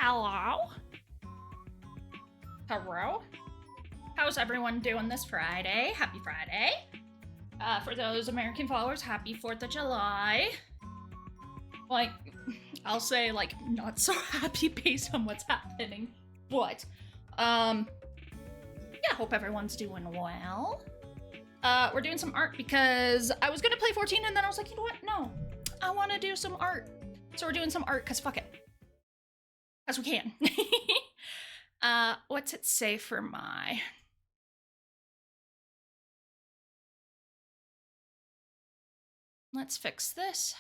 Hello? Hello? How's everyone doing this Friday? Happy Friday. For those American followers, happy 4th of July. Like, I'll say, like, not so happy based on what's happening. But, yeah, hope everyone's doing well. We're doing some art because I was gonna play 14 and then I was like, you know what? No, I want to do some art. So we're doing some art because fuck it. As we can. What's it say for my... Let's fix this.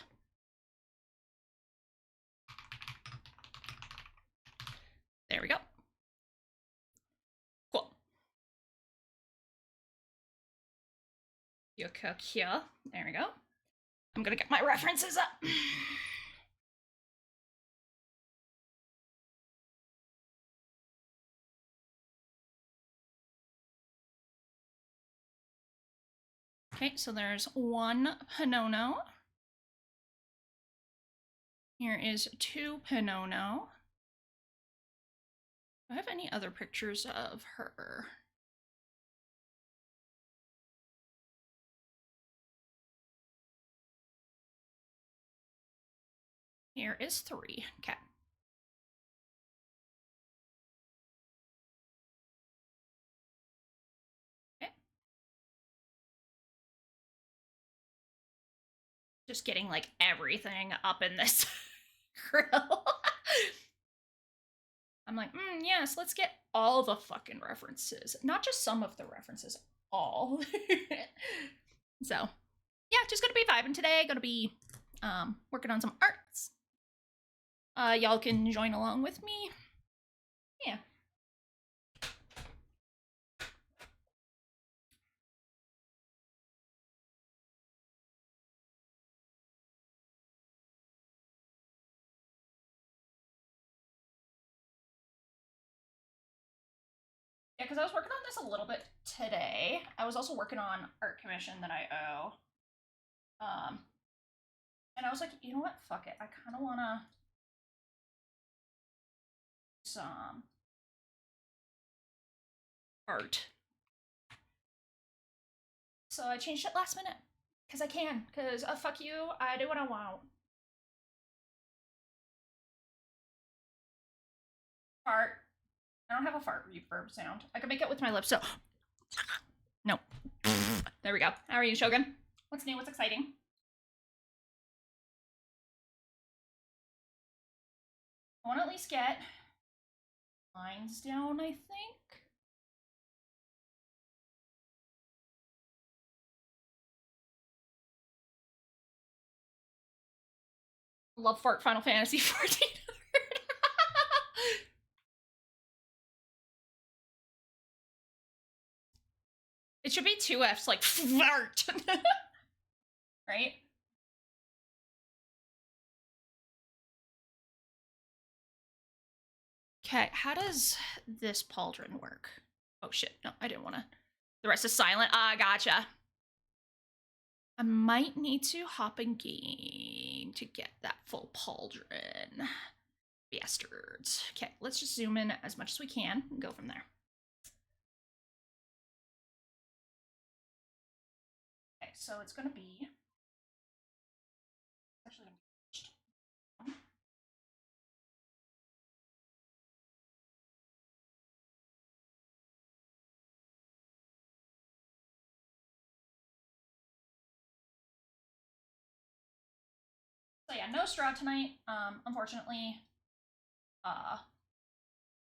There we go. Cool. Here. There we go. I'm gonna get my references up. Okay, so there's one Panono. Here is two Panono. Do I have any other pictures of her? Here is 3. Okay. Okay. Just getting like everything up in this grill. I'm like, yes, let's get all the fucking references. Not just some of the references, all. So, yeah, just gonna be vibing today. Gonna be working on some arts. Y'all can join along with me. Yeah. Yeah, because I was working on this a little bit today. I was also working on art commission that I owe. And I was like, you know what? Fuck it. I kind of want to some art. So I changed it last minute. Because I can. Because, fuck you. I do what I want. Fart. I don't have a fart reverb sound. I can make it with my lips, so... No. There we go. How are you, Shogun? What's new? What's exciting? I want to at least get lines down, I think. Love fart Final Fantasy 14. It should be 2 F's, like, fart. Right? Okay, how does this pauldron work? Oh shit, no, I didn't want to. The rest is silent. Ah, gotcha. I might need to hop in game to get that full pauldron. Bastards. Okay, let's just zoom in as much as we can and go from there. Okay, so it's gonna be... Actually, so yeah, no straw tonight, unfortunately.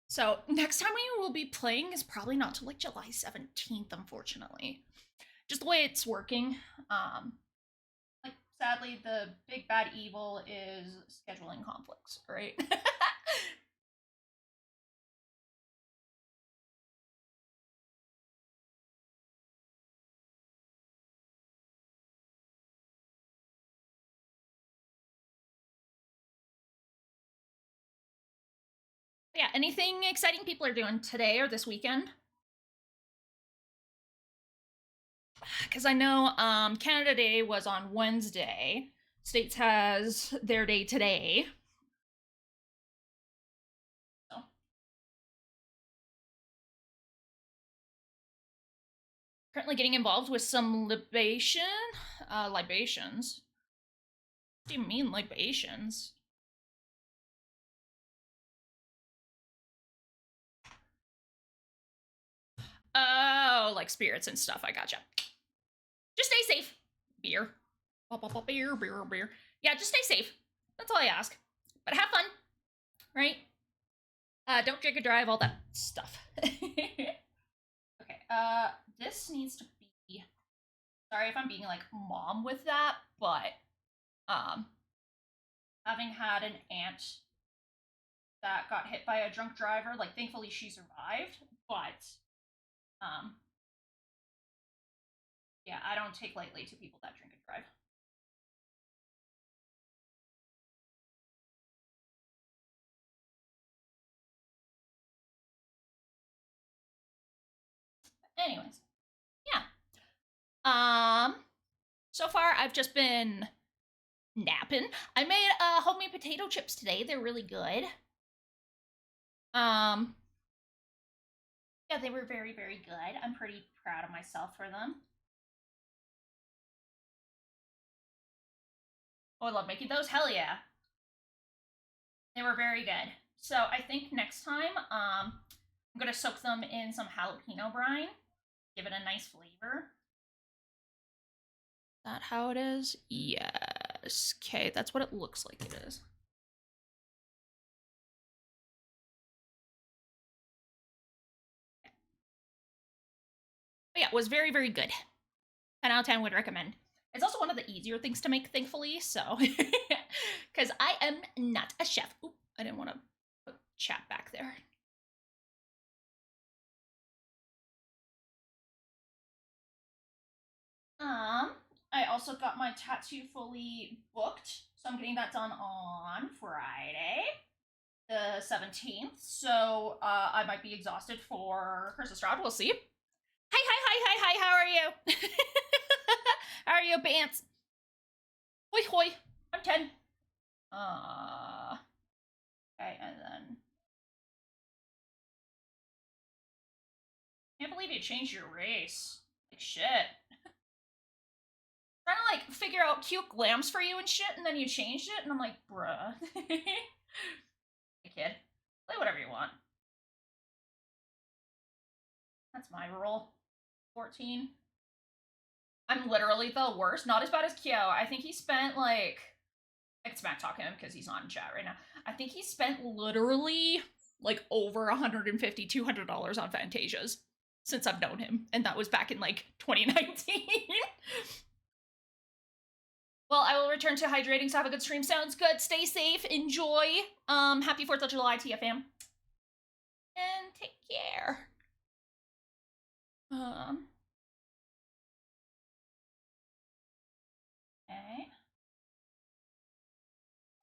So next time we will be playing is probably not till like July 17th, unfortunately. Just the way it's working. Like, sadly, the big bad evil is scheduling conflicts, right? Yeah, anything exciting people are doing today or this weekend? Because I know Canada Day was on Wednesday. States has their day today. Currently getting involved with some libations. What do you mean libations? Oh, like spirits and stuff. I gotcha. Just stay safe. Beer. Beer. Yeah, just stay safe. That's all I ask. But have fun, right? Don't drink and drive, all that stuff. Okay, this needs to be... Sorry if I'm being, like, mom with that, but, having had an aunt that got hit by a drunk driver, like, thankfully she survived, but, yeah, I don't take lightly to people that drink and drive. Anyways, yeah. So far I've just been napping. I made homemade potato chips today. They're really good. Yeah, they were very, very good. I'm pretty proud of myself for them. Oh, I love making those. Hell yeah. They were very good. So I think next time, I'm gonna soak them in some jalapeno brine. Give it a nice flavor. Is that how it is? Yes. Okay, that's what it looks like it is. But yeah, it was very, very good. 10 out of 10 would recommend. It's also one of the easier things to make, thankfully, so. Because I am not a chef. Oop, I didn't want to put chat back there. I also got my tattoo fully booked, so I'm getting that done on Friday, the 17th. So I might be exhausted for Curse of Strahd. We'll see. Hi, how are you? How are you, Bants? Hoi hoi, I'm 10. Okay, and then... Can't believe you changed your race. Like, shit. Trying to, like, figure out cute glams for you and shit, and then you changed it, and I'm like, bruh. Hey, kid. Play whatever you want. That's my rule. 14. I'm literally the worst. Not as bad as Kyo. I think he spent, like... I can smack talk him because he's not in chat right now. I think he spent literally, like, over $150, $200 on Fantasias since I've known him. And that was back in, like, 2019. Well, I will return to hydrating, so have a good stream. Sounds good. Stay safe. Enjoy. Happy 4th of July, TFM. And take care. Okay.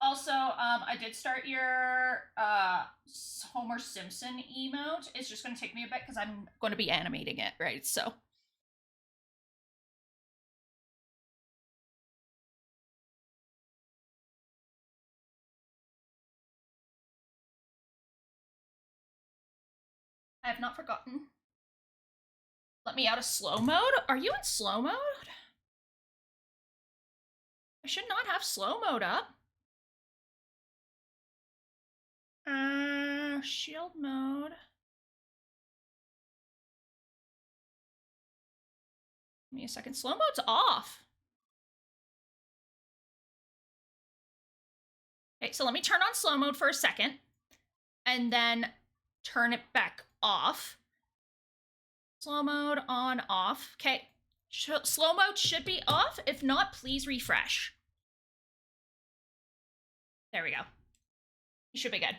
Also, I did start your Homer Simpson emote. It's just going to take me a bit because I'm going to be animating it, right? So. I have not forgotten. Let me out of slow mode? Are you in slow mode? I should not have slow mode up. Shield mode. Give me a second. Slow mode's off. Okay, so let me turn on slow mode for a second. And then turn it back off. Slow mode on, off. Okay, slow mode should be off. If not, please refresh. There we go. You should be good.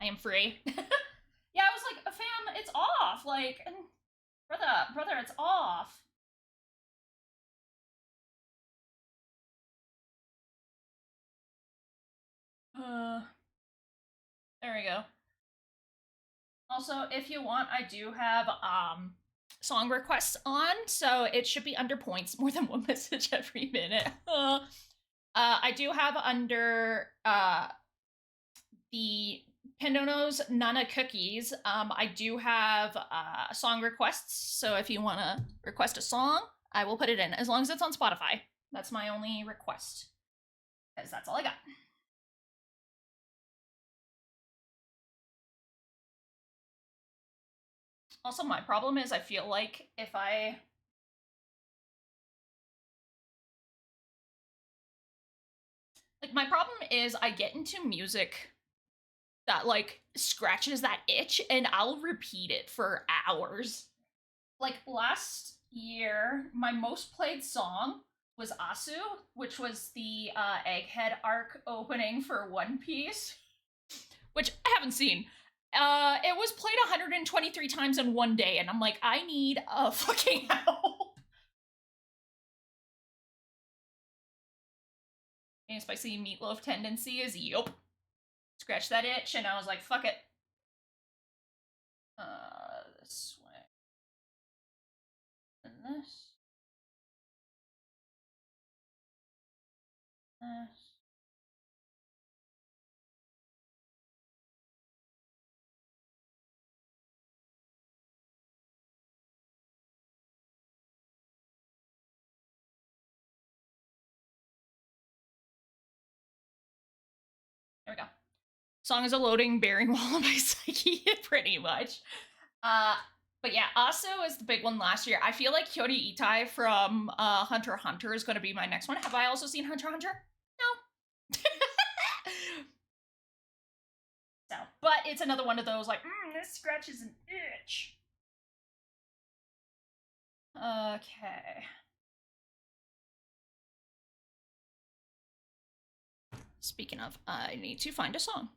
I am free. Yeah, I was like, fam, it's off. Like, brother, it's off. There we go. Also, if you want, I do have song requests on, so it should be under points, more than one message every minute. I do have under the Pandono's Nana Cookies. I do have song requests, so if you want to request a song, I will put it in, as long as it's on Spotify. That's my only request, because that's all I got. Also, my problem is I feel like if I... Like, my problem is I get into music that, like, scratches that itch, and I'll repeat it for hours. Like, last year, my most played song was Asu, which was the Egghead arc opening for One Piece, which I haven't seen. It was played 123 times in one day, and I'm like, I need a fucking help. And spicy meatloaf tendency is yup. Scratch that itch, and I was like, fuck it. This way. And this. This. There we go. Song is a loading bearing wall of my psyche, pretty much. But yeah, Asu is the big one last year. I feel like Hyori Itai from Hunter x Hunter is going to be my next one. Have I also seen Hunter x Hunter? No. So, but it's another one of those like, this scratches an itch. Okay. Speaking of, I need to find a song.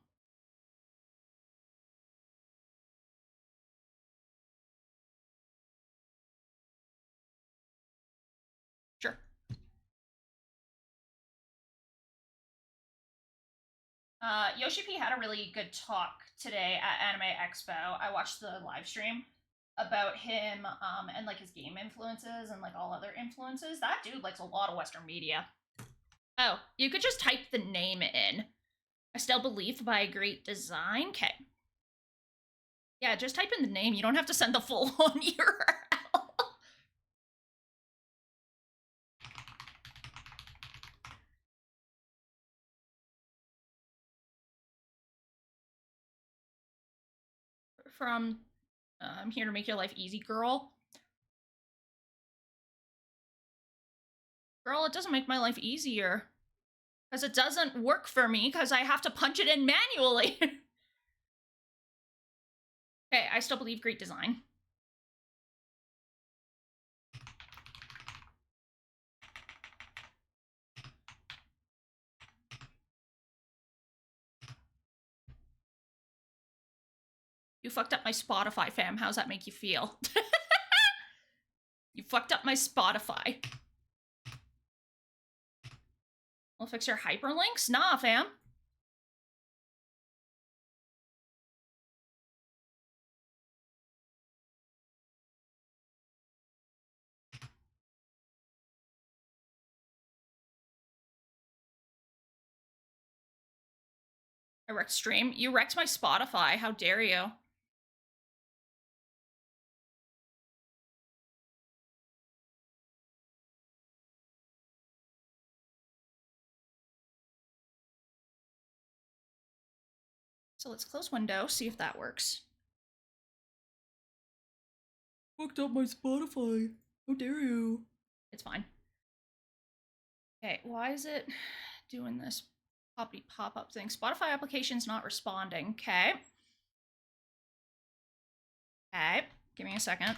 Sure. Yoshi P had a really good talk today at Anime Expo. I watched the live stream about him and like his game influences and like all other influences. That dude likes a lot of Western media. Oh, you could just type the name in. I still believe by great design. Okay. Yeah, just type in the name. You don't have to send the full on URL. From I'm here to make your life easy, girl. Girl, it doesn't make my life easier. Because it doesn't work for me because I have to punch it in manually. Okay, I still believe great design. You fucked up my Spotify, fam. How's that make you feel? You fucked up my Spotify. We'll fix your hyperlinks? Nah, fam. I wrecked stream. You wrecked my Spotify. How dare you? So let's close window, see if that works. Fucked up my Spotify. How dare you? It's fine. Okay, why is it doing this pop-up thing? Spotify application's not responding. Okay. Okay, give me a second.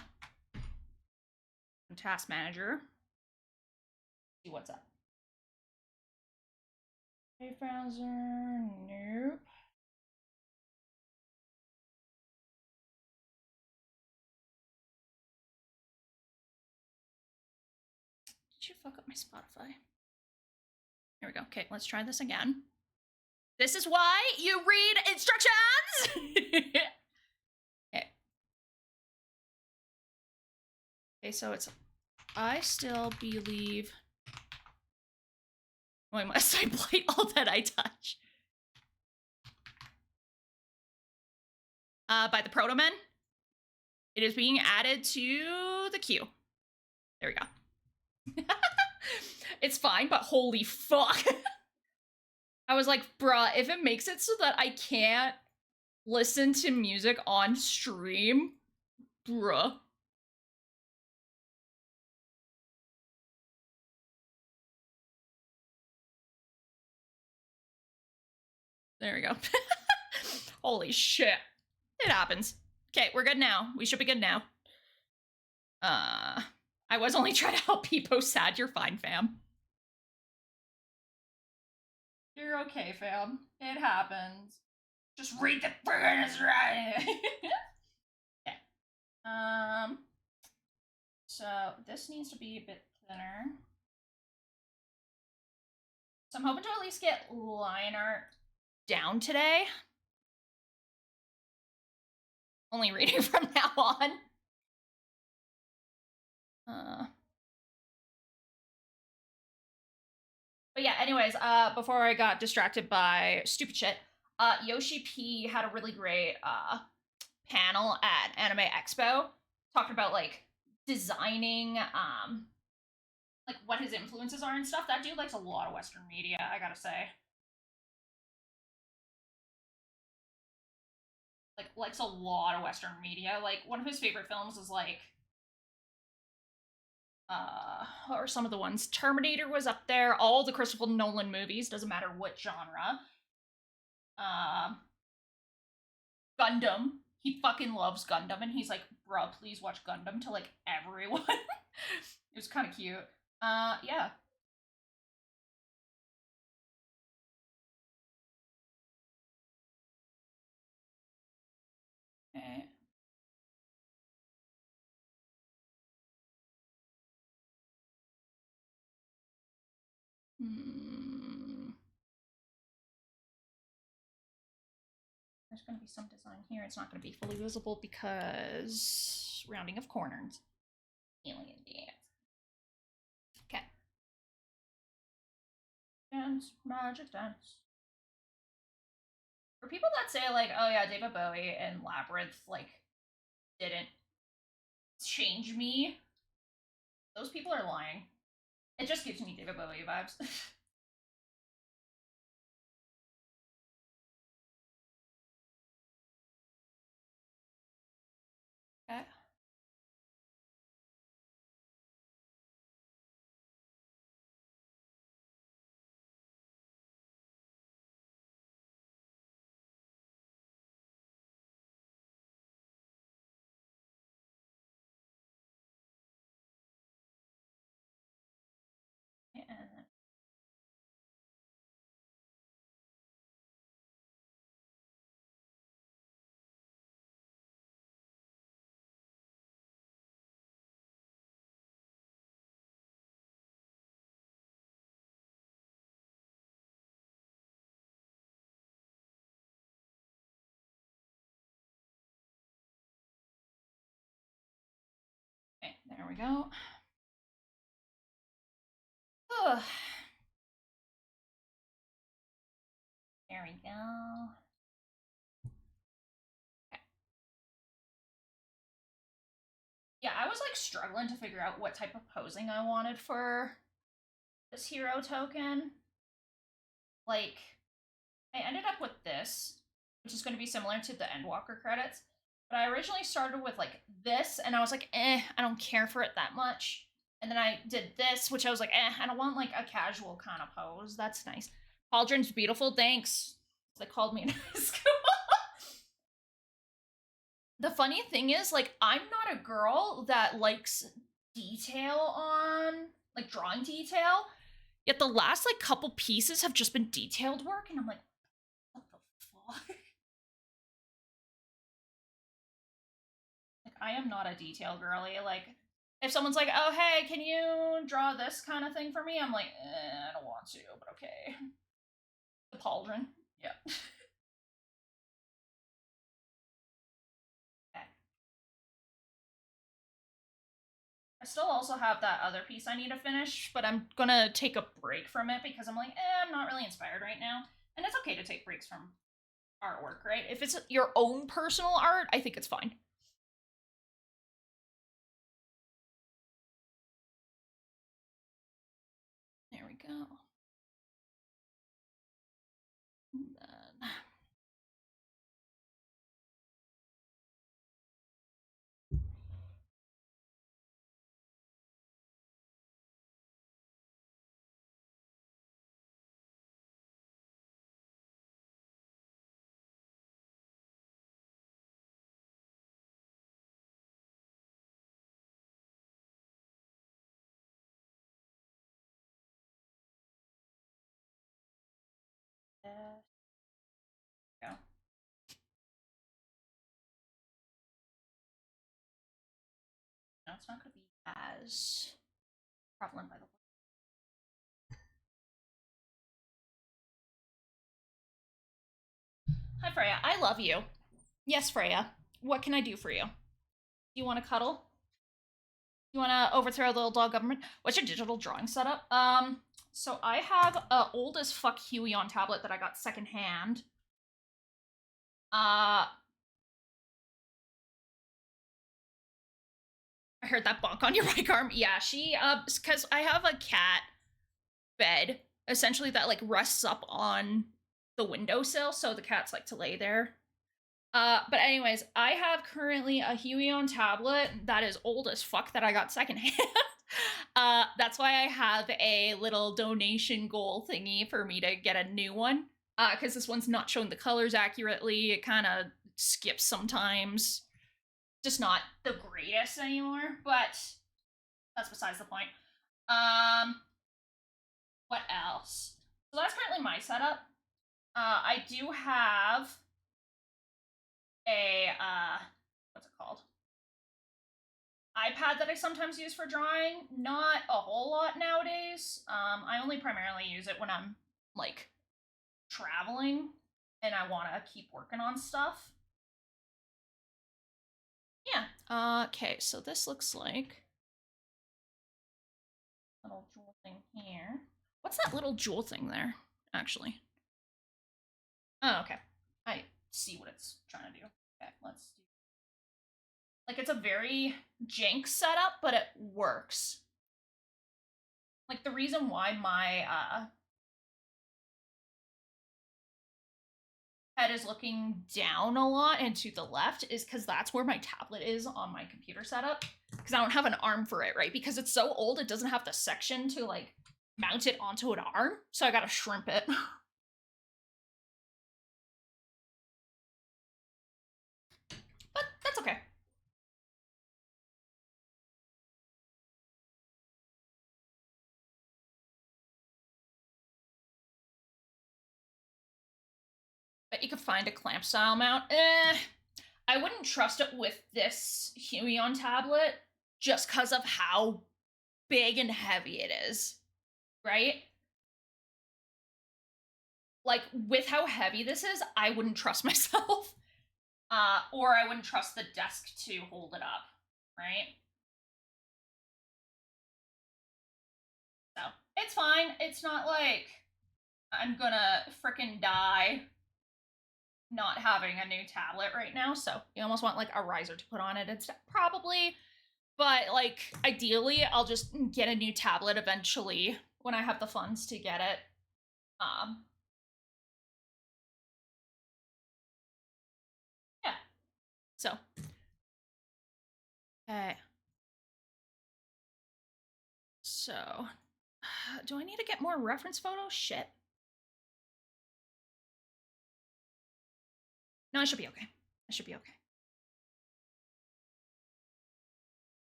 Task manager. See what's up. Hey, browser. Nope. Did you fuck up my Spotify? Here we go. Okay, let's try this again. This is why you read instructions! Okay. Okay, so it's I still believe. Why must I blight all that I touch? by the Protomen. It is being added to the queue. There we go. It's fine, but holy fuck. I was like, bruh, if it makes it so that I can't listen to music on stream, bruh. There we go. Holy shit. It happens. Okay, we're good now. We should be good now. I was only trying to help people. Sad, you're fine, fam. You're okay, fam. It happens. Just read the friggin' right. Okay. So this needs to be a bit thinner. So I'm hoping to at least get line art down today. Only reading from now on. But yeah, anyways, before I got distracted by stupid shit, Yoshi P had a really great panel at Anime Expo talking about like designing like what his influences are and stuff. That dude likes a lot of Western media, I gotta say. Like likes a lot of Western media. Like one of his favorite films is like what were some of the ones? Terminator was up there. All the Christopher Nolan movies, doesn't matter what genre. Gundam. He fucking loves Gundam, and he's like, bro, please watch Gundam to like everyone. It was kind of cute. Yeah. Okay. There's going to be some design here. It's not going to be fully visible because rounding of corners. Alien dance. Okay. Dance, magic dance. For people that say like, oh yeah, David Bowie and Labyrinth like didn't change me, those people are lying. It just gives me David Bowie vibes. Okay. And okay, there we go. Ugh. There we go. Okay. Yeah, I was like struggling to figure out what type of posing I wanted for this hero token. Like, I ended up with this, which is going to be similar to the Endwalker credits. But I originally started with like this, and I was like, I don't care for it that much. And then I did this, which I was like, I don't want like a casual kind of pose. That's nice. Cauldron's beautiful, thanks. They called me in high school. The funny thing is, like, I'm not a girl that likes detail on, like, drawing detail. Yet the last, like, couple pieces have just been detailed work, and I'm like, what the fuck? Like, I am not a detail girly. Like, if someone's like, oh, hey, can you draw this kind of thing for me? I'm like, I don't want to, but okay. The pauldron. Yeah. Okay. I still also have that other piece I need to finish, but I'm gonna take a break from it because I'm like, I'm not really inspired right now. And it's okay to take breaks from artwork, right? If it's your own personal art, I think it's fine. There we go. And then... Go. No, it's not going to be as prevalent by the way. Hi, Freya. I love you. Yes, Freya. What can I do for you? You want to cuddle? You want to overthrow the little dog government? What's your digital drawing setup? So I have a old as fuck Huey on tablet that I got secondhand. I heard that bonk on your right arm. Yeah, she, because I have a cat bed, essentially, that, like, rests up on the windowsill, so the cats like to lay there. But anyways, I have currently a Huey on tablet that is old as fuck that I got secondhand. That's why I have a little donation goal thingy for me to get a new one. Because this one's not showing the colors accurately. It kind of skips sometimes. Just not the greatest anymore, but that's besides the point. What else? So that's currently my setup. I do have a, what's it called? iPad that I sometimes use for drawing. Not a whole lot nowadays. I only primarily use it when I'm, like, traveling and I want to keep working on stuff. Yeah. Okay, so this looks like a little jewel thing here. What's that little jewel thing there, actually? Oh, okay. I see what it's trying to do. Okay, let's do... Like, it's a very jank setup, but it works. Like, the reason why my, head is looking down a lot and to the left is because that's where my tablet is on my computer setup. Because I don't have an arm for it, right? Because it's so old, it doesn't have the section to, like, mount it onto an arm. So I gotta shrimp it. But that's okay. But you could find a clamp style mount. I wouldn't trust it with this Huey on tablet just because of how big and heavy it is, right? Like, with how heavy this is, I wouldn't trust myself. Or I wouldn't trust the desk to hold it up, right? So, it's fine. It's not like I'm gonna frickin' die not having a new tablet right now, so you almost want, like, a riser to put on it instead. Probably, but, like, ideally, I'll just get a new tablet eventually when I have the funds to get it. Yeah. So. Okay. So, do I need to get more reference photos? Shit. No, I should be okay. I should be okay.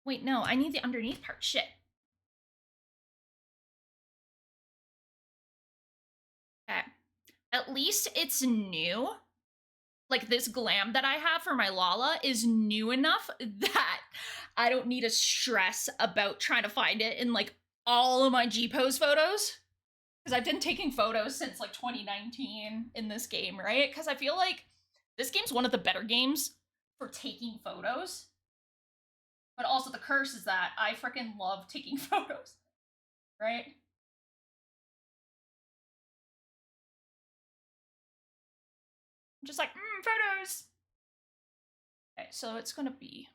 Wait, no, I need the underneath part. Shit. Okay. At least it's new. Like, this glam that I have for my Lala is new enough that I don't need to stress about trying to find it in, like, all of my G-Pose photos. Because I've been taking photos since, like, 2019 in this game, right? Because I feel like this game's one of the better games for taking photos. But also the curse is that I freaking love taking photos, right? I'm just like, photos. Okay, so it's gonna be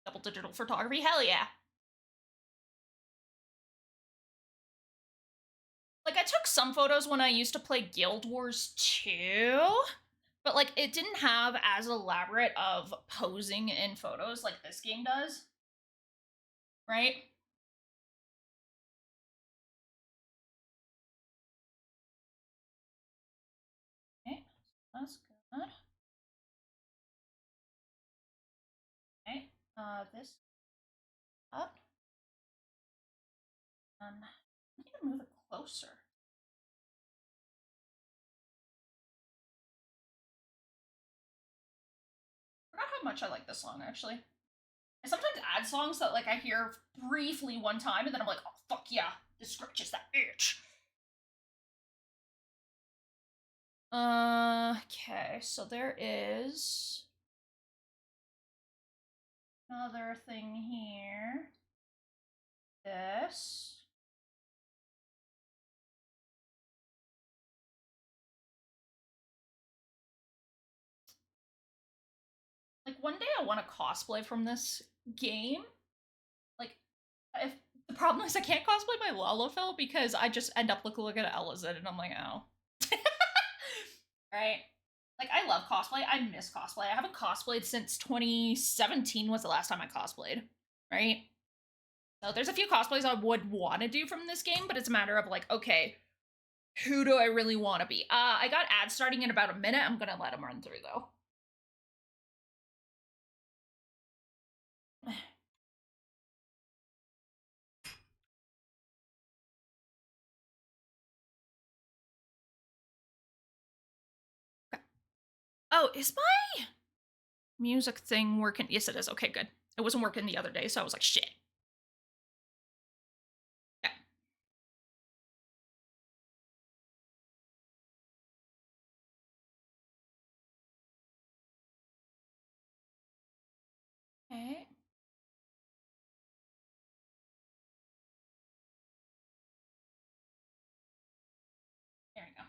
double digital photography. Hell yeah. Like, I took some photos when I used to play Guild Wars 2, but like it didn't have as elaborate of posing in photos like this game does, right? Okay, that's good. Okay, this up, and I need to move it closer. I forgot how much I like this song, actually. I sometimes add songs that like I hear briefly one time, and then I'm like, oh fuck yeah, this scratches that itch. Okay, so there is another thing here. This. Like, one day I want to cosplay from this game. Like, if the problem is I can't cosplay my Lalafell because I just end up looking like an Elizabeth, and I'm like, oh. Right? Like, I love cosplay. I miss cosplay. I haven't cosplayed since 2017 was the last time I cosplayed, right? So there's a few cosplays I would want to do from this game, but it's a matter of like, okay, who do I really want to be? I got ads starting in about a minute. I'm gonna let them run through though. Oh, is my music thing working? Yes, it is. Okay, good. It wasn't working the other day, so I was like, shit. Okay. Okay. There we go.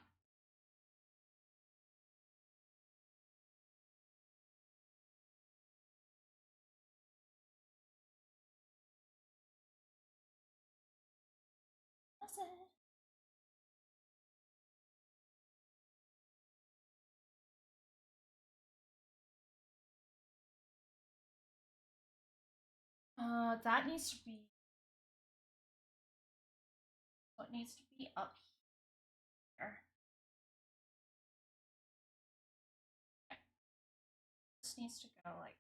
That's it. That needs to be. What needs to be up here? Okay. This needs to go like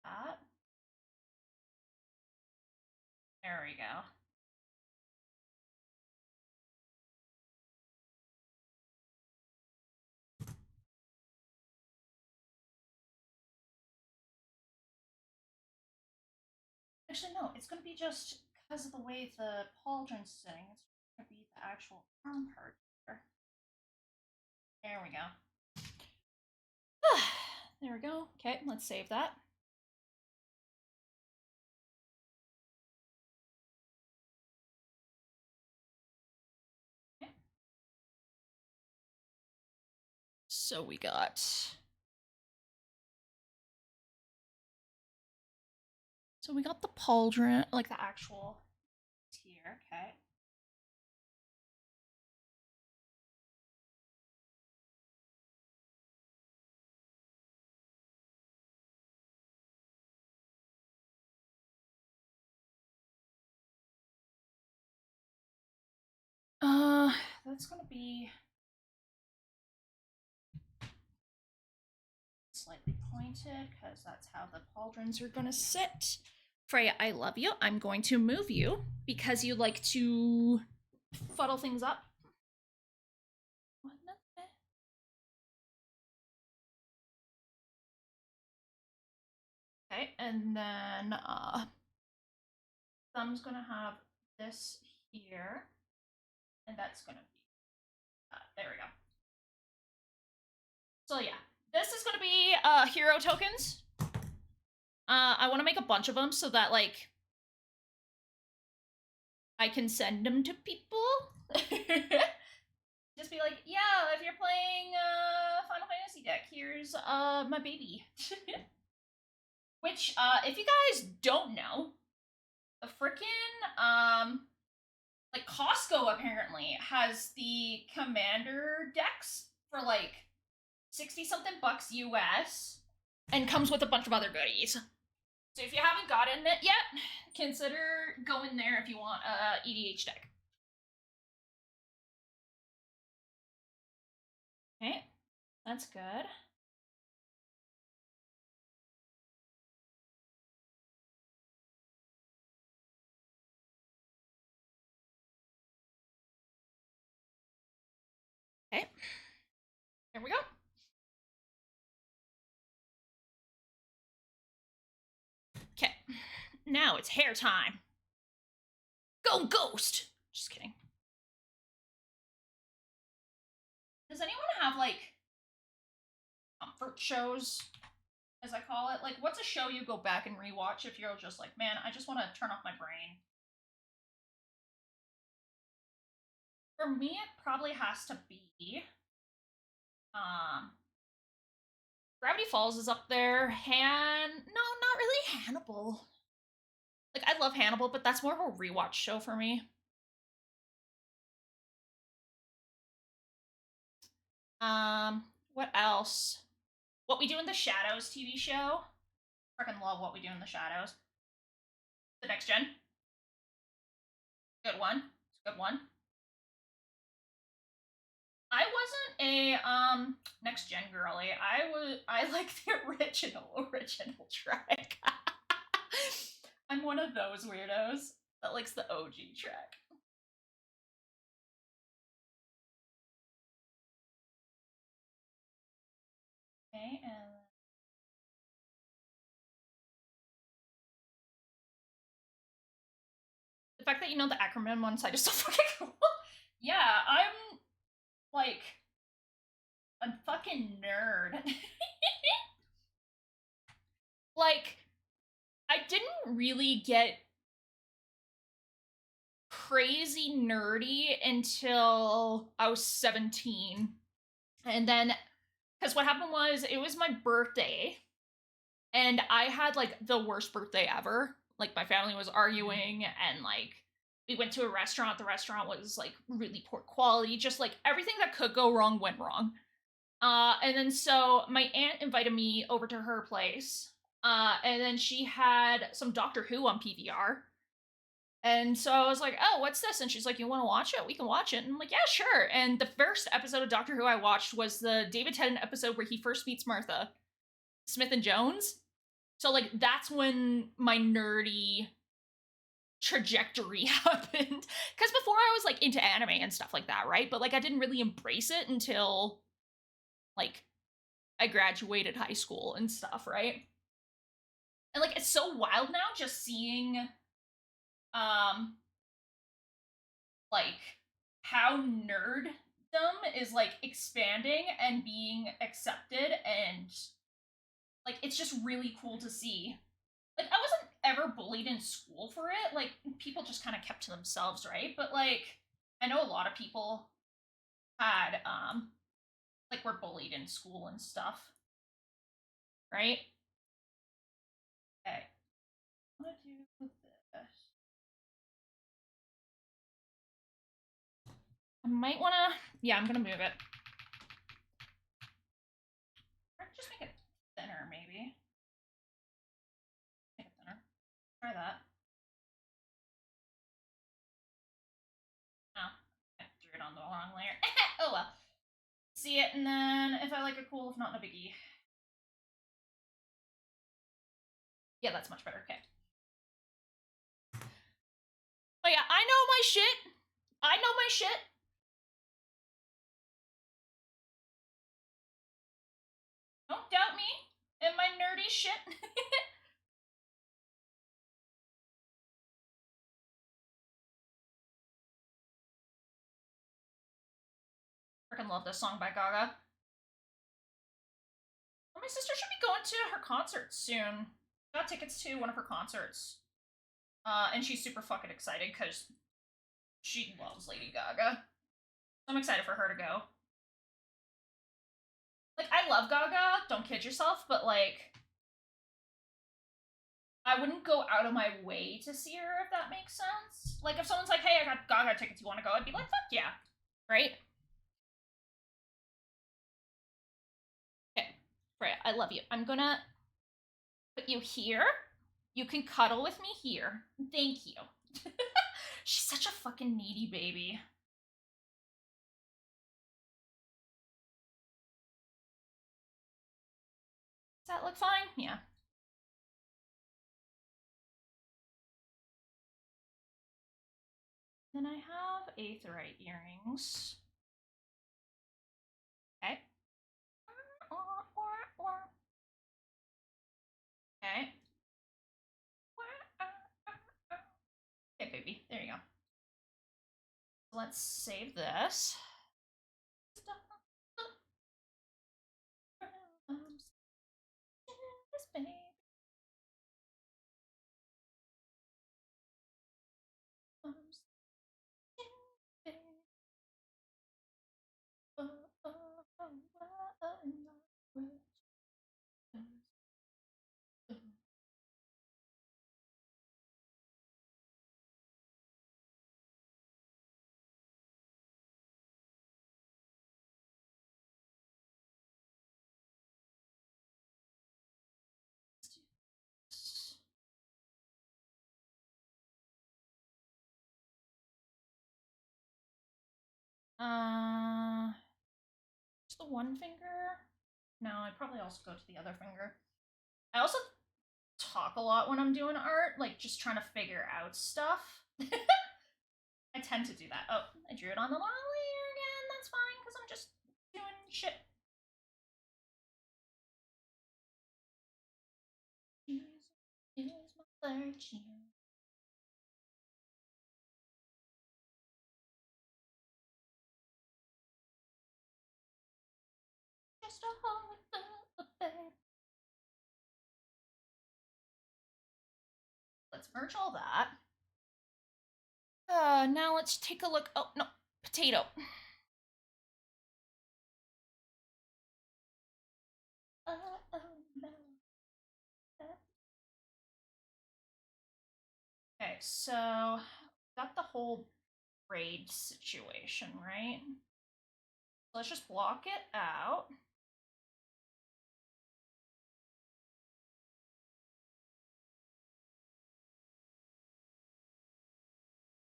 that. There we go. Actually, no, it's gonna be just because of the way the pauldron's sitting. It's gonna be the actual arm part here. There we go. There we go. Okay, let's save that. Okay. So we got. So we got the pauldron, like the actual here. Okay. That's gonna be slightly pointed because that's how the pauldrons are gonna sit. Freya, I love you. I'm going to move you because you like to fuddle things up. Okay, and then Thumb's gonna have this here, and that's gonna be there we go. So yeah, this is gonna be hero tokens. I want to make a bunch of them so that like I can send them to people. Just be like, yeah, if you're playing Final Fantasy deck, here's my baby. Which, if you guys don't know, the frickin' like Costco apparently has the commander decks for like 60 something bucks US and comes with a bunch of other goodies. So if you haven't gotten it yet, consider going there if you want a EDH deck. Okay, that's good. Okay, here we go. Okay, now it's hair time. Go Ghost! Just kidding. Does anyone have, like, comfort shows, as I call it? Like, what's a show you go back and rewatch if you're just like, man, I just want to turn off my brain? For me, it probably has to be, Gravity Falls is up there. No, not really Hannibal. Like, I love Hannibal, but that's more of a rewatch show for me. What else? What We Do in the Shadows TV show. Freaking love What We Do in the Shadows. The Next Gen. Good one. It's a good one. I wasn't a Next Gen girly. I like the original track. I'm one of those weirdos that likes the OG track. Okay, and the fact that you know the acronym on side is so fucking cool. Yeah, I'm like a fucking nerd. Like, I didn't really get crazy nerdy until I was 17. And then, because what happened was, it was my birthday, and I had, like, the worst birthday ever. Like, my family was arguing, and, like, we went to a restaurant. The restaurant was, like, really poor quality. Just, like, everything that could go wrong went wrong. And then so my aunt invited me over to her place. And then she had some Doctor Who on PVR. And so I was like, oh, what's this? And she's like, you want to watch it? We can watch it. And I'm like, yeah, sure. And the first episode of Doctor Who I watched was the David Tennant episode where he first meets Martha Smith and Jones. So, like, that's when my nerdy trajectory happened. Because before I was, like, into anime and stuff like that, right? But, like, I didn't really embrace it until, like, I graduated high school and stuff, right? And, like, it's so wild now just seeing like how nerddom is like expanding and being accepted, and like it's just really cool to see. Like, I wasn't ever bullied in school for it. Like, people just kind of kept to themselves, right? But like, I know a lot of people had like were bullied in school and stuff, right? Okay, what do with this? I might want to, yeah, I'm gonna move it. Or just make it thinner, maybe. Make it thinner. Try that. Oh, I drew it on the wrong layer. Oh well. See it, and then if I like it, cool. If not, no biggie. Yeah, that's much better. Okay. Oh yeah, I know my shit. I know my shit. Don't doubt me and my nerdy shit. Freaking love this song by Gaga. Well, my sister should be going to her concert soon. Got tickets to one of her concerts. And she's super fucking excited because she loves Lady Gaga. I'm excited for her to go. Like, I love Gaga, don't kid yourself, but like, I wouldn't go out of my way to see her, if that makes sense. Like, if someone's like, hey, I got Gaga tickets, you want to go? I'd be like, fuck yeah. Right? Okay, Freya, I love you. I'm gonna put you here. You can cuddle with me here. Thank you. She's such a fucking needy baby. Does that look fine? Yeah. Then I have aetheryte earrings. Okay. Okay. Okay, baby. There you go. Let's save this. Just the one finger? No, I'd probably also go to the other finger. I also talk a lot when I'm doing art, like just trying to figure out stuff. I tend to do that. Oh, I drew it on the long layer again. That's fine, because I'm just doing shit. Is my virtue. Just a holy babe. Let's merge all that. Now let's take a look. Oh, no, potato. No. Okay, so got the whole braid situation, right? Let's just block it out.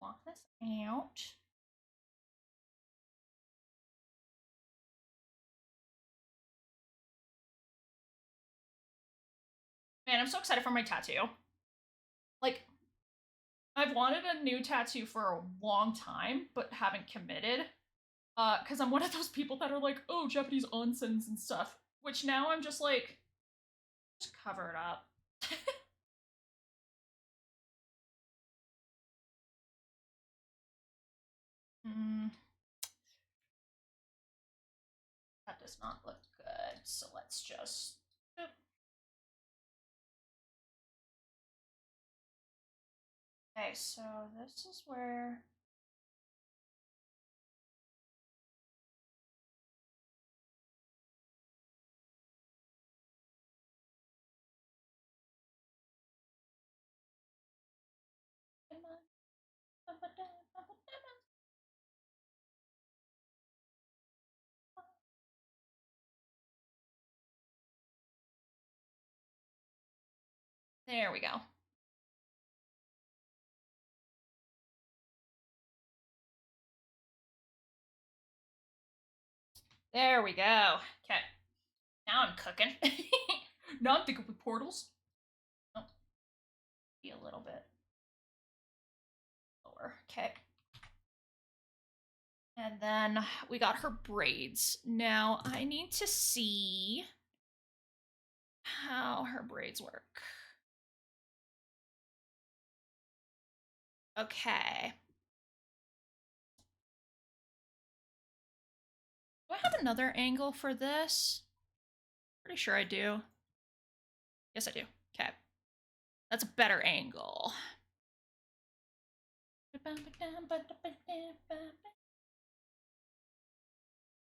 Block this out. Man, I'm so excited for my tattoo. Like, I've wanted a new tattoo for a long time, but haven't committed. Because I'm one of those people that are like, oh, Japanese onsens and stuff. Which now I'm just like, just cover it up. That does not look good, so let's just... Okay, so this is where... There we go. There we go. Okay. Now I'm cooking. Now I'm thinking with portals. Oh, be a little bit lower. Okay. And then we got her braids. Now I need to see how her braids work. Okay. Do I have another angle for this? Pretty sure I do. Yes, I do. Okay. That's a better angle.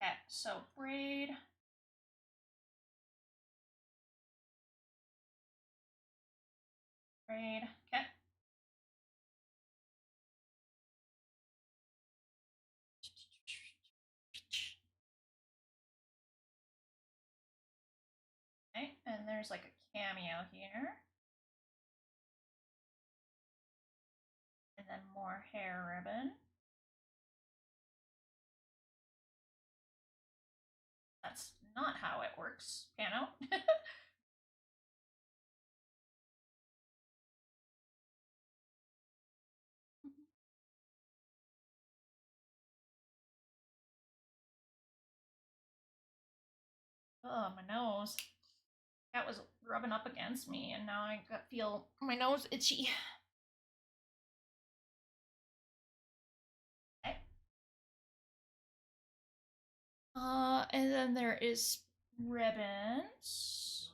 Okay, so braid. Braid. Okay. Okay, and there's like a cameo here. And then more hair ribbon. That's not how it works, piano. Oh, my nose. That was rubbing up against me, and now I feel my nose itchy. Okay. And then there is ribbons.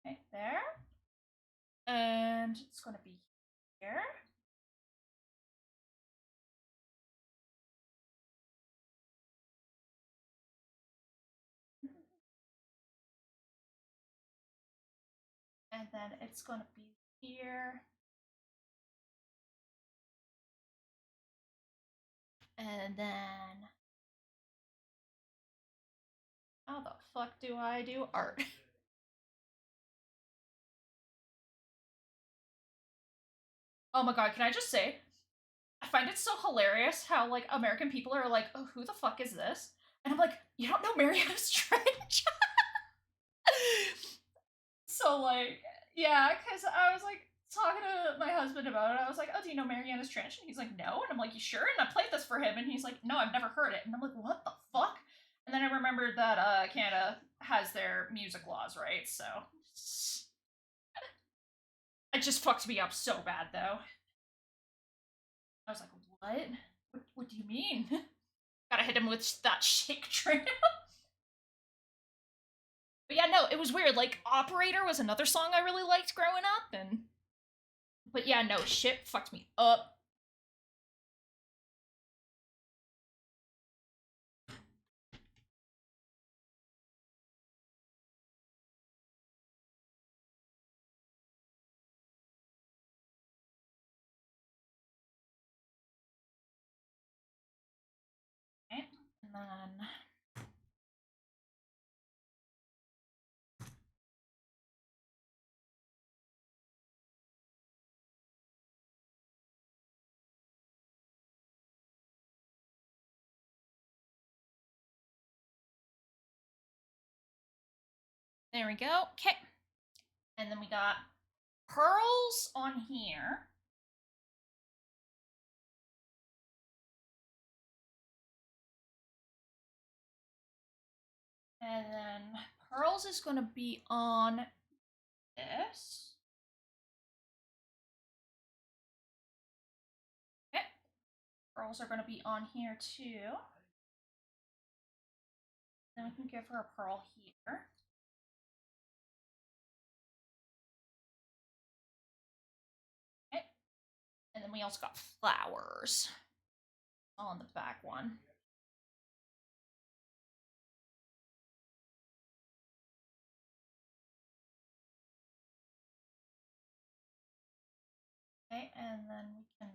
Okay, there. And it's going to be here. And then it's going to be here. And then how the fuck do I do art? Oh my god, can I just say, I find it so hilarious how like American people are like, oh, who the fuck is this? And I'm like, you don't know Mariana Trench? So like, yeah, because I was like talking to my husband about it. I was like, oh, do you know Mariana's Trench? And he's like, no. And I'm like, you sure? And I played this for him, and he's like, no, I've never heard it. And I'm like, what the fuck? And then I remembered that Canada has their music laws, right? So it just fucked me up so bad, though. I was like, what? What do you mean? Gotta hit him with that shake trail. But yeah, no, it was weird. Like, Operator was another song I really liked growing up, and but yeah, no, shit fucked me up. Okay, and then there we go. Okay, and then we got pearls on here. And then pearls is going to be on this. Okay, pearls are going to be on here too. Then we can give her a pearl here. Okay, and then we also got flowers on the back one. Okay, and then we can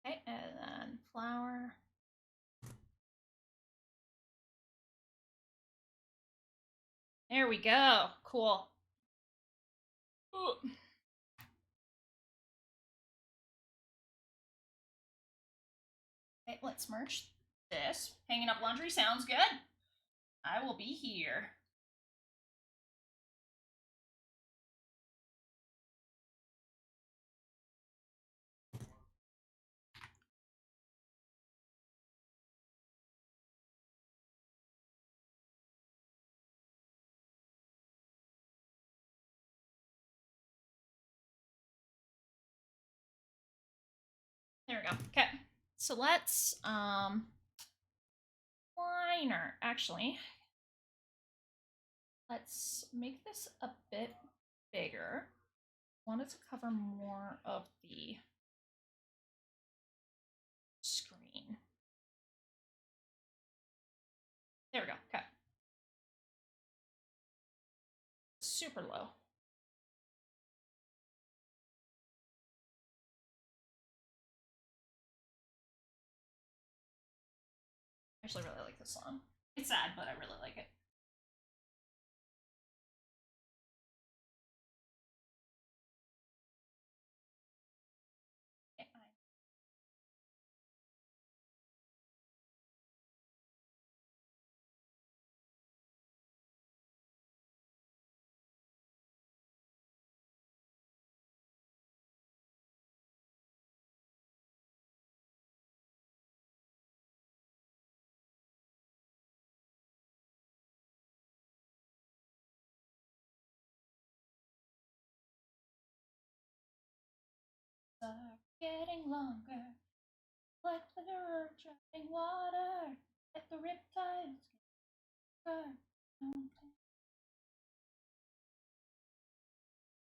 okay, and then flower. There we go. Cool. Ooh. Okay, let's merge this. Hanging up laundry sounds good. I will be here. There we go. Okay. So let's liner. Actually, let's make this a bit bigger. I want it to cover more of the screen. There we go. Okay. Super low. I actually really like this song. It's sad, but I really like it. Are getting longer, like the river dripping water, like the riptides get like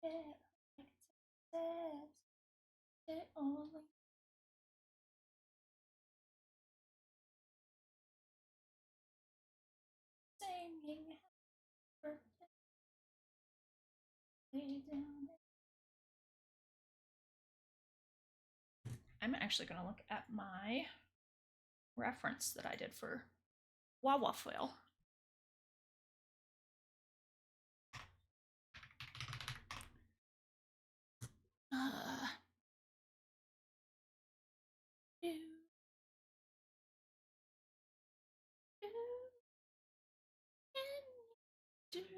it says it only singing birthday down. I'm actually gonna look at my reference that I did for Wawa Foil. Uh, do, do, do.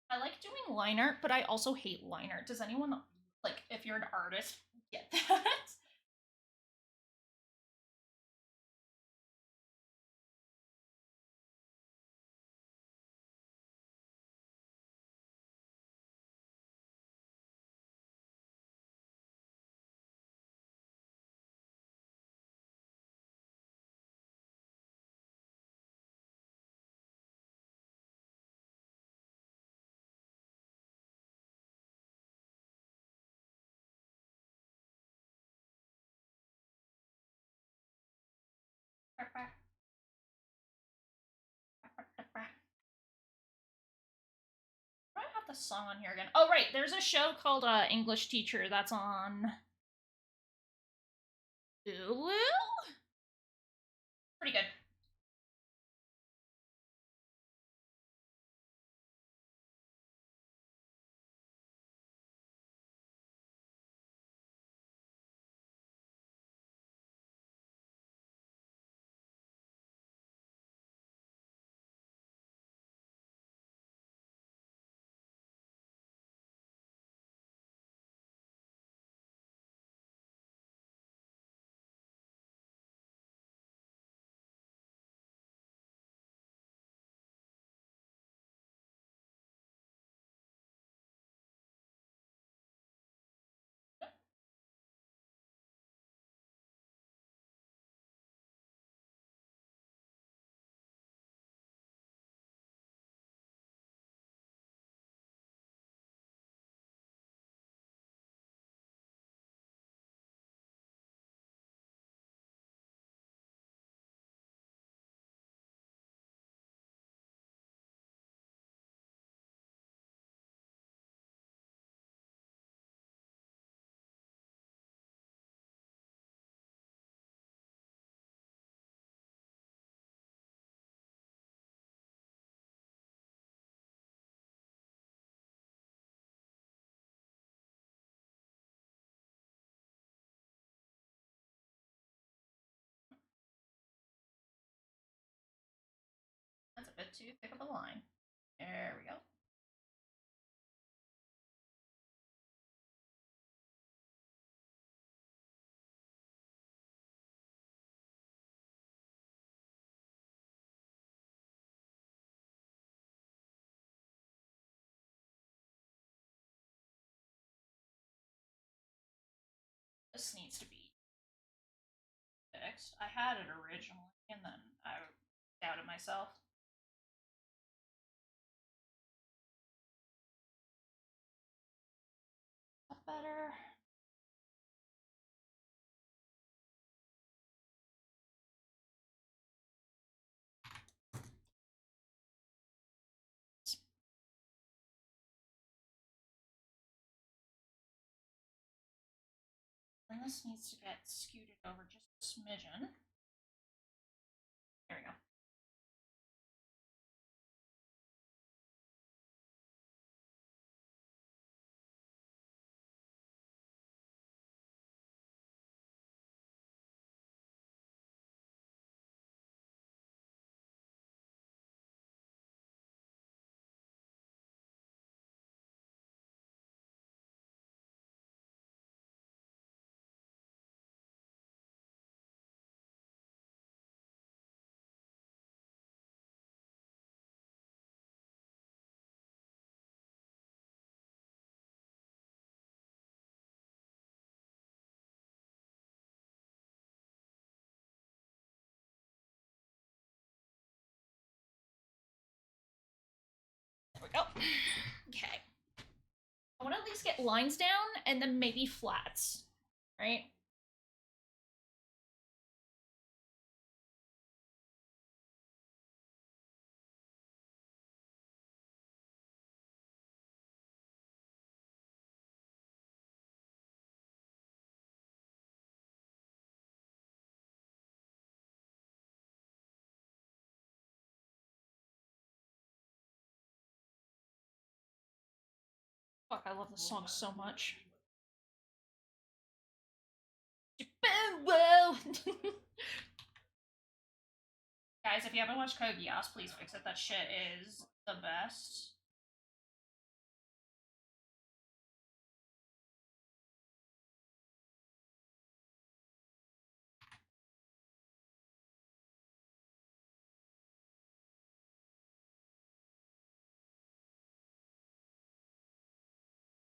I like doing line art, but I also hate line art. Does anyone, like, if you're an artist, get that? I have the song on here again. Oh, right. There's a show called English Teacher that's on Hulu. Pretty good. bit too thick of a line. There we go. This needs to be fixed. I had it originally, and then I doubted myself. Better. And this needs to get scooted over just a smidgen. There we go. There we go. Okay. I want to at least get lines down and then maybe flats, right? Fuck, I love this song so much. Whoa! Guys, if you haven't watched Code Geass, please fix it. That shit is the best.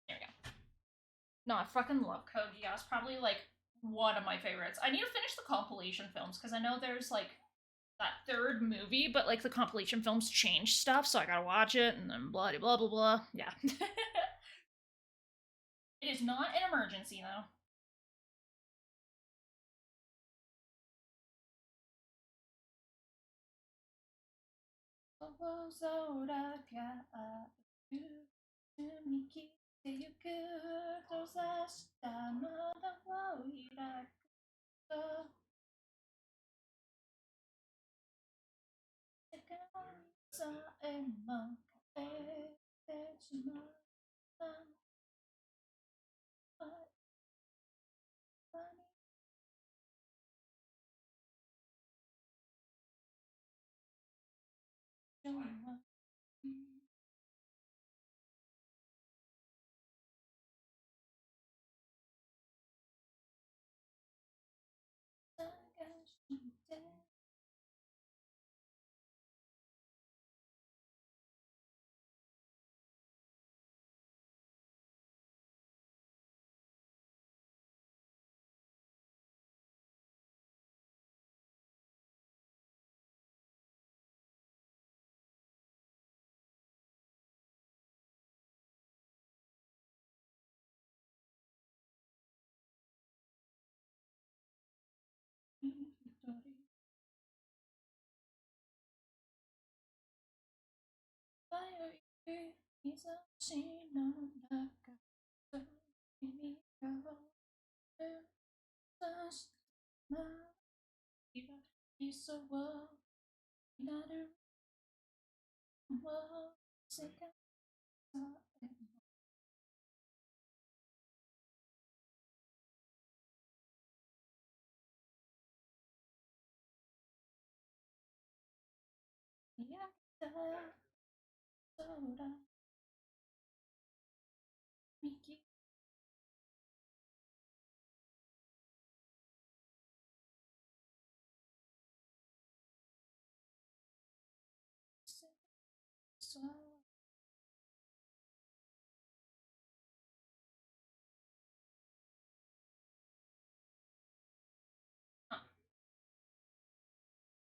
There we go. No, I fucking love Code Geass. Probably like one of my favorites. I need to finish the compilation films because I know there's like that third movie, but like the compilation films change stuff, so I gotta watch it and then blah blah blah blah. Yeah. It is not an emergency though. soda. Mickey. So.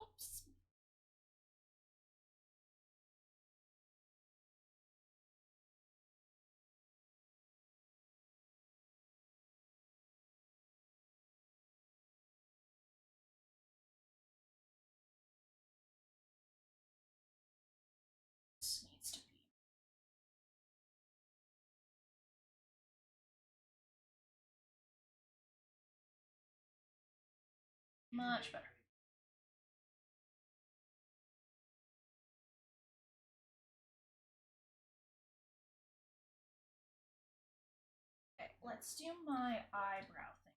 Oops. This needs to be much better. Okay, let's do my eyebrow thing.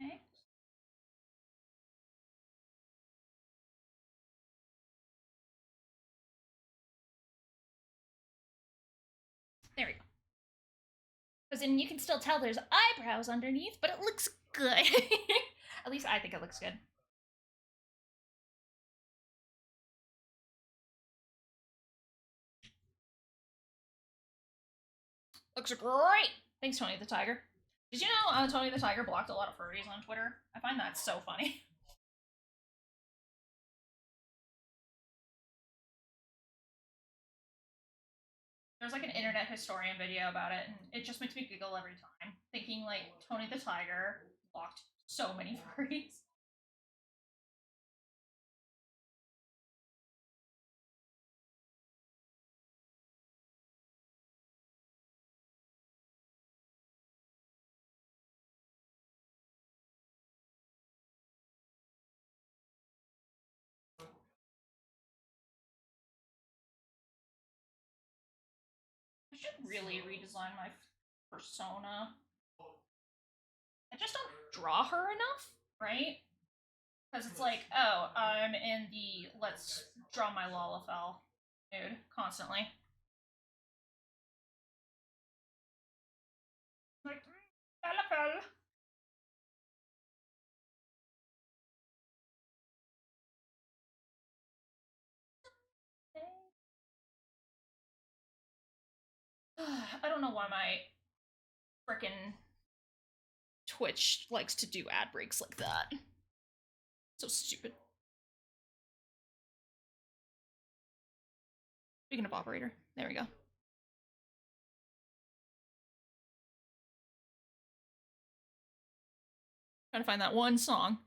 Okay. There we go. Because then you can still tell there's eyebrows underneath, but it looks good. At least I think it looks good. Looks great! Thanks, Tony the Tiger. Did you know Tony the Tiger blocked a lot of furries on Twitter? I find that so funny. There's like an internet historian video about it, and it just makes me giggle every time, thinking like Tony the Tiger blocked so many furries. I should really redesign my persona. I just don't draw her enough, right? Because it's like, oh, I'm in the let's draw my Lalafell mood constantly. Like, Lalafell. I don't know why my frickin' Twitch likes to do ad breaks like that. So stupid. Speaking of operator, there we go. Trying to find that one song.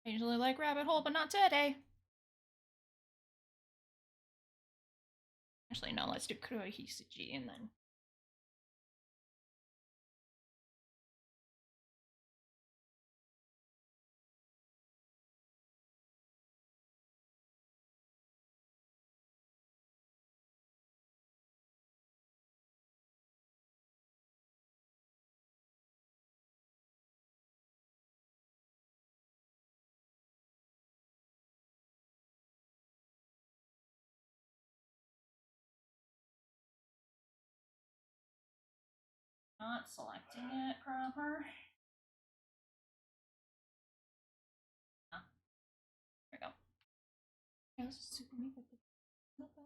I usually like Rabbit Hole, but not today. Actually, no, let's do Kurohisiji and then. Not selecting it proper. this is super makeup. Not bad.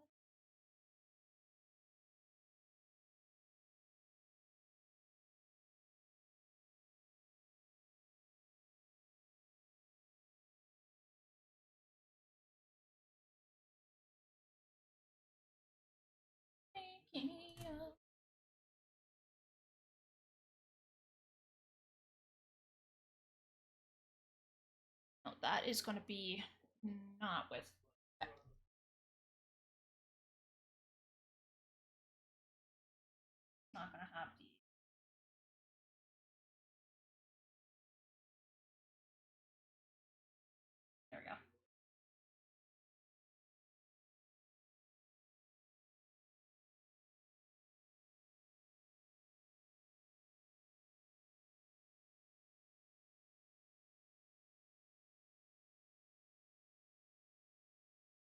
Oh, that is going to be not with. Not going to have the. There we go.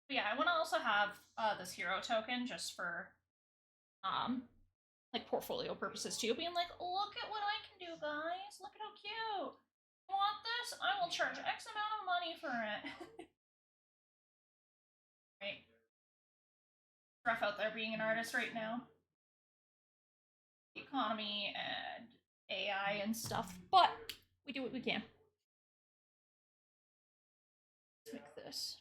But yeah, I want to also have this hero token just for like portfolio purposes too, being like, look at what I can do, guys. Look at how cute. You want this? I will charge X amount of money for it. Right. Rough out there being an artist right now. The economy and AI and stuff, but we do what we can. Let's make this.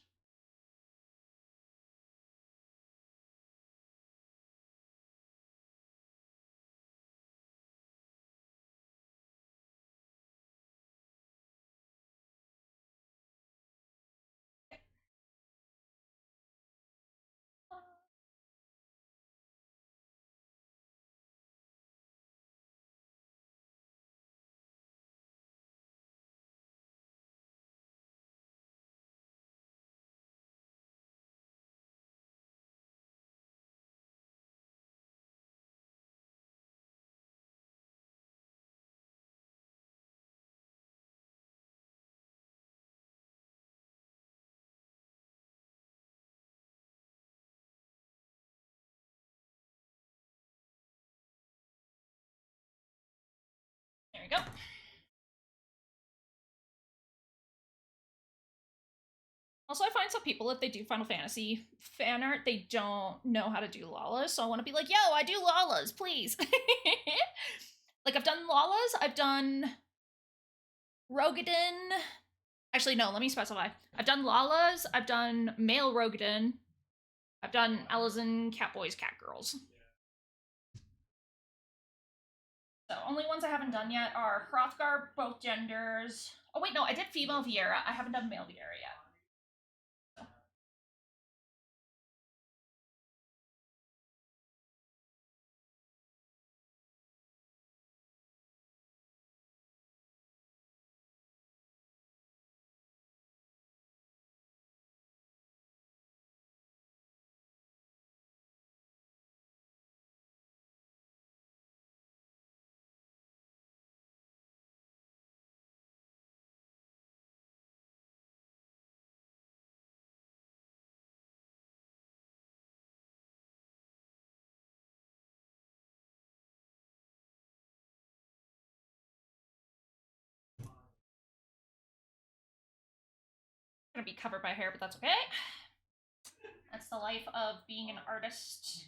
There we go. Also, I find some people, if they do Final Fantasy fan art, they don't know how to do Lalas, so I want to be like, yo, I do Lalas, please. Like, I've done Lalas, I've done Rogadin. Actually, no, let me specify. I've done Lalas, I've done male Rogadin, I've done Elezen, Catboys, Catgirls. So, only ones I haven't done yet are Hrothgar, both genders. Oh, wait, no, I did female Viera. I haven't done male Viera yet. Gonna be covered by hair, but that's okay. That's the life of being an artist.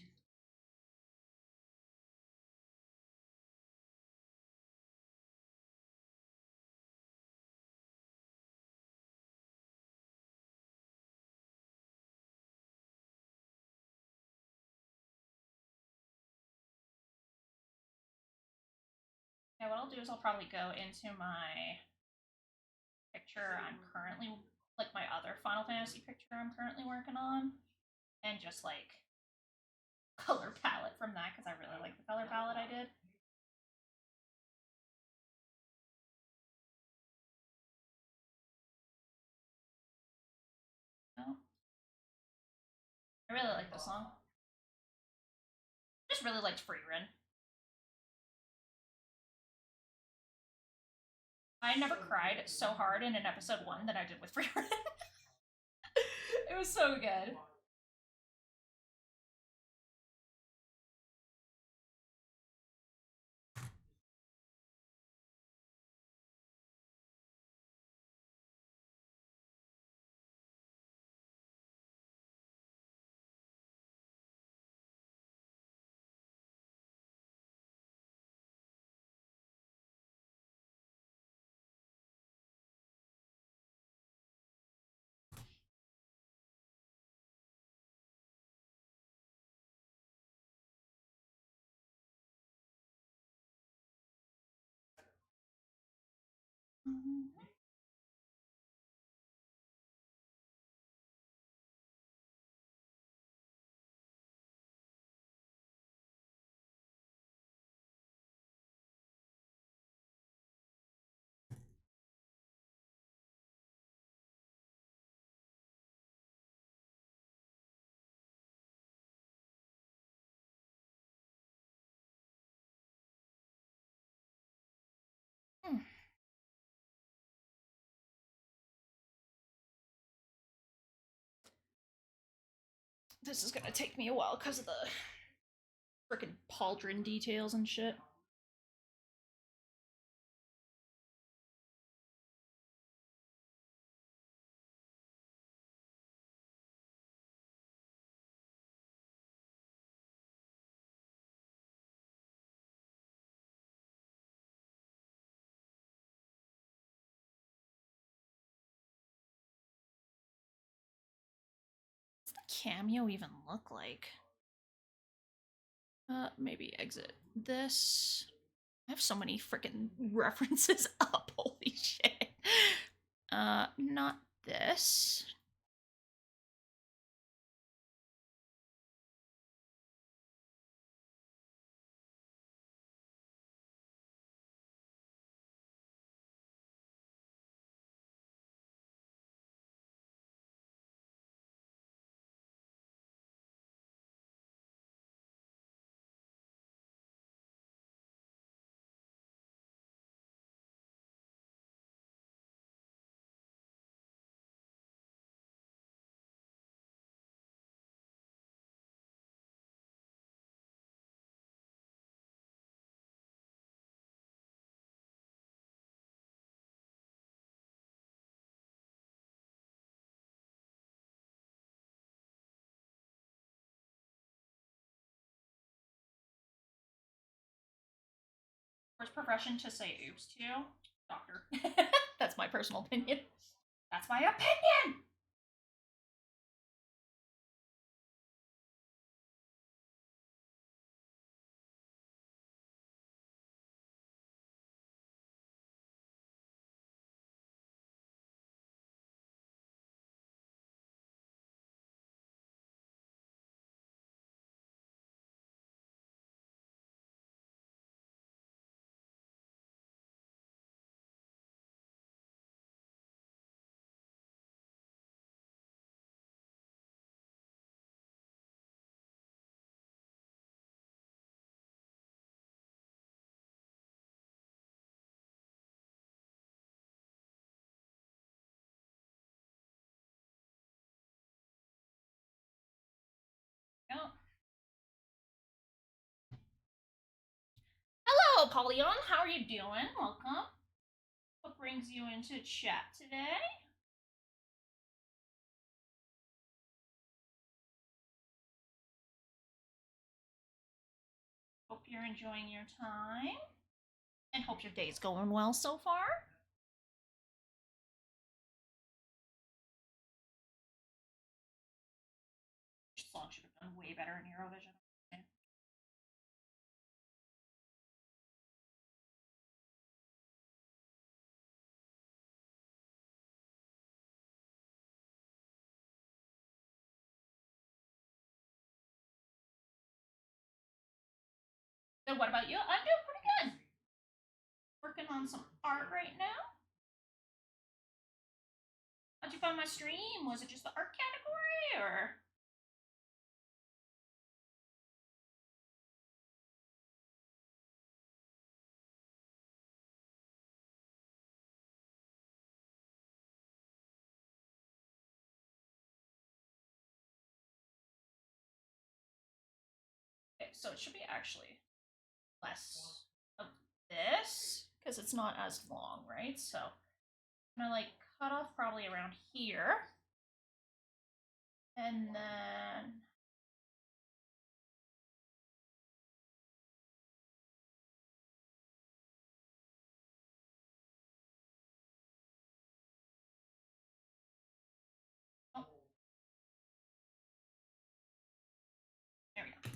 Yeah, what I'll do is I'll probably go into my picture I'm currently, like my other Final Fantasy picture I'm currently working on, and just like color palette from that because I really like the color palette I did. Oh. I really like this song. I just really liked Freerin. I never cried so hard in an episode 1 that I did with Freerin. It was so good. This is gonna take me a while because of the frickin' pauldron details and shit. What's the cameo even look like? Maybe exit this. I have so many freaking references up. Holy shit. Not this. First profession to say oops to? Doctor. That's my personal opinion. That's my opinion! Yep. Hello, Polyon. How are you doing? Welcome. What brings you into chat today? Hope you're enjoying your time. And hope your day's going well so far. This song should have done way better in Eurovision. So what about you? I'm doing pretty good. Working on some art right now. How'd you find my stream? Was it just the art category or? Okay, so it should be actually less of this because it's not as long, right? So I'm gonna like cut off probably around here. And then oh, there we go.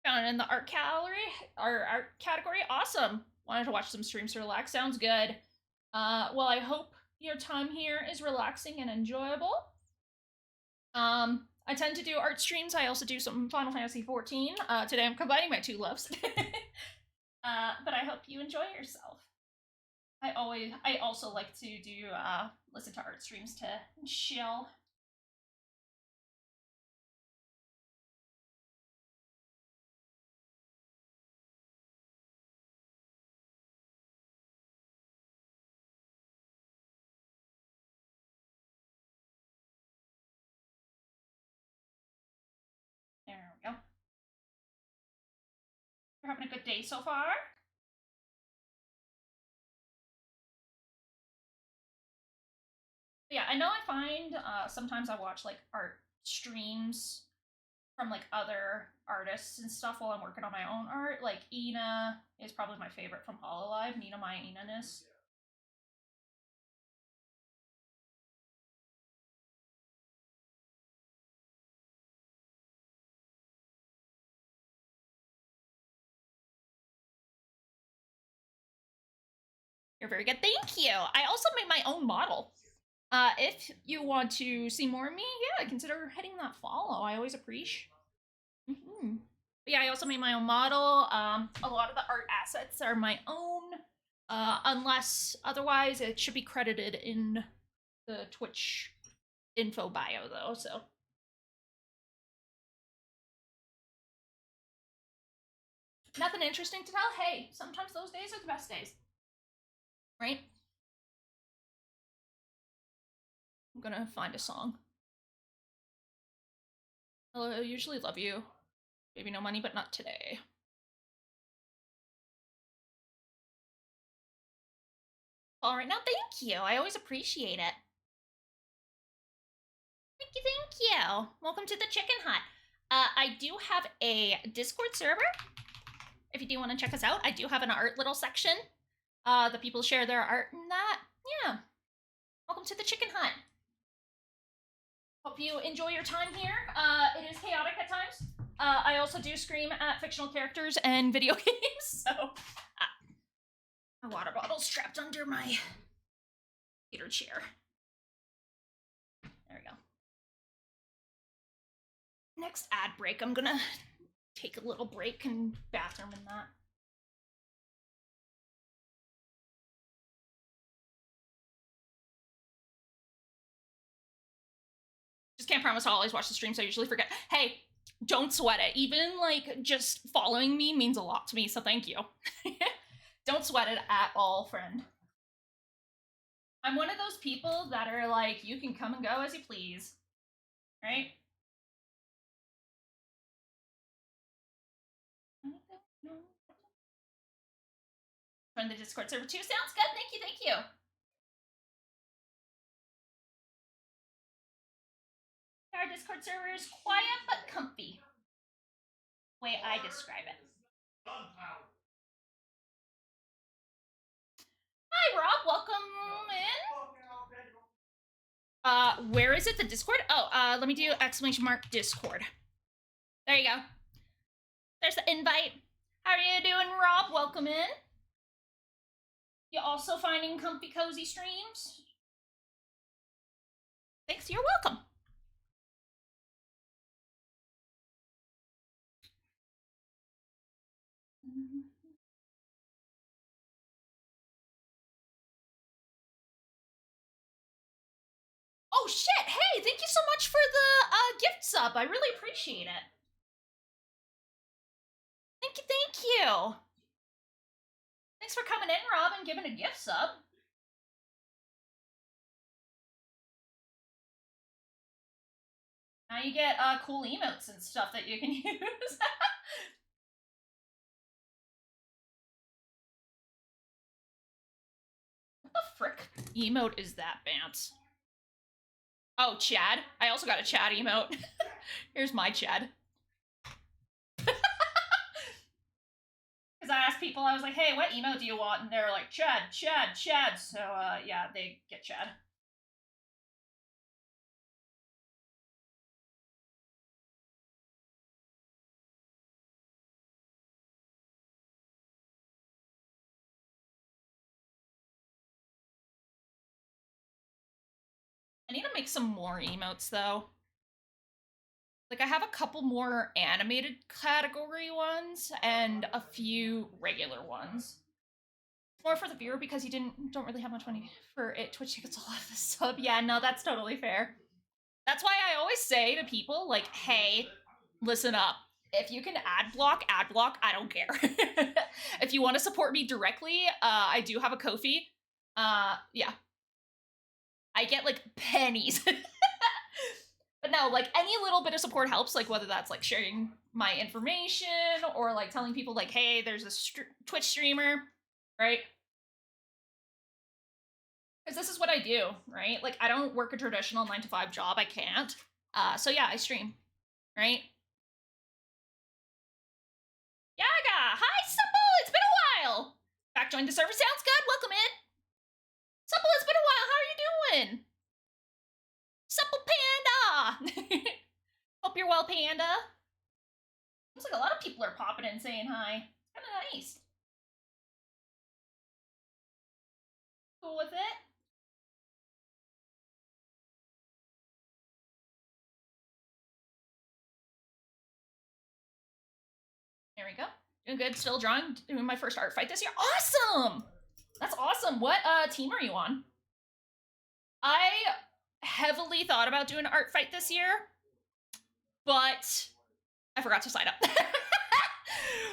Found it in the art gallery, our art category. Awesome. Wanted to watch some streams to relax. Sounds good. Well, I hope your time here is relaxing and enjoyable. I tend to do art streams. I also do some Final Fantasy XIV. Today I'm combining my two loves. But I hope you enjoy yourself. I also like to do listen to art streams to chill. You're having a good day so far? Yeah, I know I find sometimes I watch like art streams from like other artists and stuff while I'm working on my own art. Like Ina is probably my favorite from Hololive, Nina Maya Inanis. You're very good. Thank you. I also made my own model. If you want to see more of me, yeah, consider hitting that follow. I always appreciate. Mm-hmm. But yeah, I also made my own model. A lot of the art assets are my own. Unless otherwise, it should be credited in the Twitch info bio, though. So. Nothing interesting to tell? Hey, sometimes those days are the best days. Right? I'm gonna find a song. I usually love you. Maybe no money, but not today. All right, now thank you. I always appreciate it. Thank you. Welcome to the Chicken Hut. I do have a Discord server. If you do want to check us out, I do have an art little section. The people share their art and that. Yeah. Welcome to the Chicken Hut. Hope you enjoy your time here. It is chaotic at times. I also do scream at fictional characters and video games, so my water bottle's strapped under my theater chair. There we go. Next ad break, I'm gonna take a little break and bathroom and that. Just can't promise I'll always watch the stream, so I usually forget. Hey, don't sweat it. Even like just following me means a lot to me, so thank you. Don't sweat it at all, friend. I'm one of those people that are like, you can come and go as you please, right? Join the Discord server too. Sounds good. Thank you. Our Discord server is quiet but comfy. Way I describe it. Hi, Rob. Welcome in. Where is it? The Discord? Oh, let me do exclamation mark Discord. There you go. There's the invite. How are you doing, Rob? Welcome in. You also finding comfy, cozy streams? Thanks. You're welcome. Oh shit! Hey, thank you so much for the gift sub. I really appreciate it. Thank you. Thanks for coming in, Rob, and giving a gift sub. Now you get cool emotes and stuff that you can use. What the frick emote is that, Bance? Oh, Chad. I also got a Chad emote. Here's my Chad. Because I asked people, I was like, hey, what emote do you want? And they're like, Chad. So, yeah, they get Chad. I need to make some more emotes, though. Like, I have a couple more animated category ones and a few regular ones. More for the viewer because you don't really have much money for it. Twitch tickets a lot of the sub. Yeah, no, that's totally fair. That's why I always say to people, like, hey, listen up. If you can ad block, I don't care. If you want to support me directly, I do have a Ko-fi. Yeah. I get, like, pennies. But no, like any little bit of support helps, like whether that's like sharing my information or like telling people like, hey, there's a Twitch streamer, right? Because this is what I do, right? Like I don't work a traditional 9 to 5 job. I can't. So yeah, I stream, right? Yaga! Hi, Supple! It's been a while! Back joined the server. Sounds good. Welcome in. Supple, it's been a while. How are you doing? Supple Panda! Hope you're well, Panda. Looks like a lot of people are popping in saying hi. It's kind of nice. Cool with it? There we go. Doing good. Still drawing. Doing my first art fight this year. Awesome! That's awesome. What team are you on? I heavily thought about doing an art fight this year, but I forgot to sign up.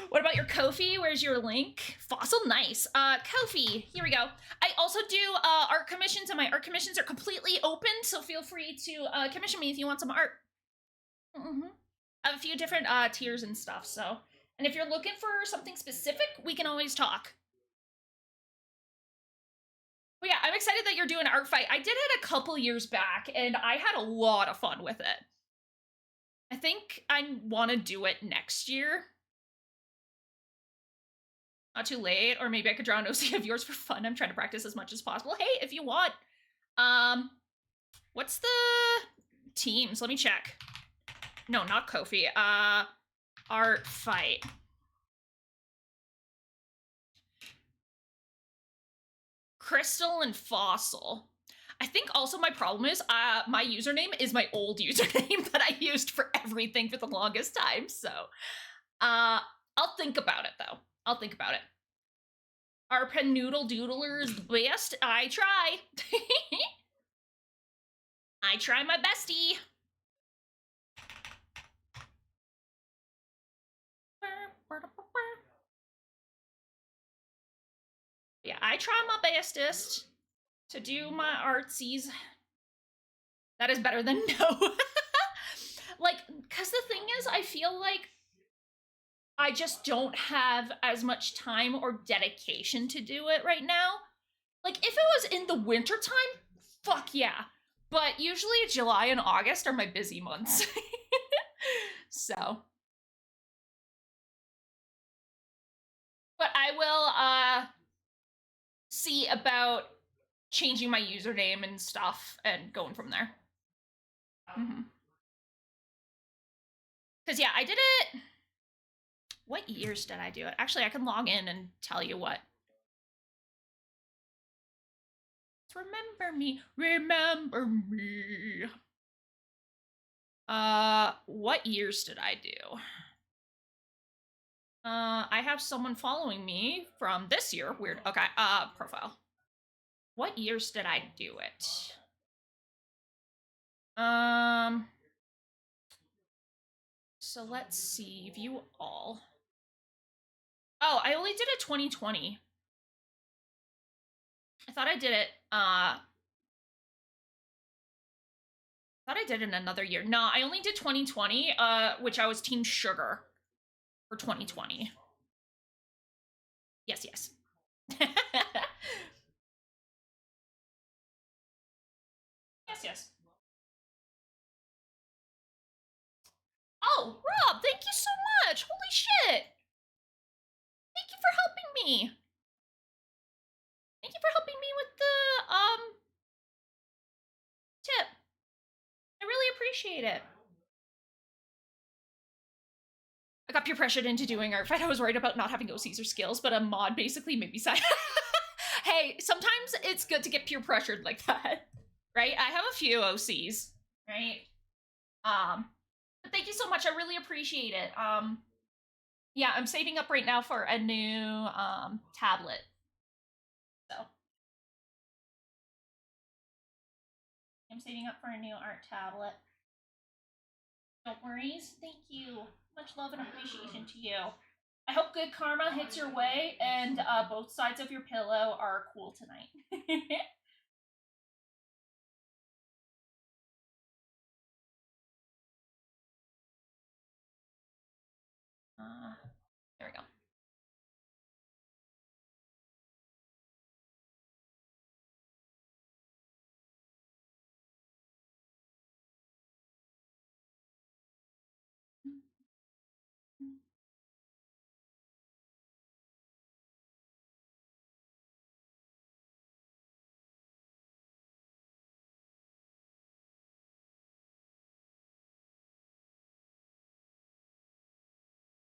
What about your Ko-fi? Where's your link? Fossil, nice. Ko-fi, here we go. I also do art commissions, and my art commissions are completely open, so feel free to commission me if you want some art. I have a few different tiers and stuff, so. And if you're looking for something specific, we can always talk. But yeah, I'm excited that you're doing art fight. I did it a couple years back, and I had a lot of fun with it. I think I want to do it next year. Not too late, or maybe I could draw an OC of yours for fun. I'm trying to practice as much as possible. Hey, if you want. What's the teams? Let me check. No, not Ko-fi. Art fight. Crystal and Fossil. I think also my problem is my username is my old username that I used for everything for the longest time. So I'll think about it though. I'll think about it. Our Penoodle Doodler is the best. I try. I try my bestie. Yeah, I try my bestest to do my artsies. That is better than no. Like, because the thing is, I feel like I just don't have as much time or dedication to do it right now. Like, if it was in the wintertime, fuck yeah. But usually July and August are my busy months. So. But I will see about changing my username and stuff and going from there. Because yeah, I did it. What years did I do it? Actually, I can log in and tell you what. Remember me. Remember me. What years did I do? I have someone following me from this year. Weird. Okay, profile. What years did I do it? So let's see, view all. Oh, I only did it 2020. I thought I did it, thought I did it in another year. No, I only did 2020, which I was Team Sugar for 2020. Yes, yes. Yes, yes. Oh, Rob, thank you so much. Holy shit. Thank you for helping me. Thank you for helping me with the, tip. I really appreciate it. I got peer pressured into doing art fight. I was worried about not having OCs or skills, but a mod basically made me sign. Hey, sometimes it's good to get peer pressured like that, right? I have a few OCs, right? But thank you so much. I really appreciate it. Yeah, I'm saving up right now for a new tablet. So I'm saving up for a new art tablet. No worries. Thank you. Much love and appreciation to you. I hope good karma hits your way and both sides of your pillow are cool tonight. There we go.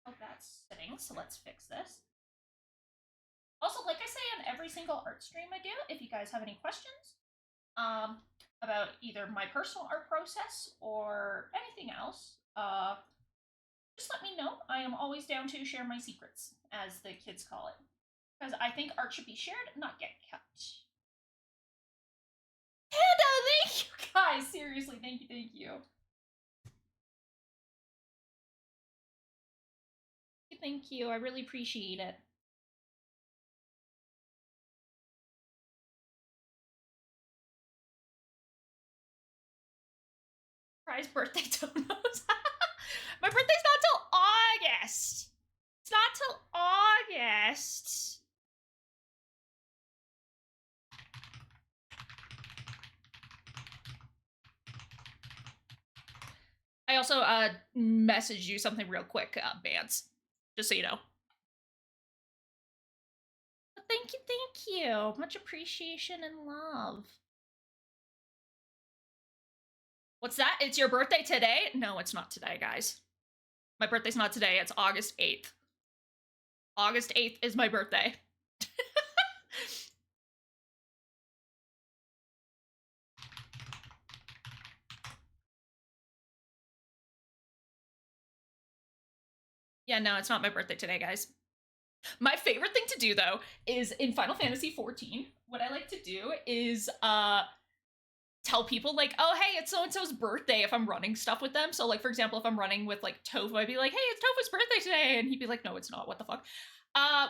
Oh, that's sitting, so let's fix this. Also, like I say on every single art stream I do, if you guys have any questions about either my personal art process or anything else, just let me know. I am always down to share my secrets, as the kids call it. Because I think art should be shared, not get cut. Panda, thank you guys! Seriously, thank you, thank you. Thank you, I really appreciate it. Surprise birthday donuts. My birthday's not till August. It's not till August. I also messaged you something real quick, Bance, just so you know. But thank you. Much appreciation and love. What's that? It's your birthday today? No, it's not today, guys. My birthday's not today. It's August 8th. August 8th is my birthday. Yeah, no, it's not my birthday today, guys. My favorite thing to do, though, is in Final Fantasy XIV, what I like to do is tell people, like, oh, hey, it's so-and-so's birthday if I'm running stuff with them. So, like, for example, if I'm running with, like, Tofu, I'd be like, hey, it's Tofu's birthday today. And he'd be like, no, it's not. What the fuck?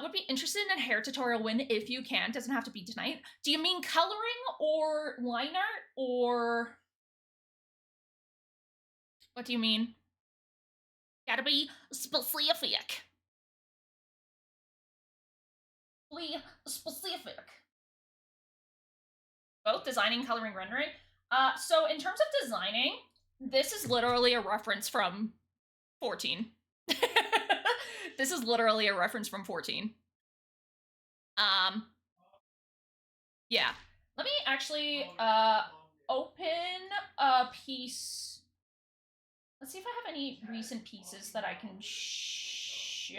Would be interested in a hair tutorial when, if you can. Doesn't have to be tonight. Do you mean coloring or line art or... What do you mean? Gotta be specific. Specific. Both designing, coloring, rendering. So in terms of designing, this is literally a reference from 14. This is literally a reference from 14. Yeah. Let me actually open a piece. Let's see if I have any recent pieces that I can show.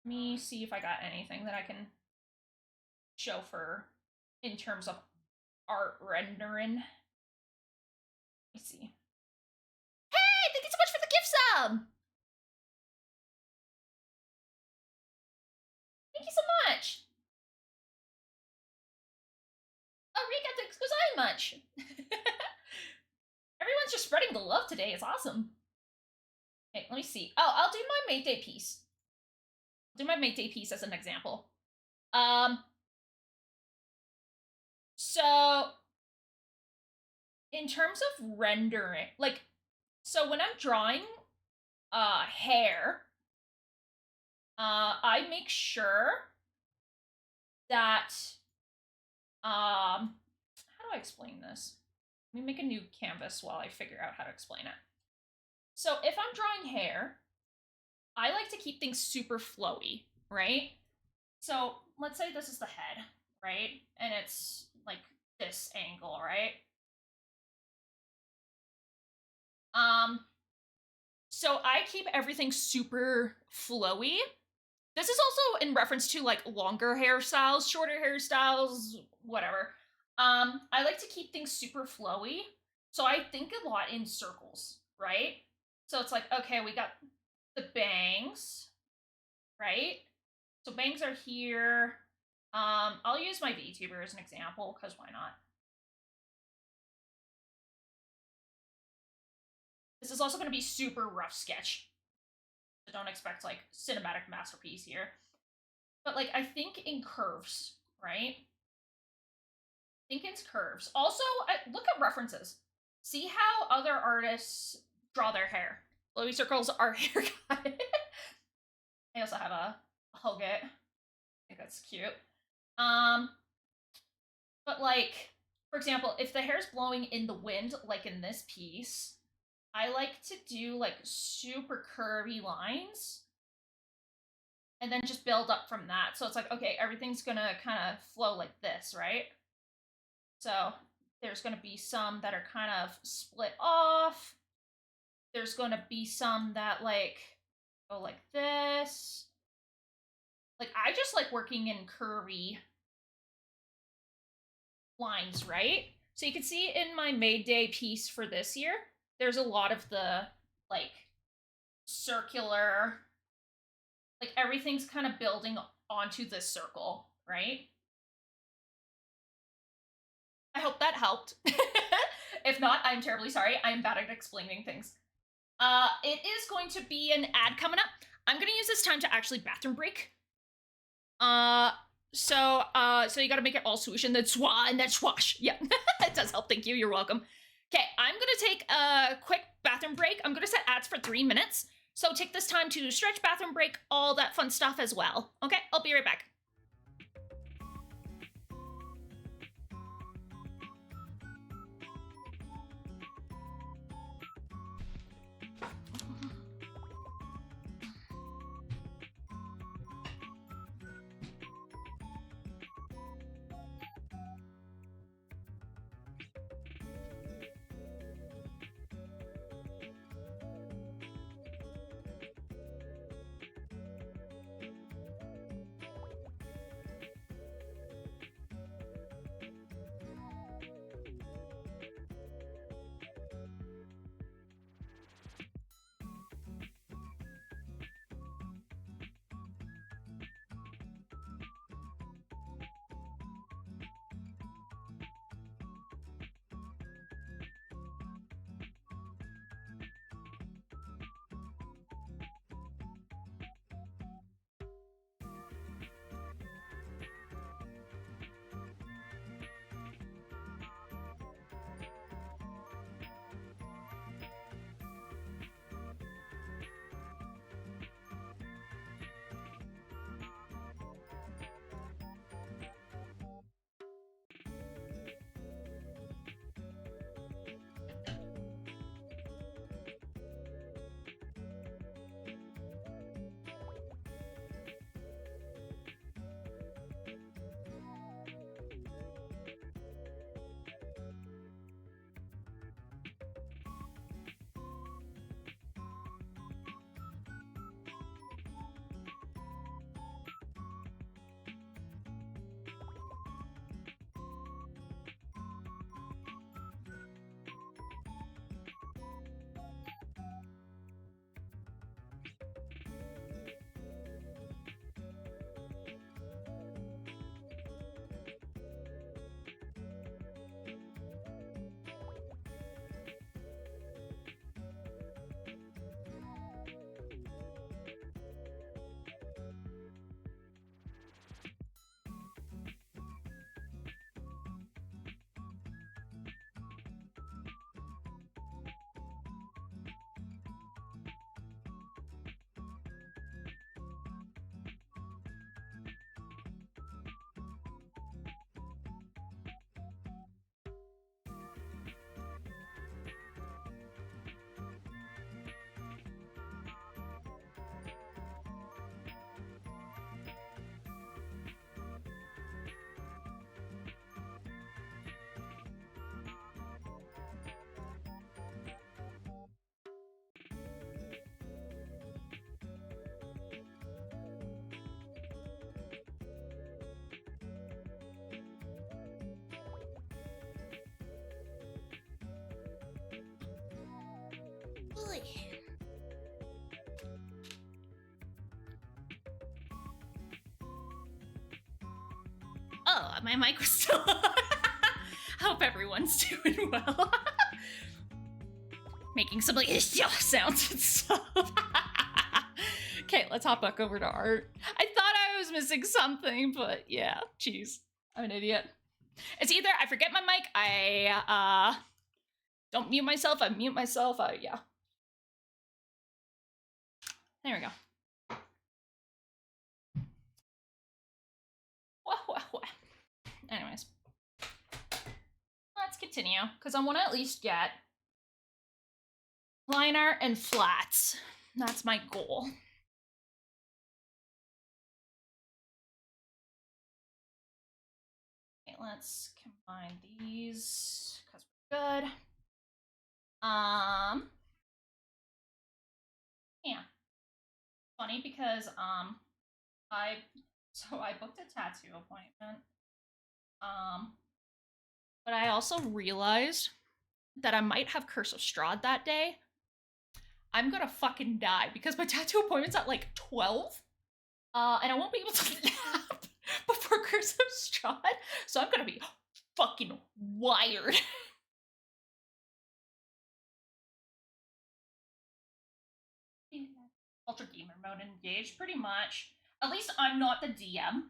Let me see if I got anything that I can show for in terms of art rendering. Let me see. Hey, thank you so much for the gift sub! Thank you so much! Arigato gozaimasu! Everyone's just spreading the love today, it's awesome. Okay, let me see. Oh, I'll do my Mate Day piece. I'll do my Mate Day piece as an example. So in terms of rendering, like, so when I'm drawing hair, I make sure that how do I explain this? Let me make a new canvas while I figure out how to explain it. So if I'm drawing hair, I like to keep things super flowy, right? So let's say this is the head, right? And it's like this angle, right? So I keep everything super flowy. This is also in reference to like longer hairstyles, shorter hairstyles, whatever. I like to keep things super flowy. So I think a lot in circles, right? So it's like, okay, we got the bangs, right? So bangs are here. I'll use my VTuber as an example, because why not? This is also going to be super rough sketch. So don't expect, like, cinematic masterpiece here. But, like, I think in curves, right? Think in curves. Also, look at references. See how other artists draw their hair. Flowy circles are haircut. I also have a Hulget. I think that's cute. But like, for example, if the hair's blowing in the wind, like in this piece, I like to do like super curvy lines and then just build up from that. So it's like, okay, everything's gonna kind of flow like this, right? So there's gonna be some that are kind of split off. There's gonna be some that like go like this. Like, I just like working in curvy lines, right? So you can see in my May Day piece for this year, there's a lot of the like circular, like everything's kind of building onto this circle, right? I hope that helped. If not, I'm terribly sorry. I'm bad at explaining things. It is going to be an ad coming up. I'm gonna use this time to actually bathroom break. So you gotta make it all swoosh and then and then swash. Yeah, it does help. Thank you. You're welcome. Okay, I'm gonna take a quick bathroom break. I'm gonna set ads for 3 minutes. So take this time to stretch, bathroom break, all that fun stuff as well. Okay, I'll be right back. Boy. Oh, my mic was still on. Hope everyone's doing well. Making some like sounds and stuff. Okay, let's hop back over to art. I thought I was missing something, but yeah, jeez, I'm an idiot. It's either I forget my mic, I don't mute myself, I mute myself, yeah. There we go. Wah. Anyways, let's continue, because I want to at least get line art and flats. That's my goal. Okay, let's combine these, because we're good. Yeah. Funny because I booked a tattoo appointment. But I also realized that I might have Curse of Strahd that day. I'm gonna fucking die because my tattoo appointment's at like 12. And I won't be able to nap before Curse of Strahd, so I'm gonna be fucking wired. Ultra gamer mode engaged, pretty much. At least I'm not the DM.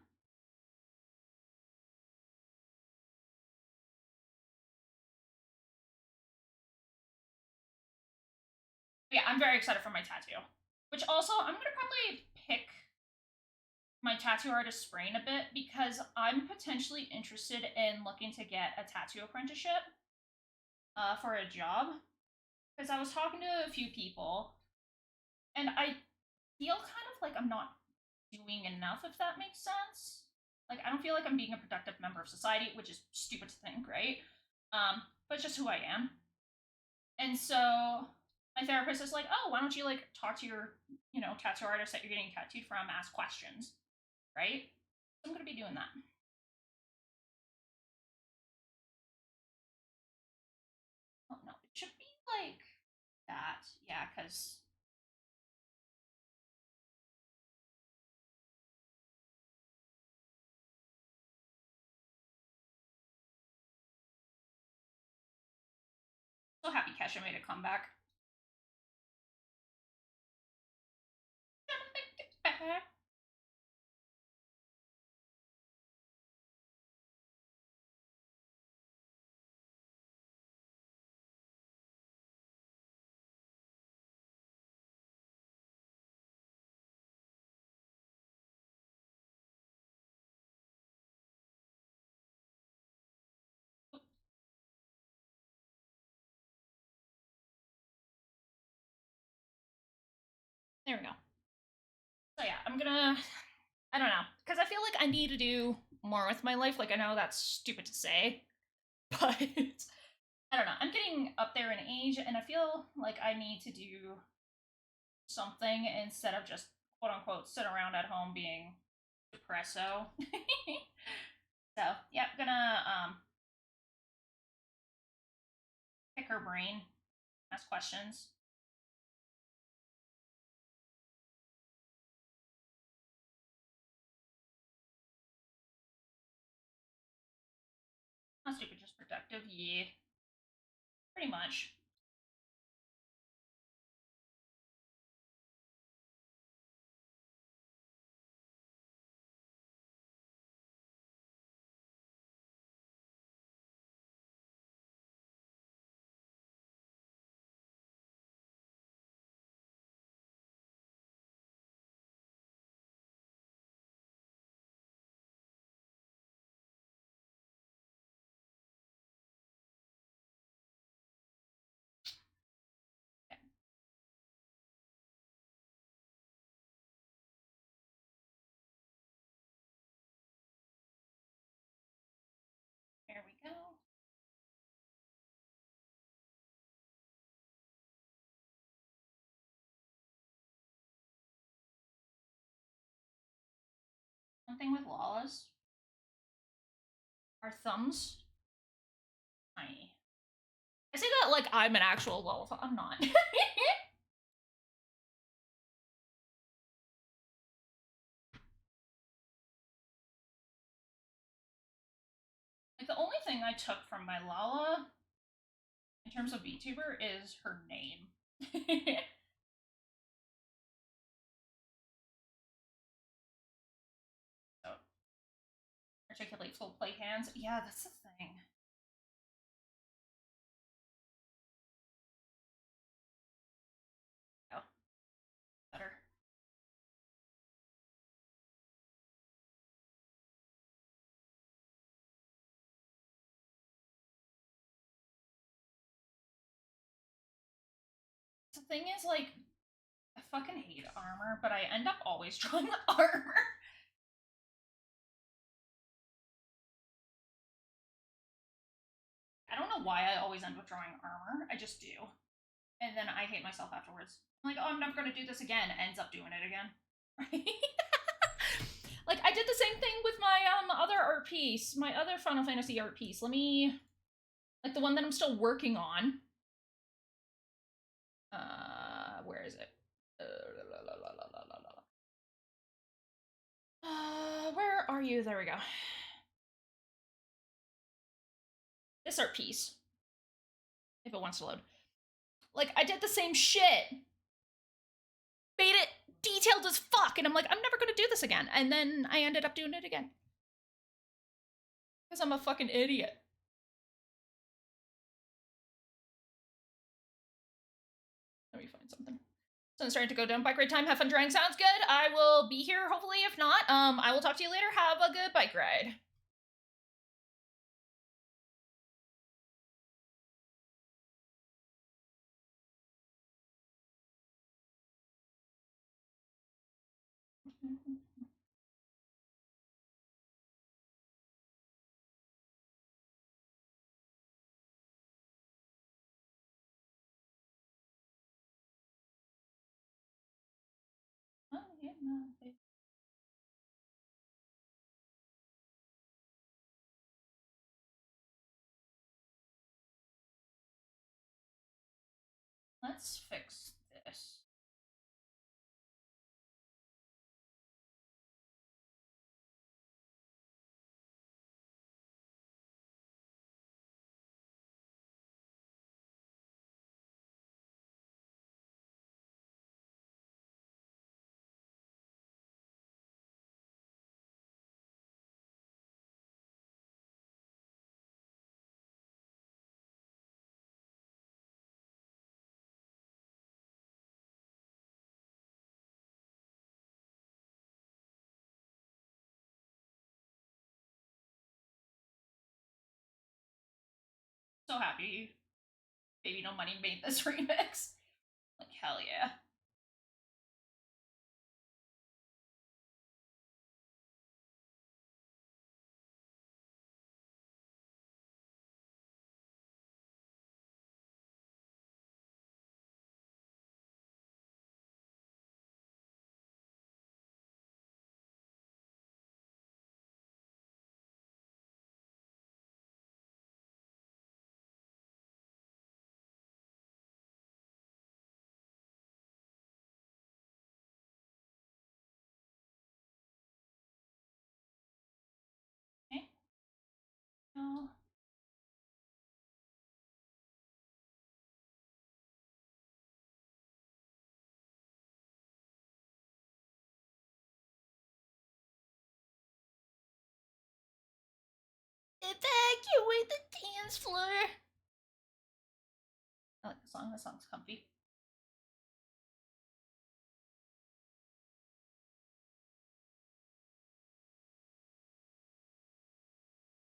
Yeah, I'm very excited for my tattoo. Which also, I'm gonna probably pick my tattoo artist's brain a bit because I'm potentially interested in looking to get a tattoo apprenticeship for a job. Because I was talking to a few people, and I feel kind of like I'm not doing enough, if that makes sense. Like, I don't feel like I'm being a productive member of society, which is stupid to think, right? But it's just who I am. And so my therapist is like, oh, why don't you like talk to your, tattoo artist that you're getting tattooed from, ask questions, right? So I'm gonna be doing that. Oh no, it should be like that. Yeah, because so happy Kesha made a comeback. There we go. So yeah, I don't know, because I feel like I need to do more with my life. Like, I know that's stupid to say, but I don't know. I'm getting up there in age, and I feel like I need to do something instead of just quote unquote sit around at home being depresso. So yeah, I'm gonna pick her brain, ask questions. Not stupid, just productive. Yeah, pretty much. Okay, there we go. One thing with Lawless, our thumbs tiny. I say that like I'm an actual Lawless. I'm not. Like, the only thing I took from my Lala in terms of VTuber is her name. So, articulate full play hands. Yeah, that's the thing. Oh, better. thing is, like, I fucking hate armor, but I end up always drawing armor. I don't know why I always end up drawing armor. I just do. And then I hate myself afterwards. I'm like, oh, I'm never gonna do this again. Ends up doing it again. Right? Like, I did the same thing with my other art piece, my other Final Fantasy art piece. Let me, like, the one that I'm still working on. Where is it? Where are you? There we go. This art piece. If it wants to load. Like, I did the same shit. Made it detailed as fuck, and I'm like, I'm never gonna do this again. And then I ended up doing it again. Because I'm a fucking idiot. Let me find something. Sun's starting to go down. Bike ride time. Have fun drawing. Sounds good. I will be here, hopefully. If not, I will talk to you later. Have a good bike ride. Let's fix this. So happy Baby No Money made this remix. Like, hell yeah. Okay. Oh. Evacuate the dance floor. I like the song. The song's comfy.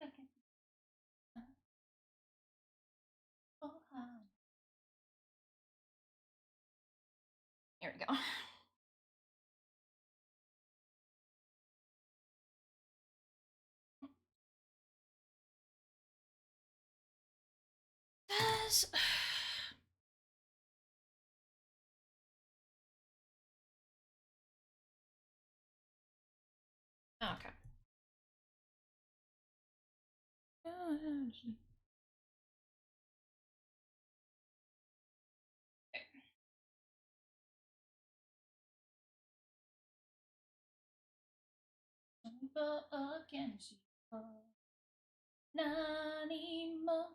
Okay. Here we go. Does okay. Against you. Nani mo.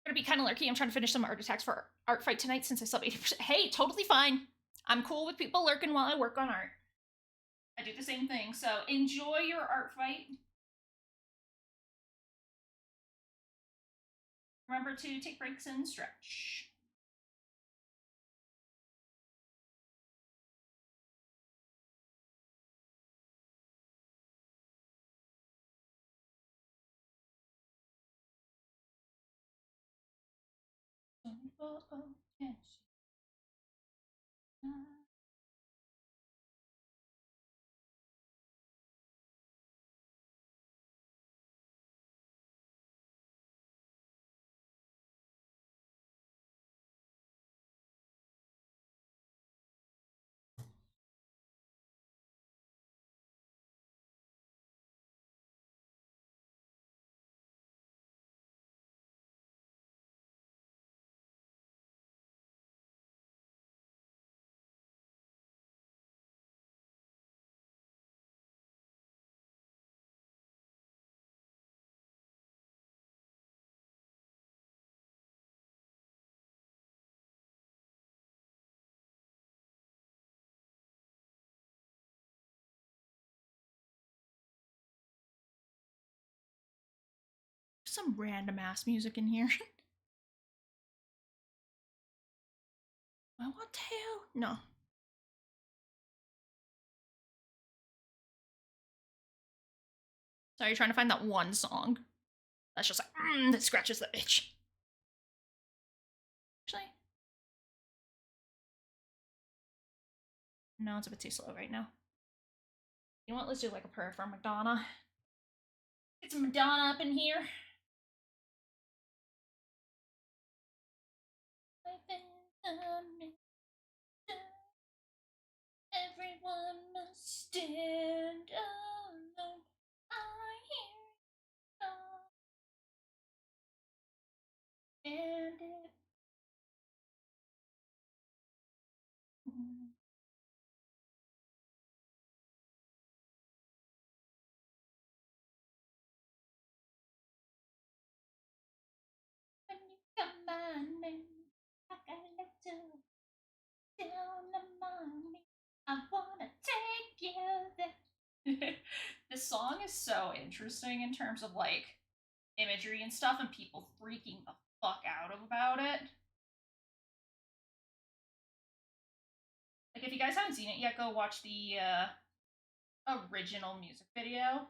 Gonna be kind of lurky. I'm trying to finish some art attacks for art fight tonight since I still have 80%. Hey, totally fine. I'm cool with people lurking while I work on art. I do the same thing. So enjoy your art fight. Remember to take breaks and stretch. Some random ass music in here. I want to. No. Sorry, trying to find that one song. That's just like, that scratches the itch. Actually. No, it's a bit too slow right now. You know what? Let's do like a prayer for Madonna. Get some Madonna up in here. Everyone must stand alone. I hear it. And it. When you come my name, I got a little down on me. I wanna take you there. This song is so interesting in terms of like imagery and stuff, and people freaking the fuck out about it. Like, if you guys haven't seen it yet, go watch the original music video.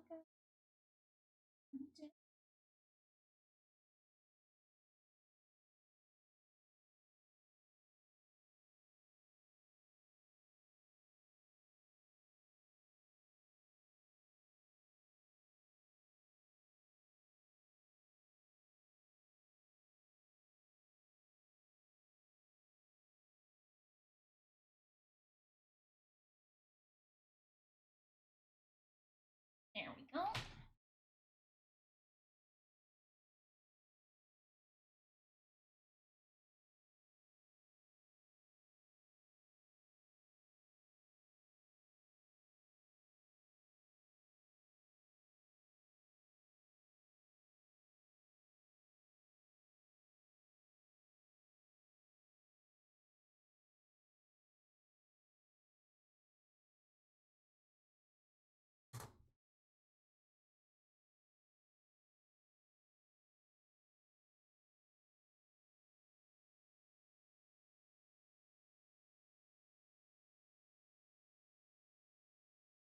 good. There we go.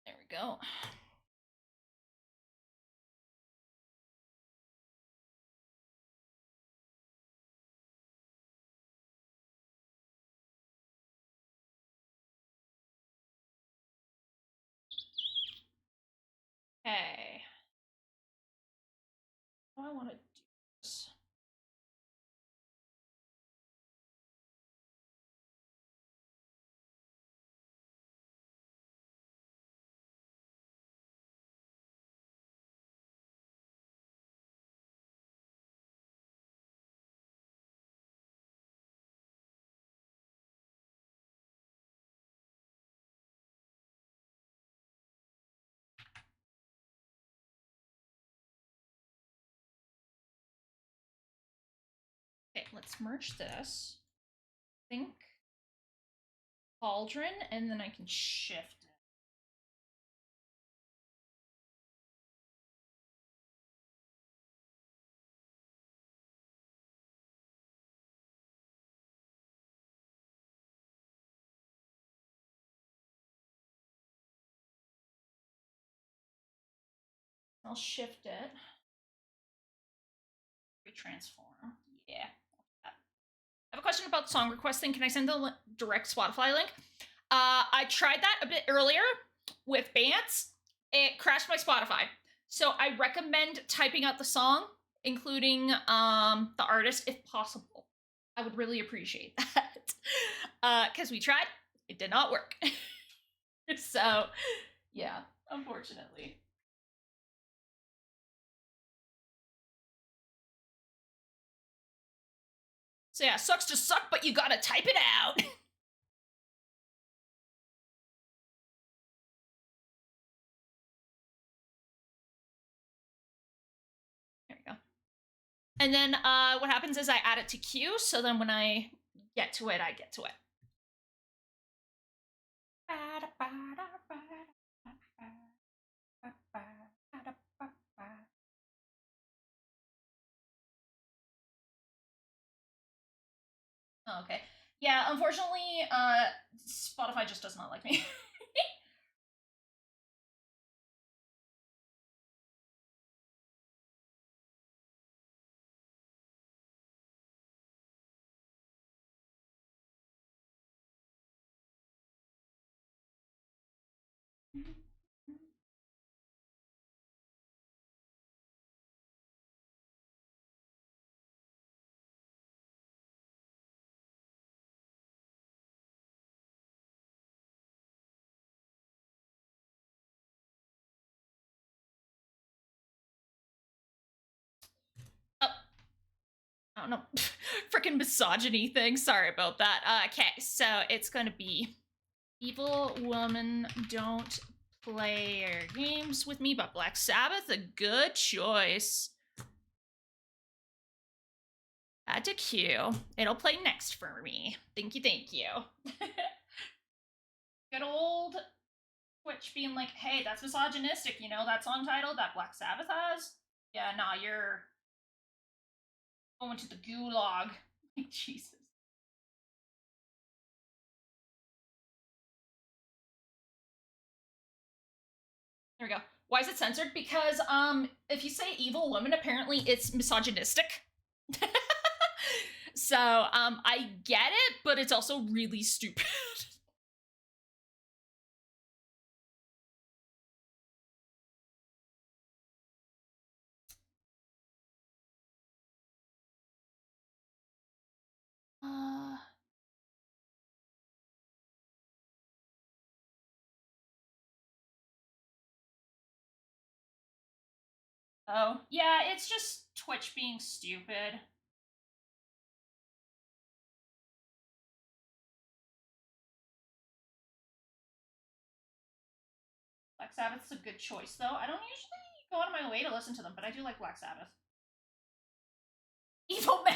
There we go. Okay. How do I want to do this? Okay, let's merge this. I think cauldron, and then I can shift it. I'll shift it. Retransform. Yeah. I have a question about song requesting. Can I send the direct Spotify link? I tried that a bit earlier with bands. It crashed my Spotify. So I recommend typing out the song, including the artist, if possible. I would really appreciate that. Because we tried, it did not work. So, yeah, unfortunately. So yeah, sucks to suck, but you gotta type it out. There we go. And then what happens is I add it to queue, so then when I get to it, I get to it. Oh, okay. Yeah, unfortunately, Spotify just does not like me. Oh, I don't know. Freaking misogyny thing. Sorry about that. Okay, so it's gonna be Evil Woman Don't Play Games with Me, but Black Sabbath, a good choice. Add to queue. It'll play next for me. Thank you, thank you. Good old Twitch being like, hey, that's misogynistic, you know, that song title that Black Sabbath has? Yeah, nah, you're going to the gulag. Jesus. There we go. Why is it censored? Because if you say evil woman, apparently it's misogynistic. So I get it, but it's also really stupid. uh, oh yeah, it's just Twitch being stupid. Black Sabbath's a good choice, though. I don't usually go out of my way to listen to them, but I do like Black Sabbath. Evil Man!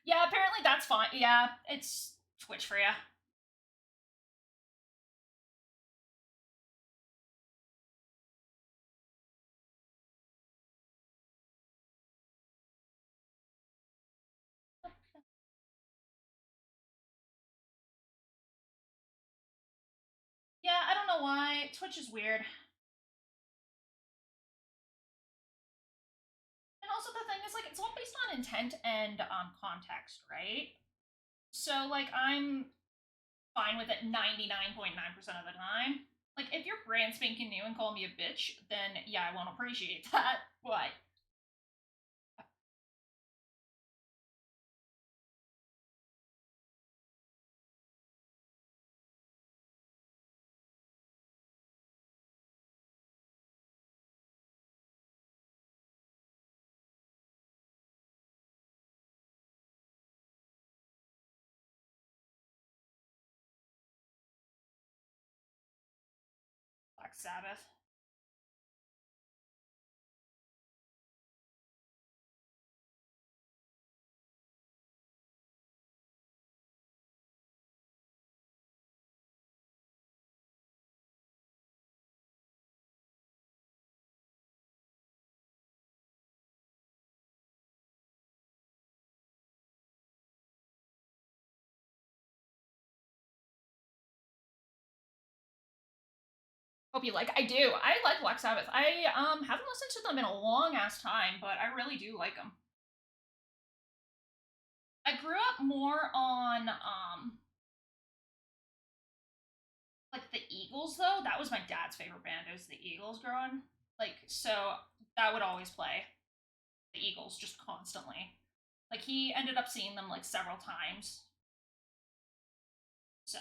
Yeah, apparently that's fine. Yeah, it's Twitch for ya. Yeah, I don't know why. Twitch is weird. And also the thing is, like, it's all based on intent and context, right? So, like, I'm fine with it 99.9% of the time. Like, if you're brand spanking new and call me a bitch, then yeah, I won't appreciate that. But Black Sabbath. Hope you like. I do. I like Black Sabbath. I haven't listened to them in a long ass time, but I really do like them. I grew up more on like the Eagles though. That was my dad's favorite band. It was the Eagles growing. Like so that would always play the Eagles just constantly. Like he ended up seeing them like several times. So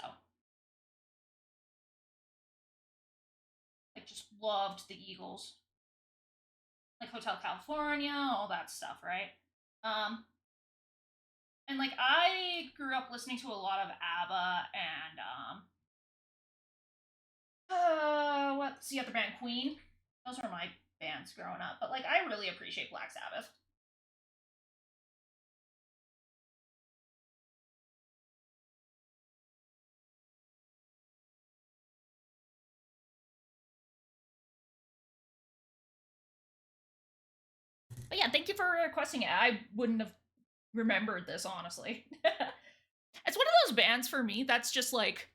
like just loved the Eagles. Like Hotel California, all that stuff, right? Um and like I grew up listening to a lot of ABBA and what's the other band? Queen. Those were my bands growing up. But like I really appreciate Black Sabbath. But yeah, thank you for requesting it. I wouldn't have remembered this honestly. It's one of those bands for me that's just like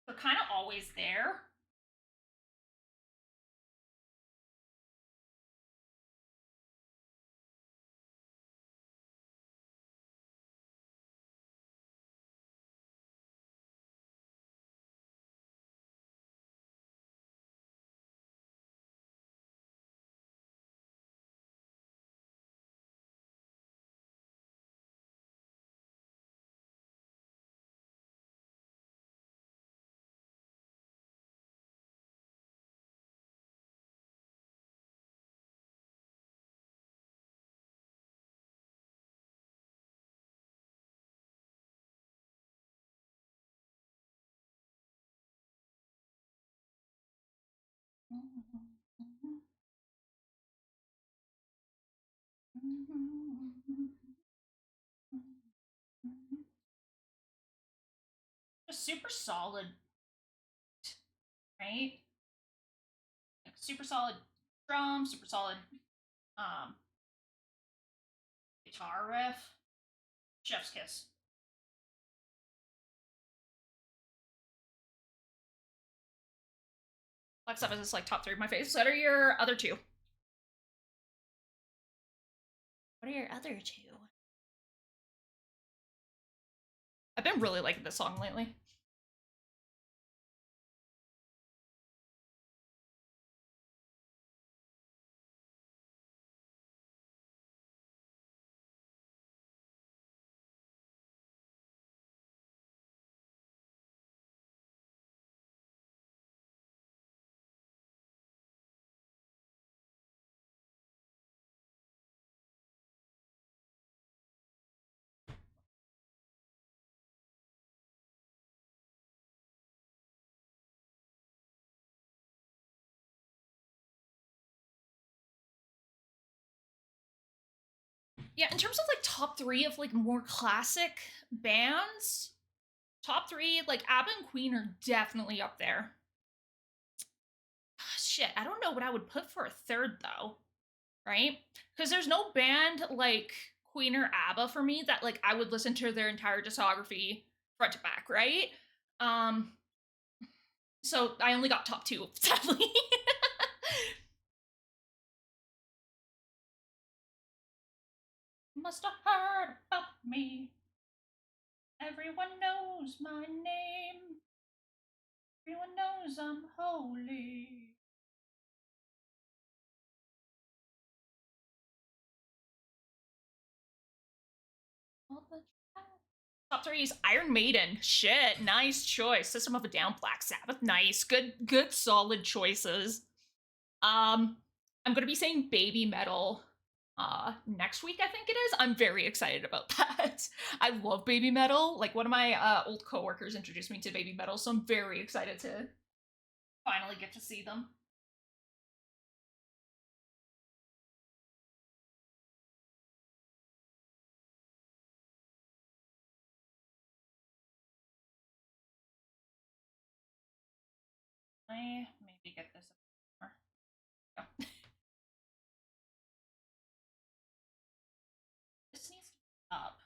they're kind of always there. Just super solid, right? Like super solid drum, super solid um guitar riff. Chef's kiss. Black Sabbath is like top 3 of my favorites. What are your other 2? What are your other 2? I've been really liking this song lately. Yeah, in terms of like top 3 of like more classic bands, top 3, like ABBA and Queen are definitely up there. Shit, I don't know what I would put for a third though, right? Because there's no band like Queen or ABBA for me that like I would listen to their entire discography front to back, right? Um, so I only got top 2, sadly. Must have heard about me. Everyone knows my name. Everyone knows I'm holy. Top 3 is Iron Maiden. Shit, nice choice. System of a Down, Black Sabbath. Nice, good, solid choices. I'm gonna be saying Baby Metal next week, I think it is. I'm very excited about that. I love Baby Metal. Like, one of my old coworkers introduced me to Baby Metal, so I'm very excited to finally get to see them. I maybe get this more. Oh. This needs to be up.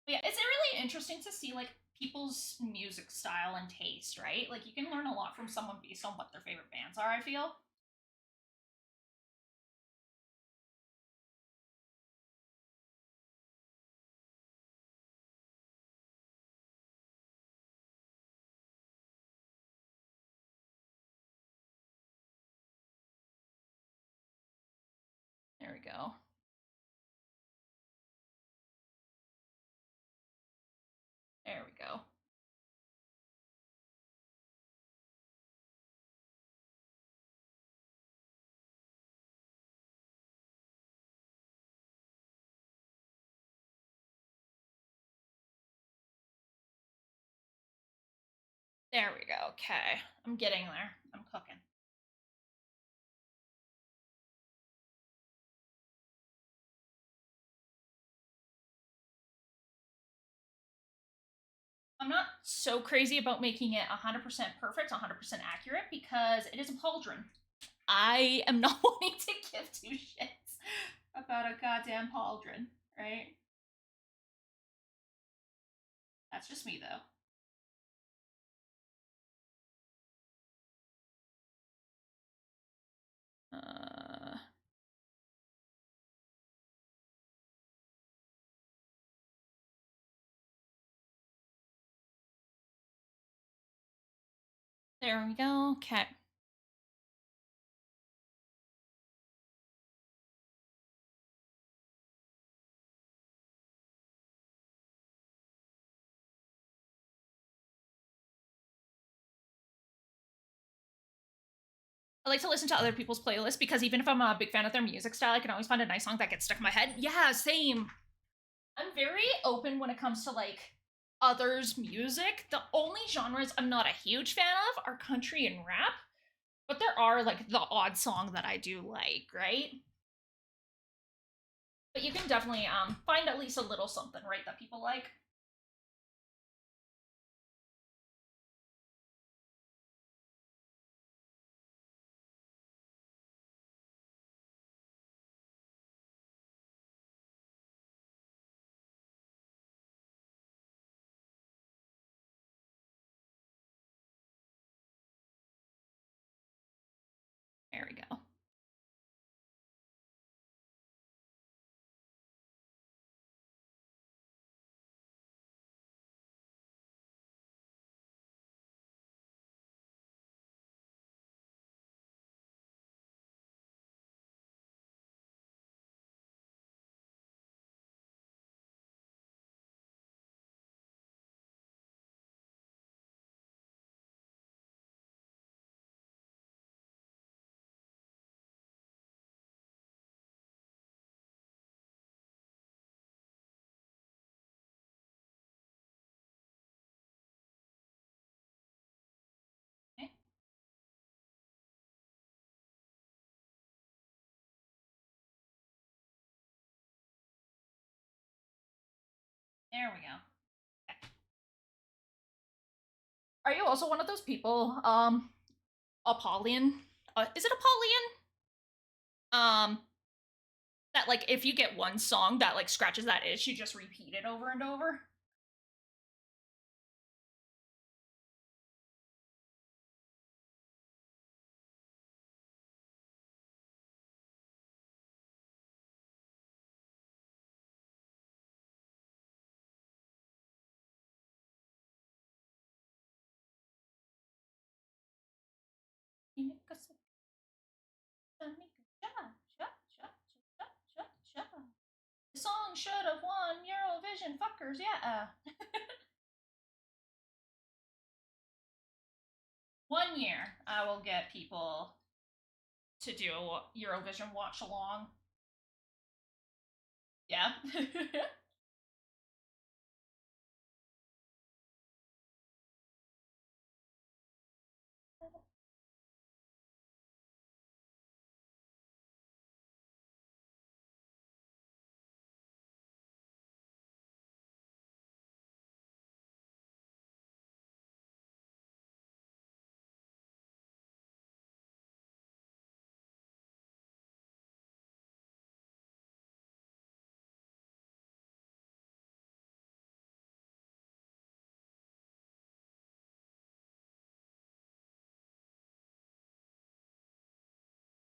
But yeah, it's really interesting to see like people's music style and taste, right? Like, you can learn a lot from someone based on what their favorite bands are, I feel. There we go. There we go. There we go. Okay. I'm getting there. I'm cooking. I'm not so crazy about making it 100% perfect, 100% accurate, because it is a pauldron. I am not wanting to give 2 shits about a goddamn pauldron, right? That's just me, though. Uh, there we go. Okay. I like to listen to other people's playlists because even if I'm a big fan of their music style, I can always find a nice song that gets stuck in my head. Yeah, same. I'm very open when it comes to like others' music. The only genres I'm not a huge fan of are country and rap, but there are like the odd song that I do like, right? But you can definitely find at least a little something, right, that people like. There we go. Okay. There we go. Okay. Are you also one of those people, Apollyon? Is it Apollyon? That like if you get one song that like scratches that itch, you just repeat it over and over? The song should have won Eurovision, fuckers, yeah. 1 year, I will get people to do a Eurovision watch along. Yeah.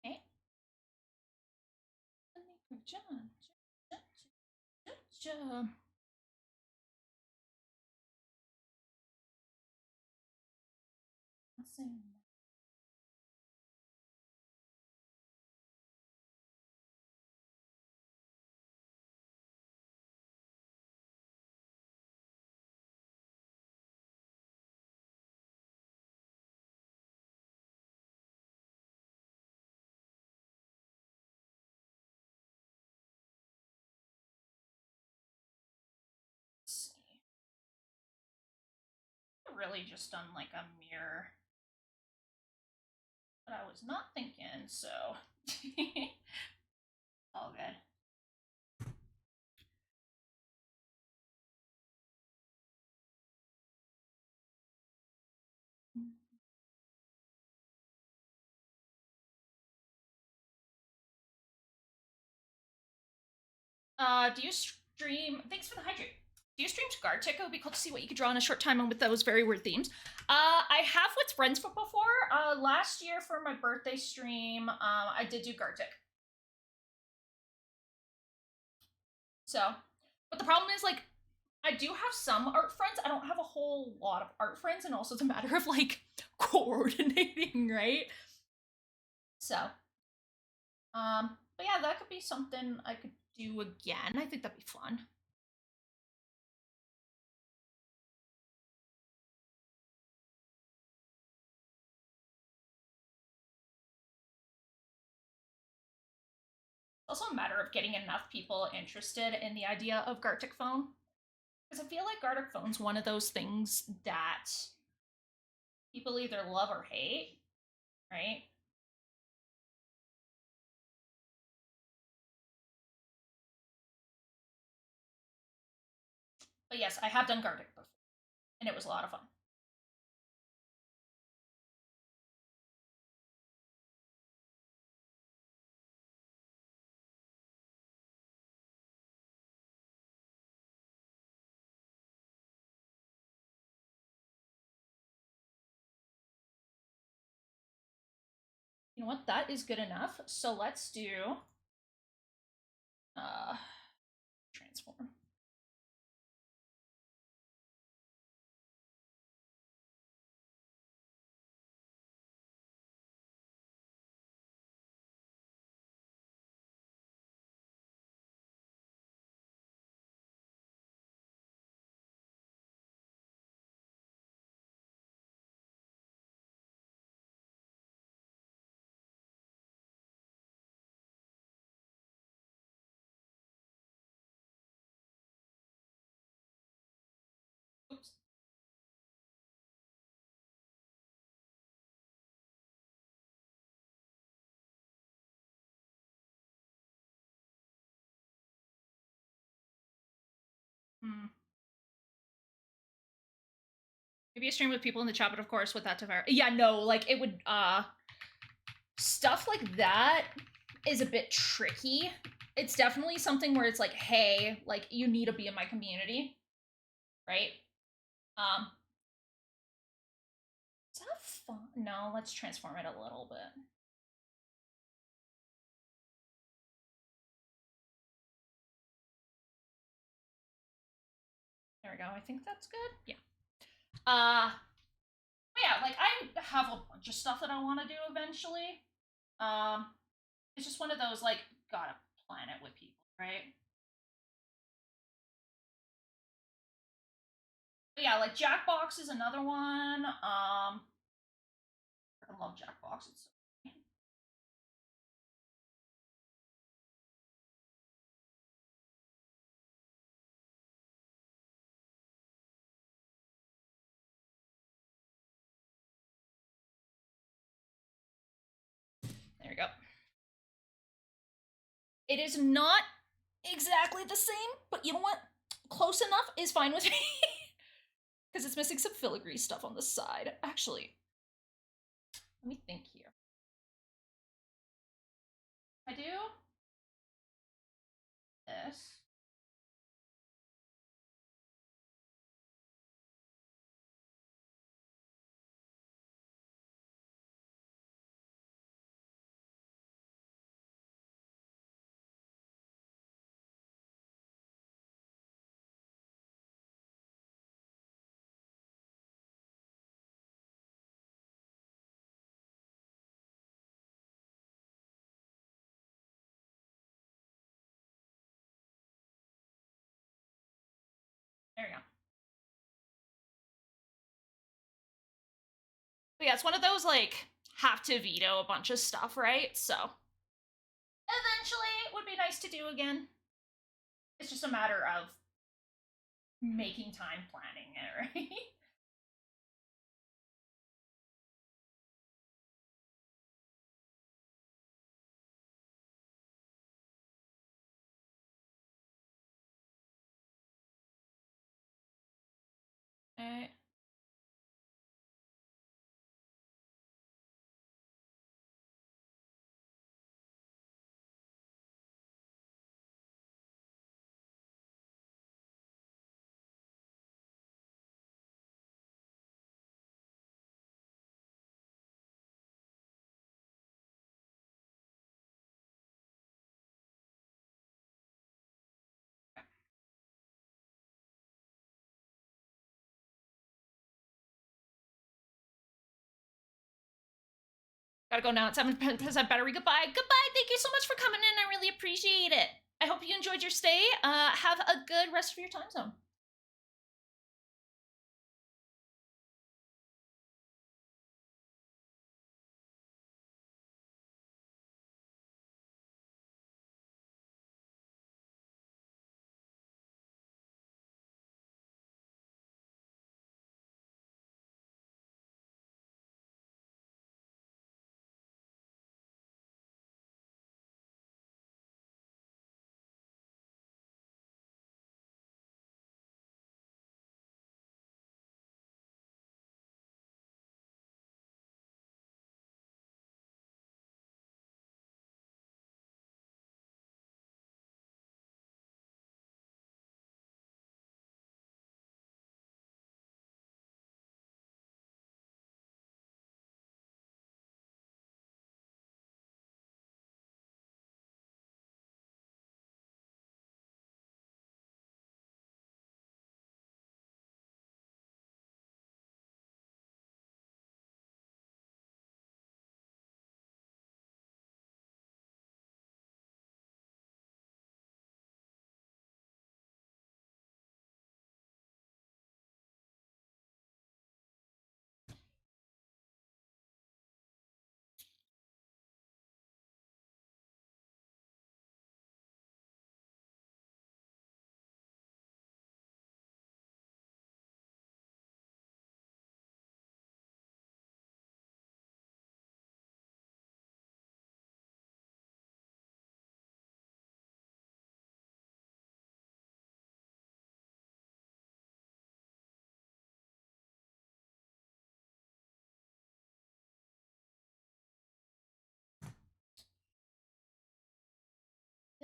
Okay. Let's see. I've really just done like a mirror, but I was not thinking, so all good. Do you stream? Thanks for the hydrate. Do you stream Gartic? It would be cool to see what you could draw in a short time and with those very weird themes. I have with friends before. Last year for my birthday stream, I did do Gartic. So, but the problem is like, I do have some art friends. I don't have a whole lot of art friends, and also it's a matter of like coordinating, right? So, but yeah, that could be something I could do again. I think that'd be fun. It's also a matter of getting enough people interested in the idea of Gartic Phone. Because I feel like Gartic Phone's one of those things that people either love or hate, right? But yes, I have done Gartic before, and it was a lot of fun. You know what? That is good enough. So let's do transform. Oops. Hmm. Maybe a stream with people in the chat, but of course with that to yeah, no, like it would stuff like that is a bit tricky. It's definitely something where it's like, hey, like you need to be in my community, right? Is that fun? No, let's transform it a little bit. There we go. I think that's good. Yeah. Yeah, like I have a bunch of stuff that I want to do eventually. It's just one of those like gotta plan it with people, right? But yeah, like Jackbox is another one. I love Jackbox. It's so funny. There we go. It is not exactly the same, but you know what? Close enough is fine with me. Because it's missing some filigree stuff on the side. Actually, let me think here. I do this. There we go. But yeah, it's one of those like have to veto a bunch of stuff, right? So eventually it would be nice to do again. It's just a matter of making time planning it, right? Right. Gotta go now. It's 7% battery. Goodbye. Goodbye. Thank you so much for coming in. I really appreciate it. I hope you enjoyed your stay. Have a good rest of your time zone.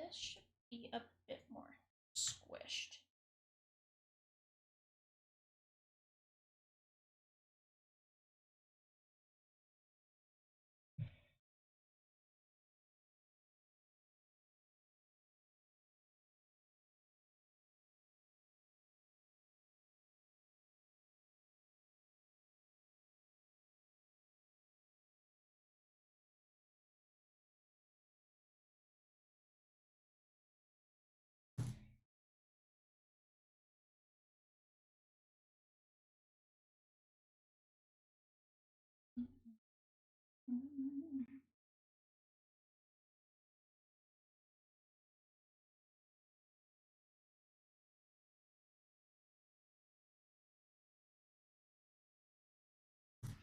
this should be a bit more squished.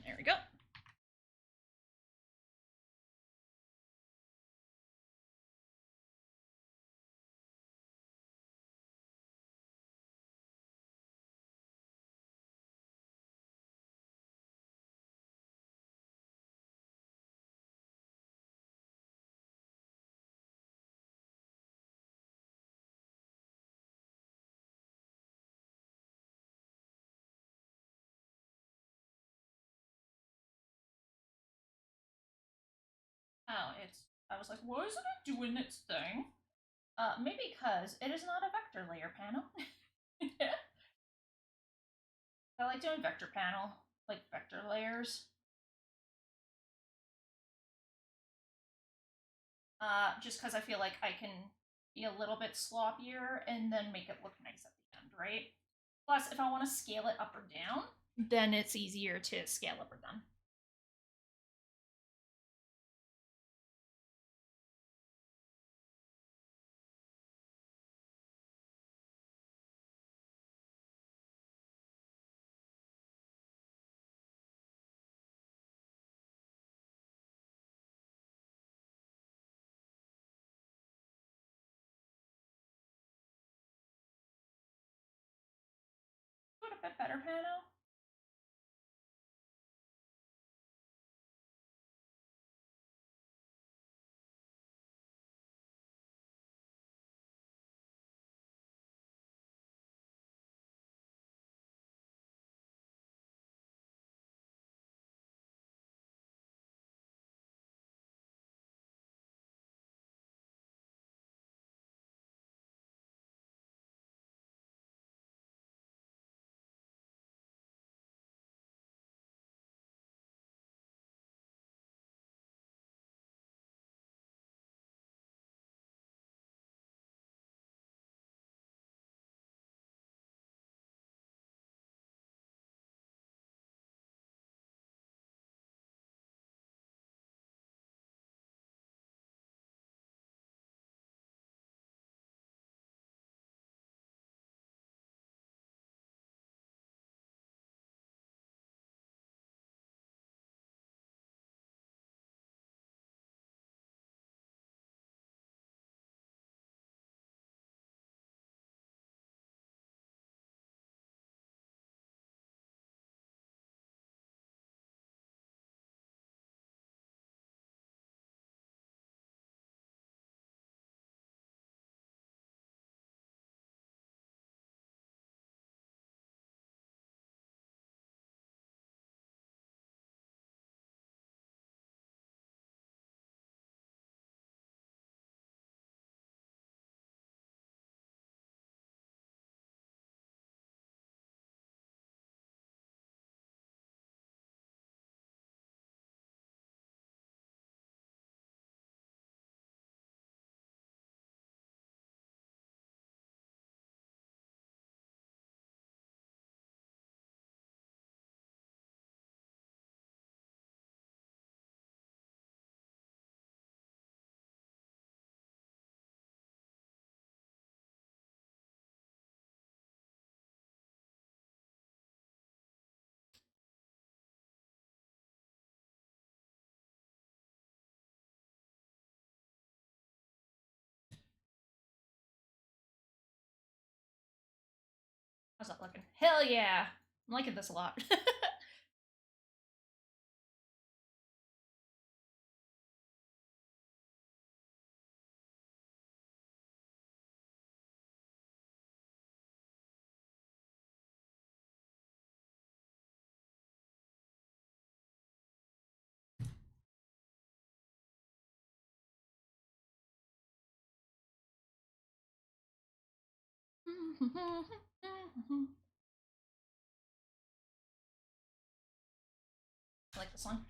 There we go. Oh, I was like, why isn't it doing its thing? Maybe because it is not a vector layer panel. I like doing vector panel, like vector layers. Just because I feel like I can be a little bit sloppier and then make it look nice at the end, right? Plus, if I want to scale it up or down, then it's easier to scale up or down. Do it a bit better panel. How's that looking? Hell yeah! I'm liking this a lot. I like this song.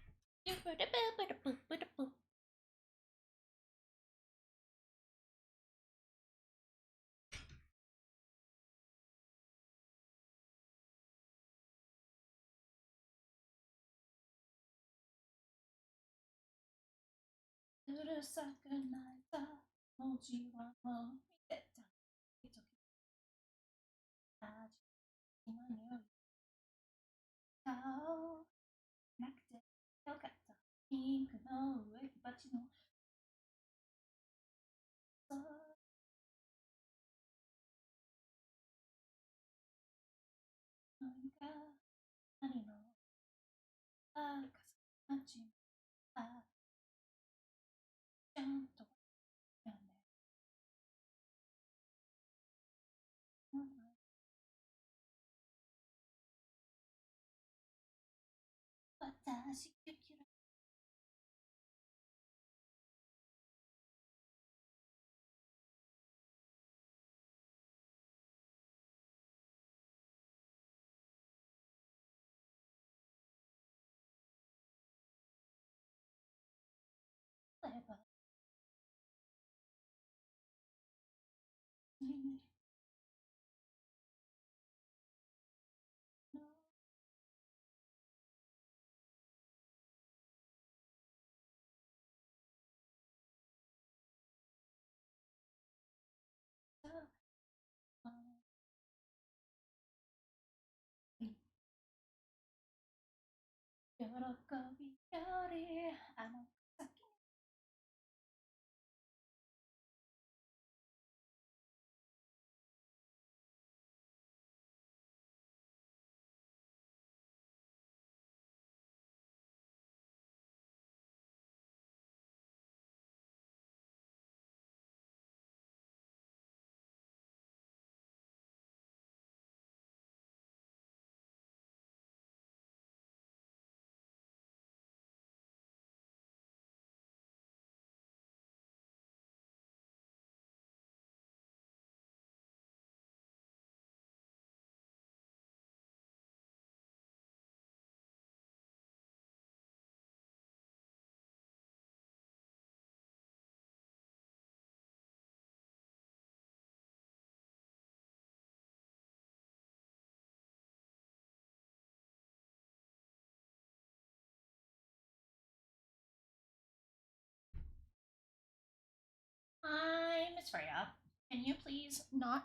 Hi, Miss Freya. Can you please not?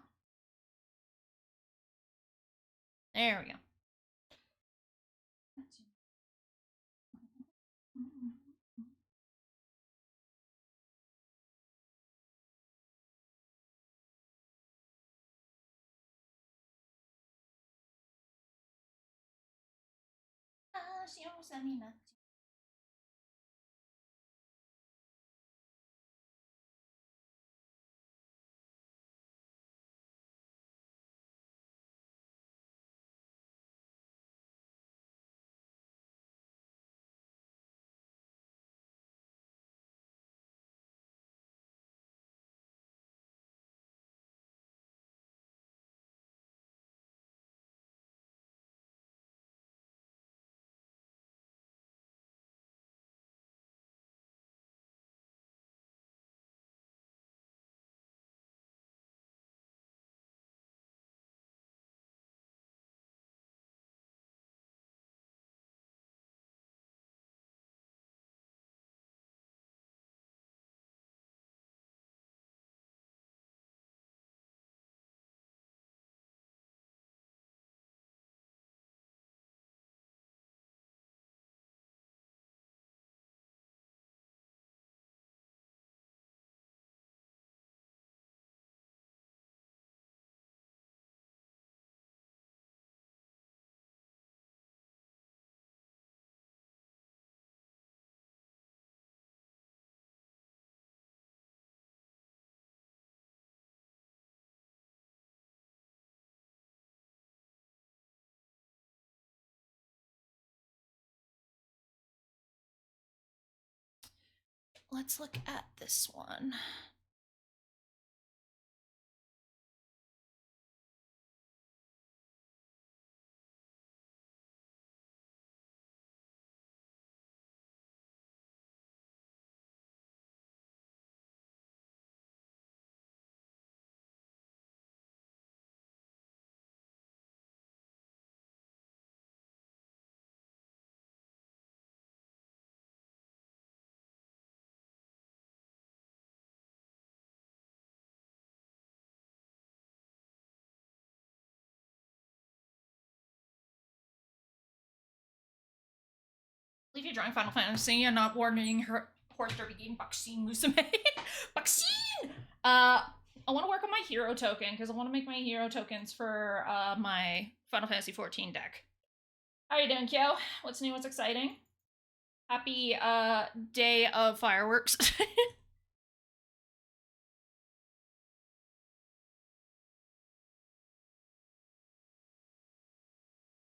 There we go. Let's look at this one. If you're drawing Final Fantasy and not warning her horse derby game Baksin Musume. Baksin! I want to work on my hero token because I want to make my hero tokens for my Final Fantasy 14 deck. How you doing, Kyo? What's new? What's exciting? Happy day of fireworks.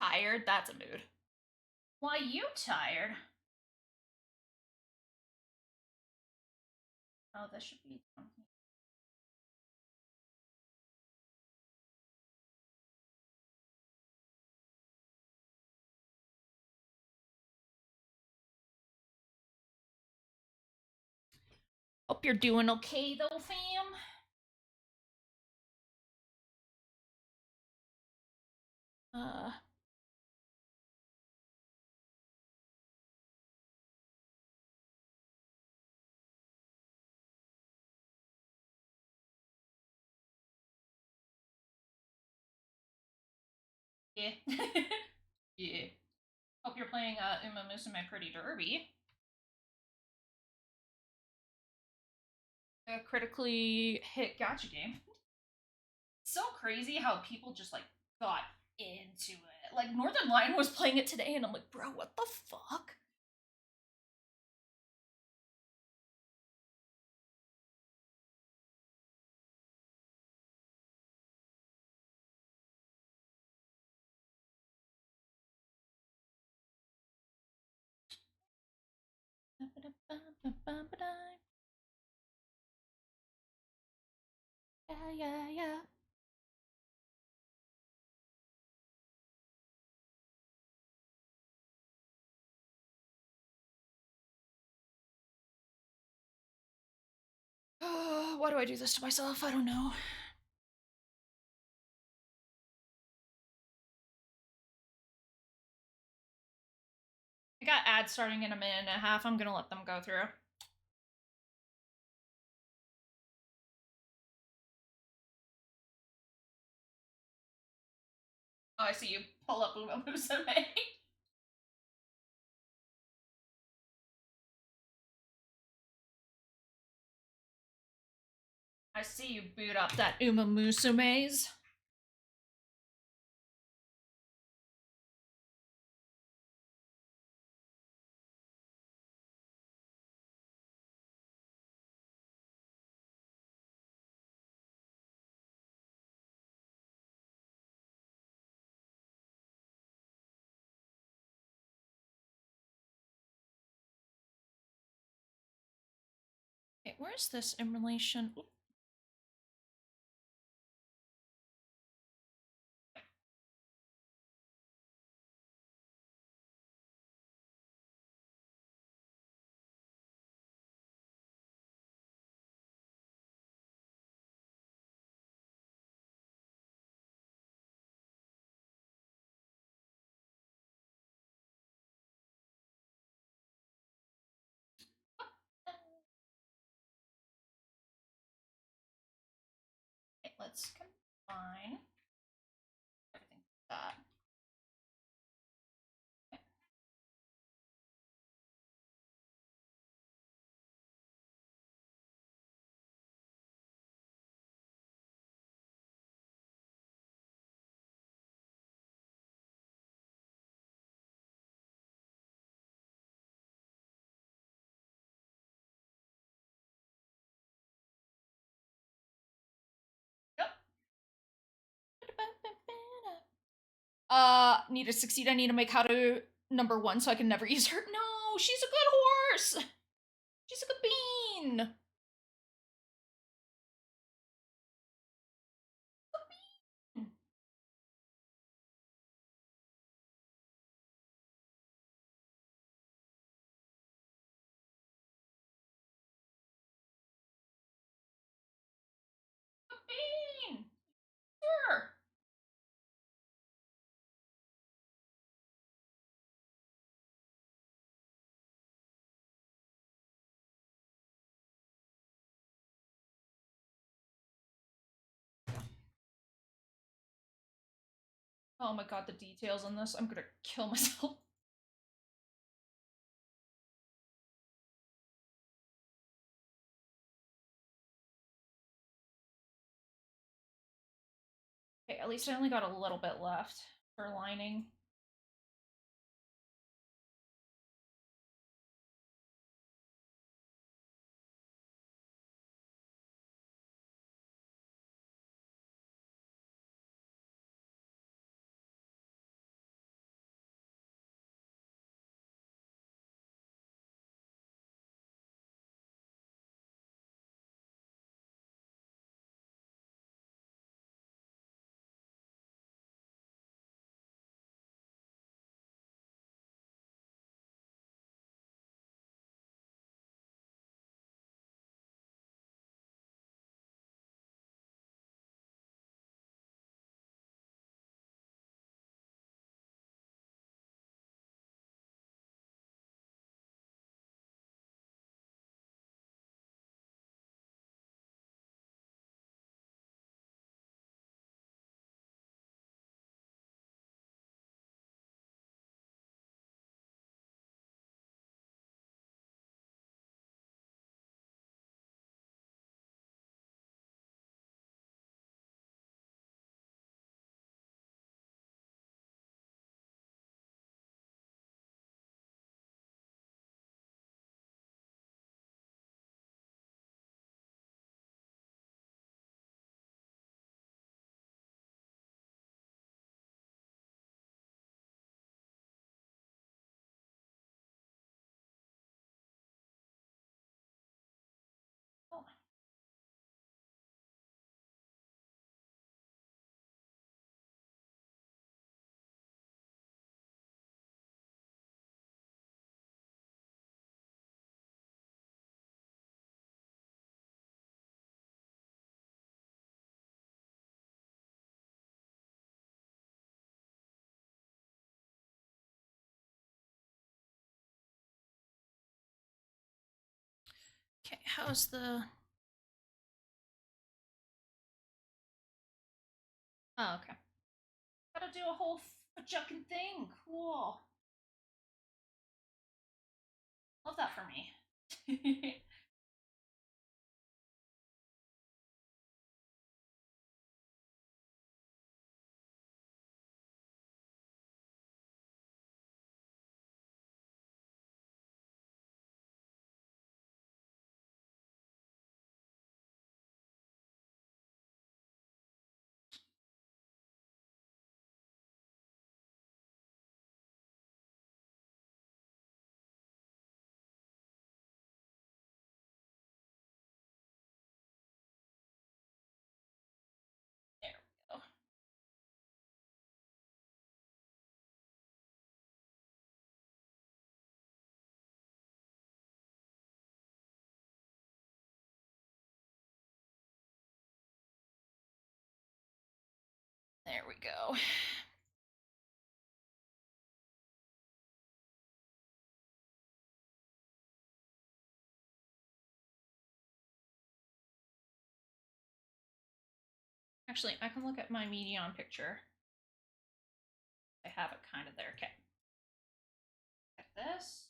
Tired? That's a mood. Why you tired? Oh, this should be. Hope you're doing okay though, fam. Uh. Yeah. Yeah. Hope you're playing Uma Musume Pretty Derby. A critically hit gacha game. It's so crazy how people just like got into it. Like Northern Lion was playing it today, and I'm like, bro, what the fuck? Yeah, yeah, yeah. Why do I do this to myself? I don't know. I got ads starting in a minute and a half. I'm gonna let them go through. Oh, I see you pull up Uma Musume. I see you boot up that Uma Musume's. Okay, where's this in relation? Oop. Okay, let's combine everything like that. Okay. Yep. Need to succeed. I need to make Haru #1 so I can never use her. No, she's a good horse. She's a good bean. Good bean. Good bean. Sure. Oh my god, the details on this. I'm gonna kill myself. Okay, at least I only got a little bit left for lining. Oh. Okay, how's the... Oh, okay. Gotta do a whole fucking thing. Cool. Love that for me. There we go. There we go. Actually, I can look at my median picture. I have it kind of there. Okay. Like this.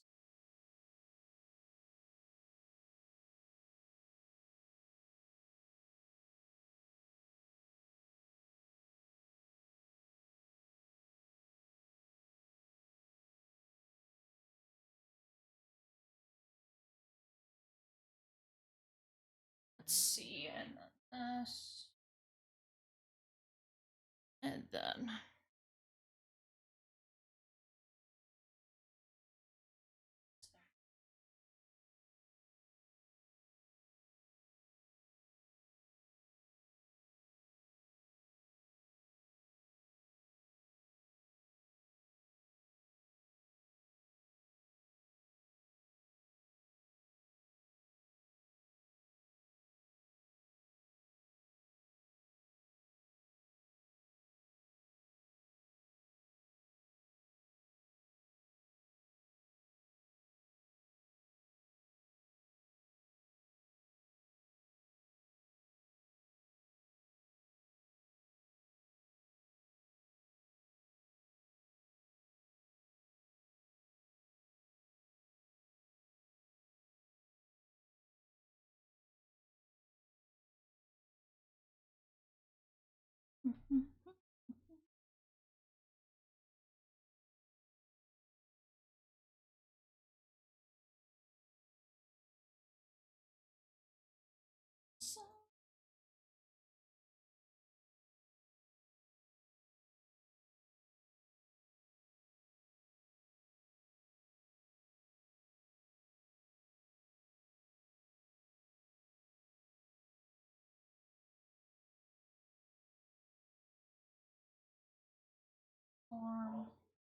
Let's see, and then this. And then...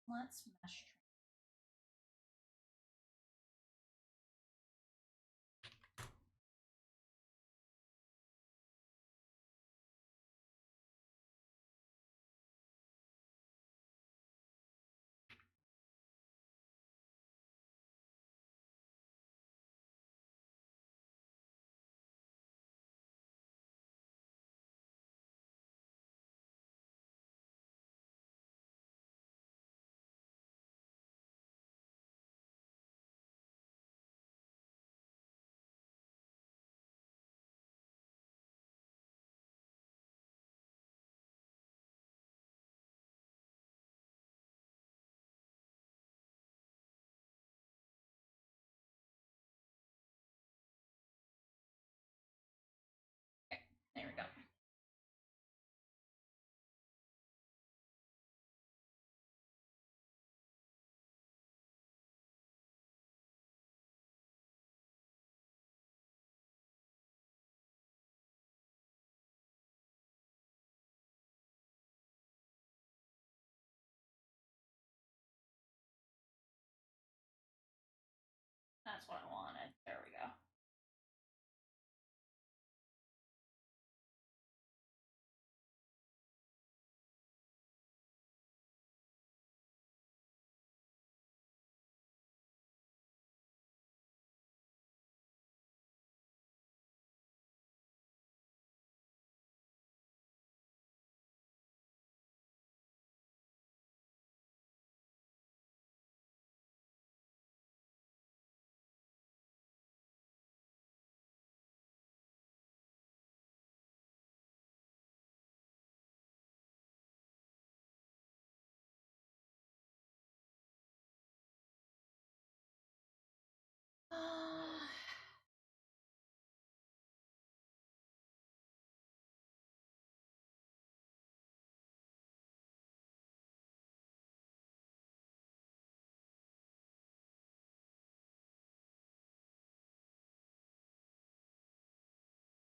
Let's mesh. Okay, there we go. That's what I wanted. There we go.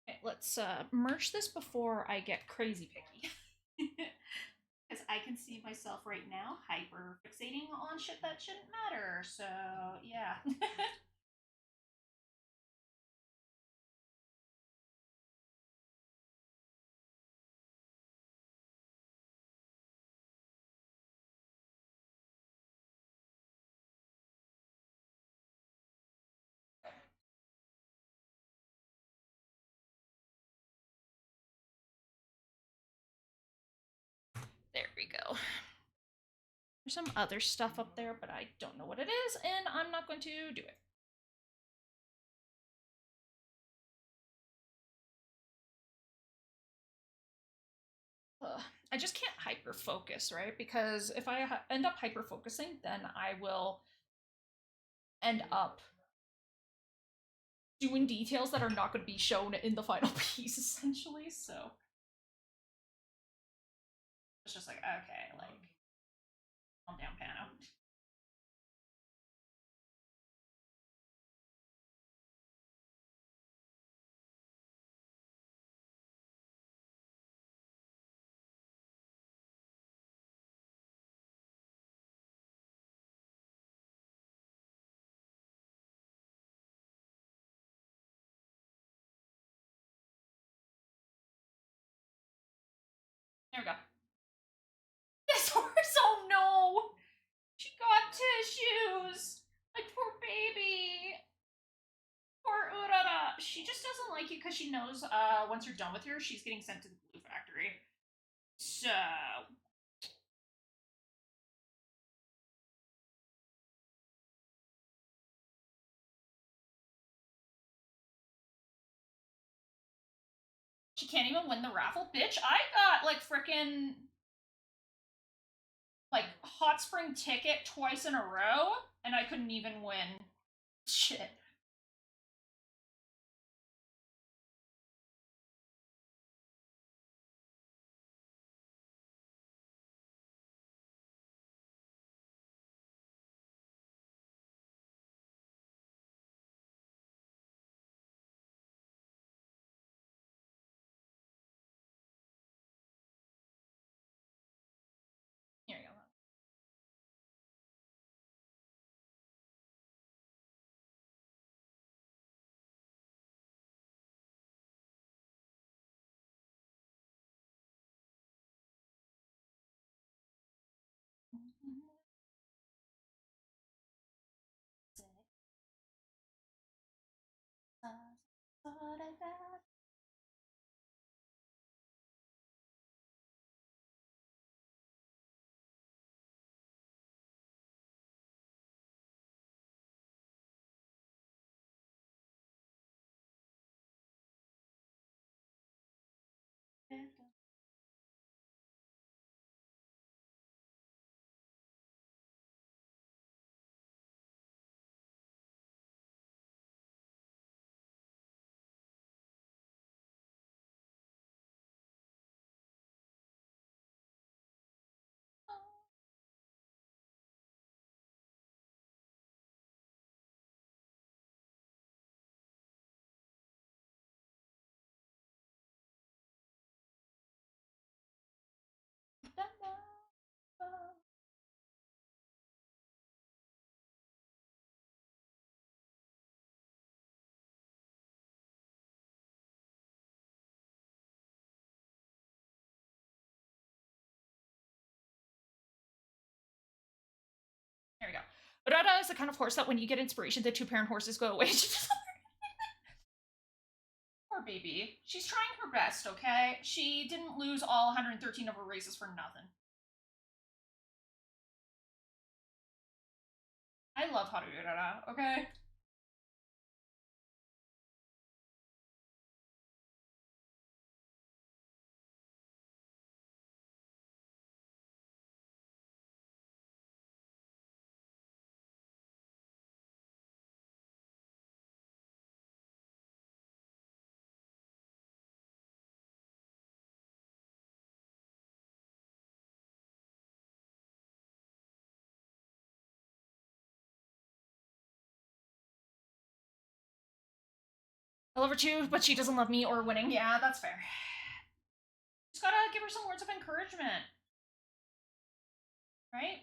Okay, let's merge this before I get crazy picky. Because I can see myself right now hyper fixating on shit that shouldn't matter. So, yeah. There we go. There's some other stuff up there, but I don't know what it is, and I'm not going to do it. Ugh. I just can't hyper focus, right? Because if I end up hyper focusing, then I will end up doing details that are not going to be shown in the final piece, essentially. So it's just like, okay, like, calm down, Pano. There we go. This horse, oh no! She got tissues! Like, poor baby! Poor Urara! She just doesn't like you because she knows once you're done with her, she's getting sent to the glue factory. So. She can't even win the raffle? Bitch, I got, like, frickin' like, hot spring ticket twice in a row, and I couldn't even win. Shit. Here you go. There we go. Urara is the kind of horse that when you get inspiration, the two-parent horses go away. Poor baby. She's trying her best, okay? She didn't lose all 113 of her races for nothing. I love Haru Urara, okay? I love her too, but she doesn't love me or winning. Yeah, that's fair. Just gotta give her some words of encouragement. Right?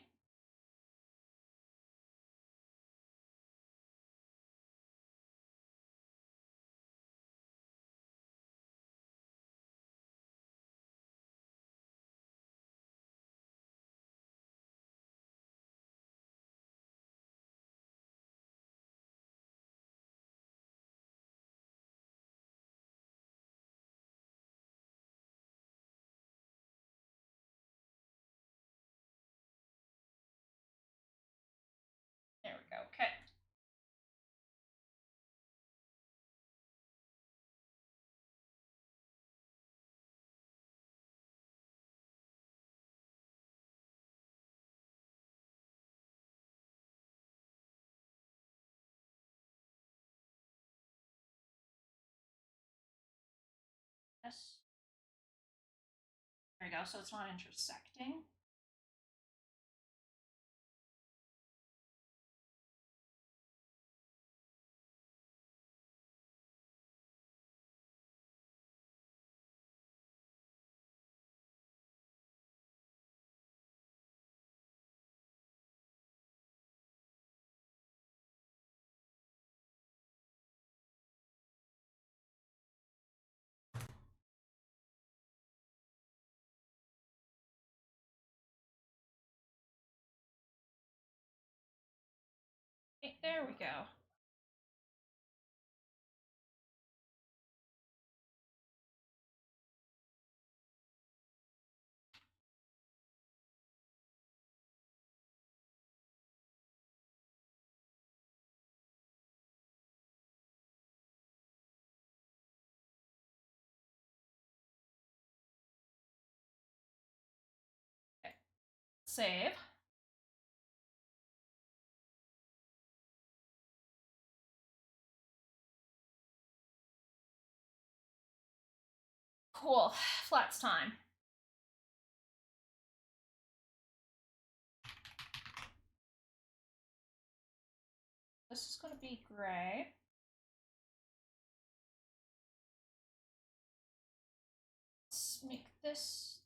There we go. Okay. Yes. There we go. So it's not intersecting. Okay, there we go. Okay. Save. Cool. Flats time. This is going to be gray. Let's make this.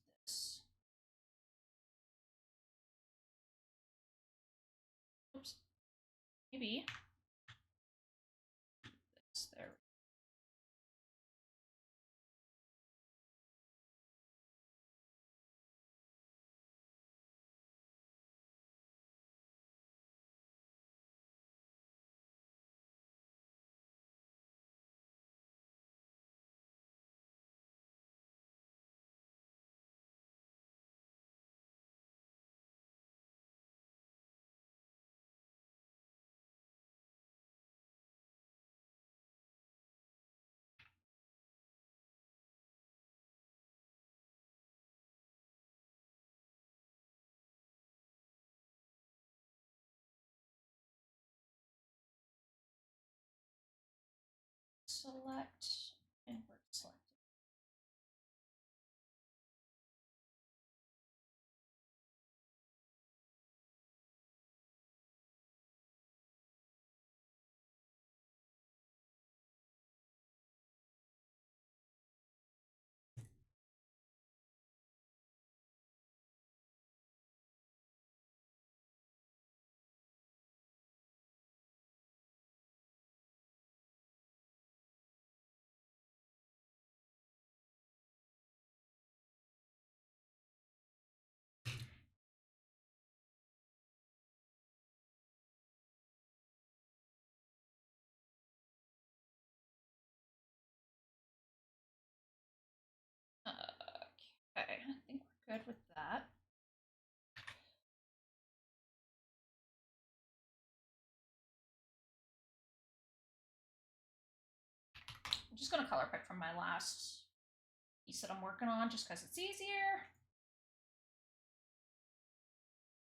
Oops. Maybe. This there. select, invert select. Okay, I think we're good with that. I'm just gonna color pick from my last piece that I'm working on just because it's easier.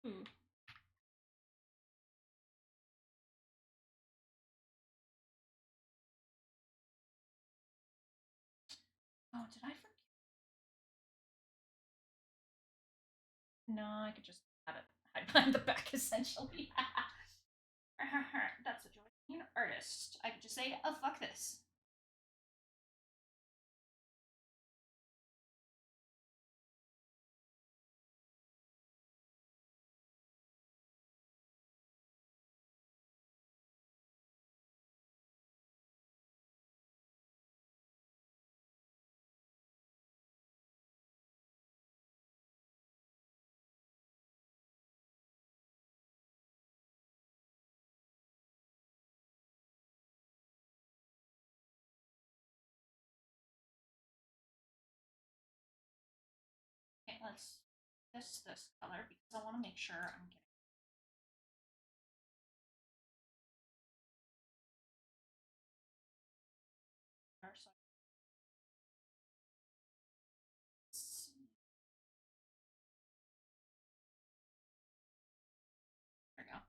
Ooh. Oh, did I forget? No, I could just have it hide behind the back essentially. That's a joy. Being an artist. I could just say, oh, fuck this. Okay, let's this color because I want to make sure I'm getting. So there we go.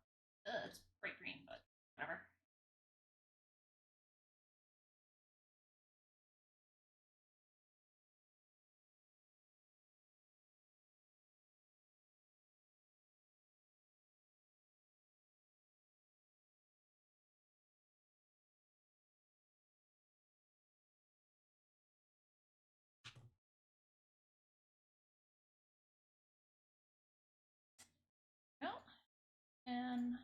It's bright green, but whatever. No, and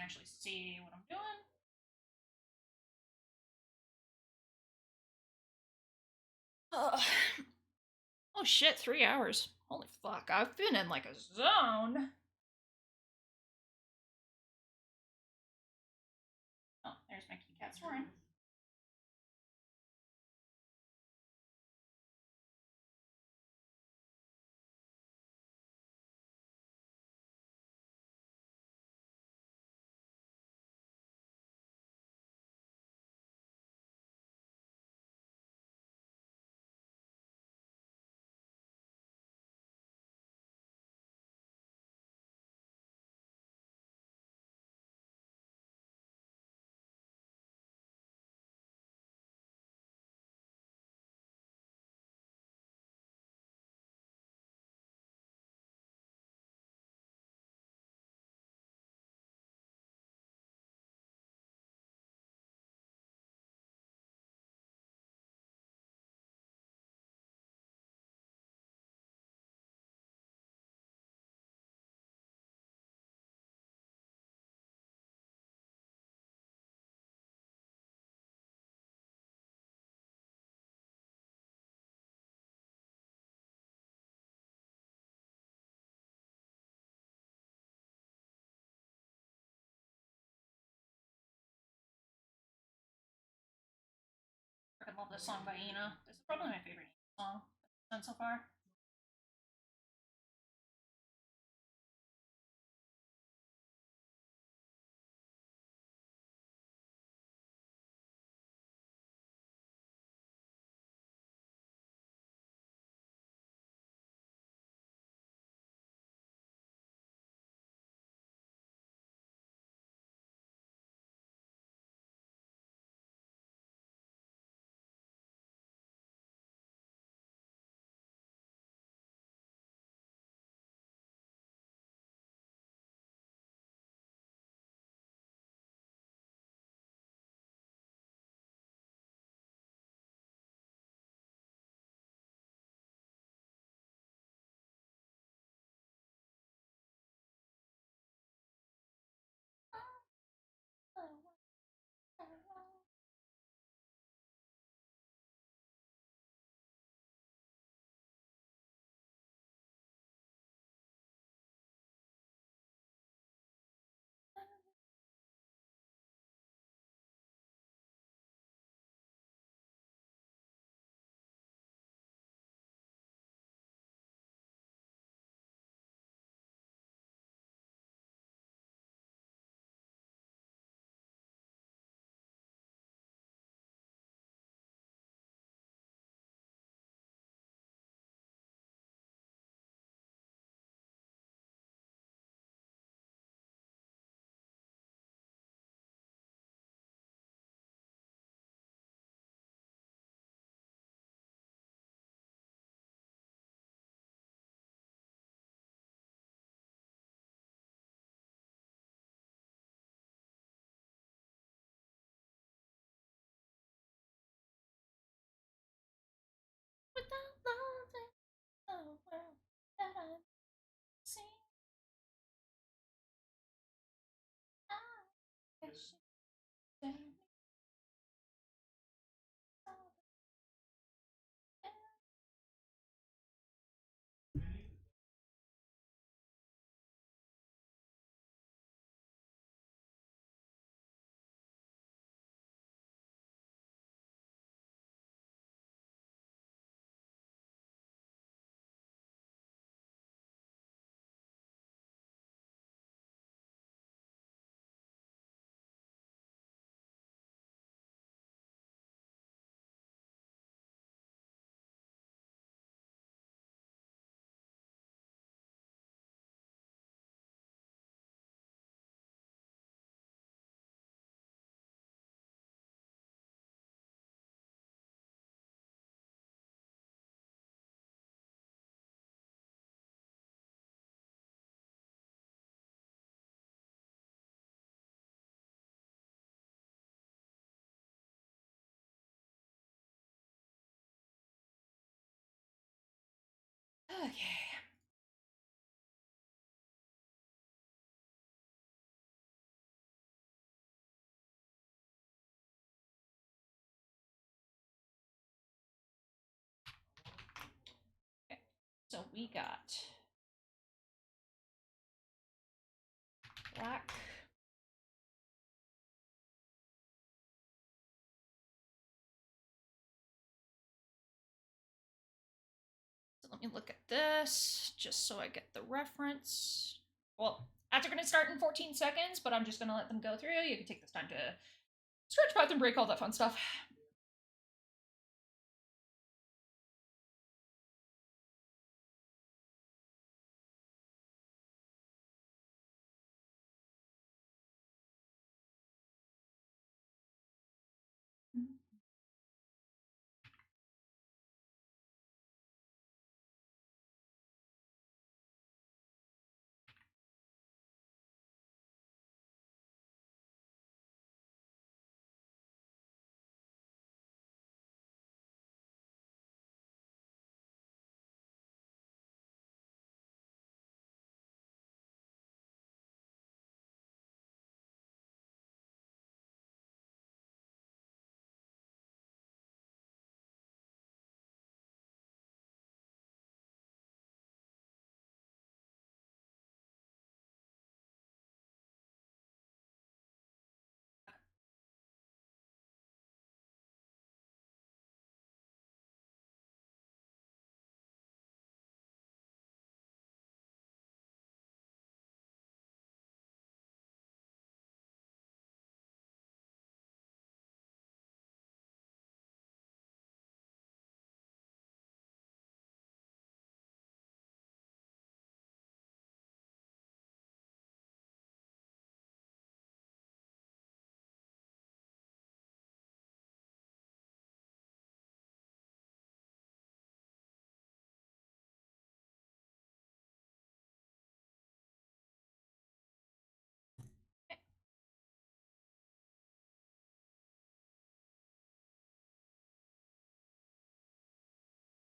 actually see what I'm doing. Oh shit, 3 hours. Holy fuck, I've been in like a zone. Oh, there's my kitty cat snoring. I love this song by Ina. This is probably my favorite Ina song I've done so far. Without loving the world that I've seen, I wish you could Okay. So we got black. So let me look at this just so I get the reference. Well, ads are going to start in 14 seconds, but I'm just going to let them go through. You can take this time to stretch, bathroom break, all that fun stuff.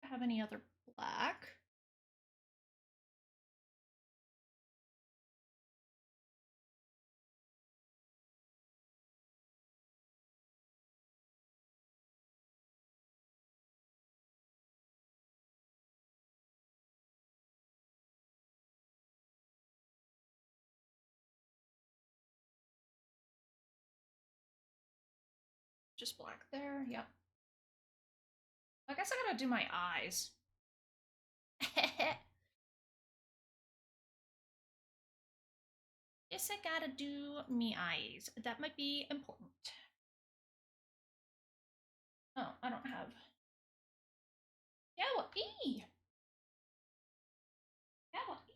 Have any other black? Just black there, yep. I guess I gotta do my eyes. Guess I gotta do me eyes. That might be important. Oh, I don't have. Yeah, well, E. Yeah, well, E.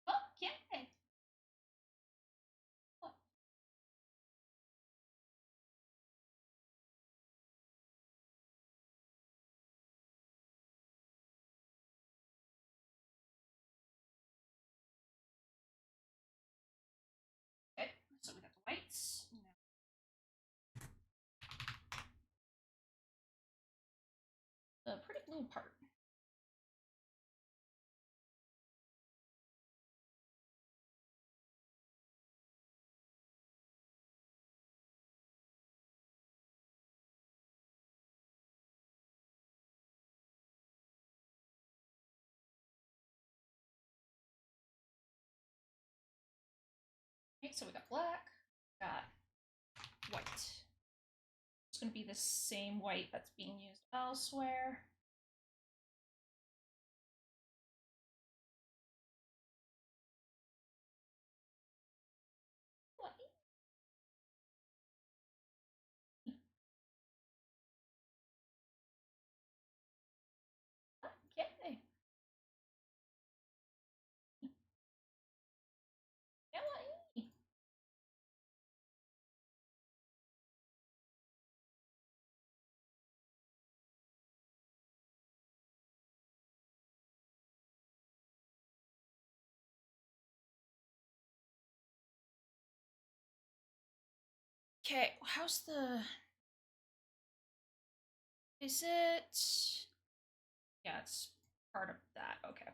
Oh, yay! Oh, okay, so we got the whites. Now, the pretty blue part. Okay, so we got black, got white. It's gonna be the same white that's being used elsewhere. Okay, how's the... Is it... Yeah, it's part of that. Okay.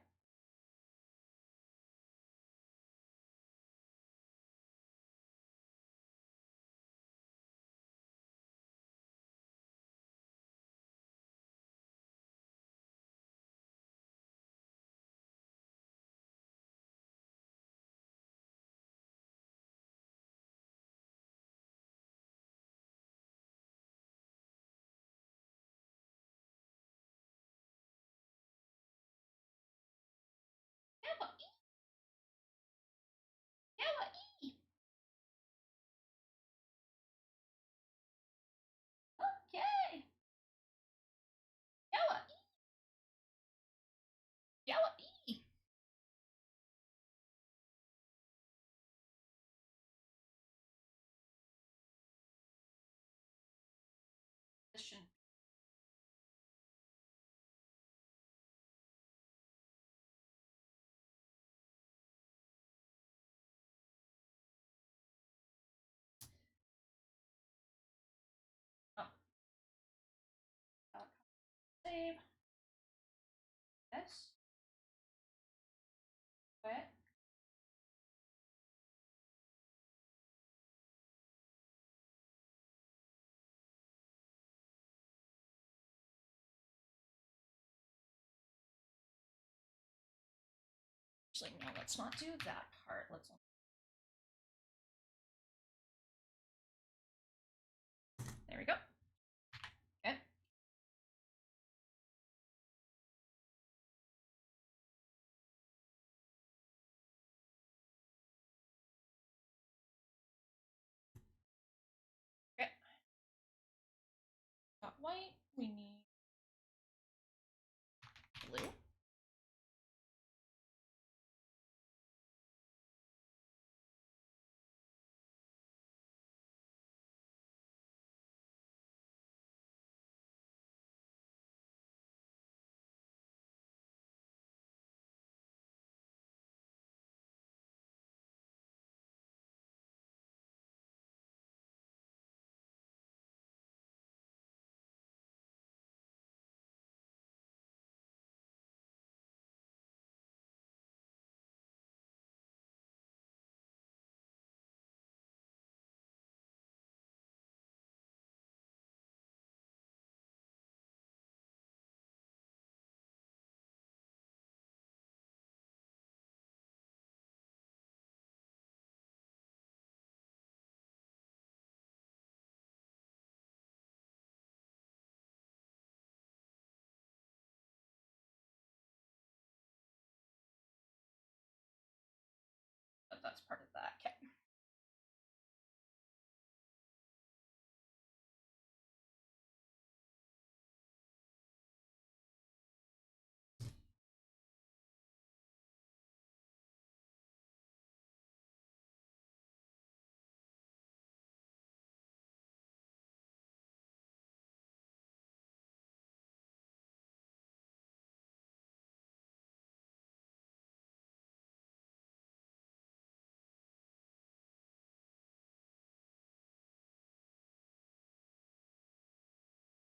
Okay. This shouldn't... Oh. Save. This. Quit. Actually, no, let's not do that part. Let's... There we go. Okay. Okay. Got white. We need blue. But that's part of that. Okay.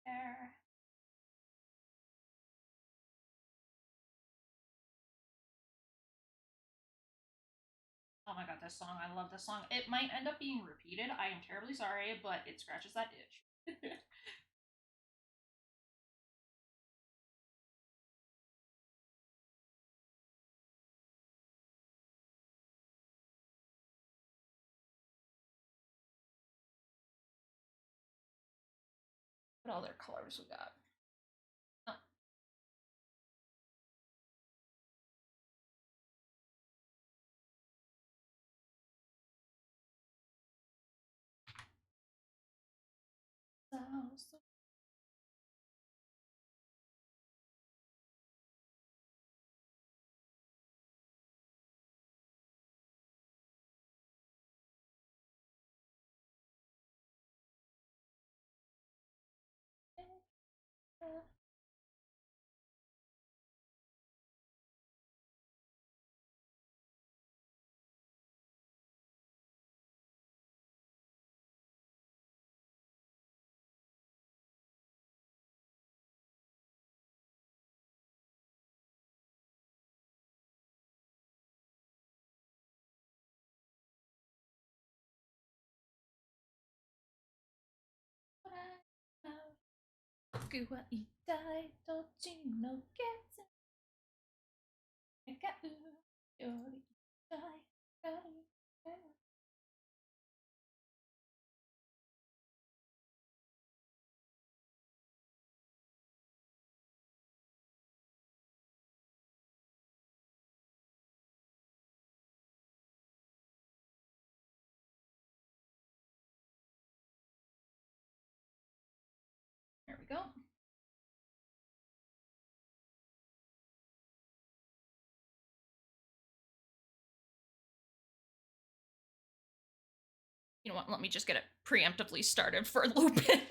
There. Oh my god, this song. I love this song. It might end up being repeated. I am terribly sorry, but it scratches that itch. What other colors we got? Oh. So くは一体どっちのケツ願うより痛いかり There we go. You know what? Let me just get it preemptively started for Lupin.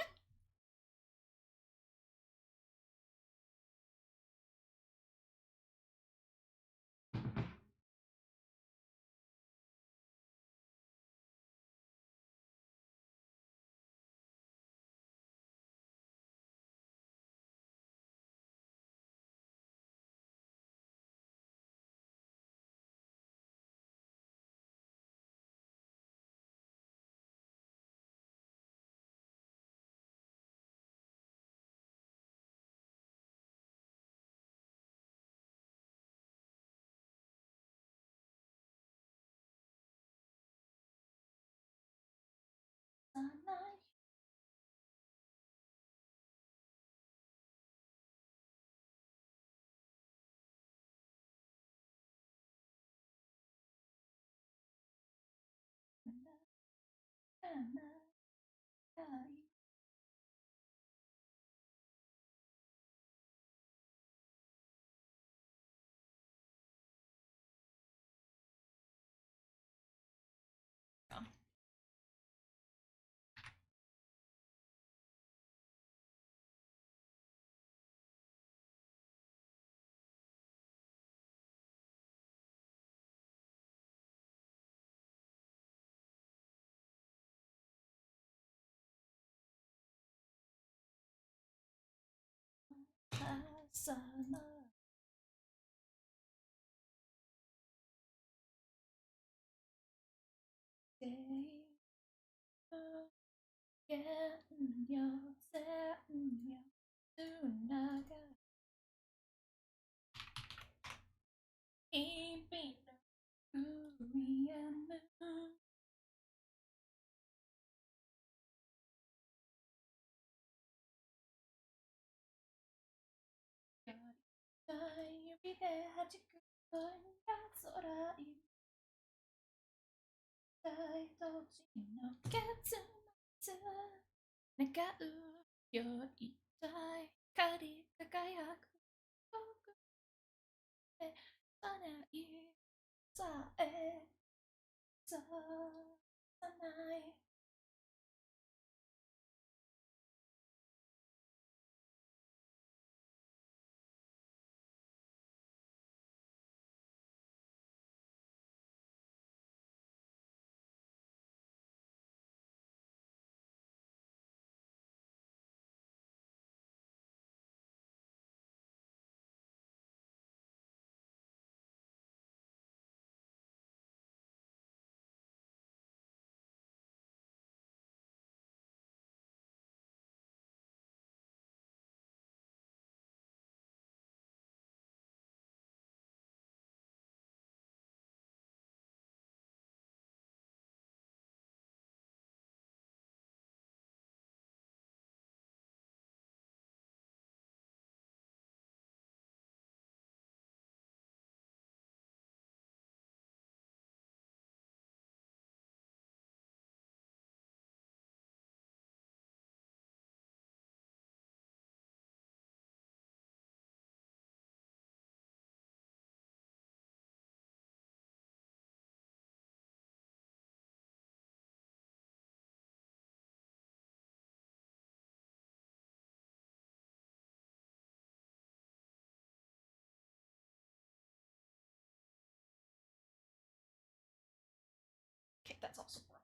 Okay, that's also wrong.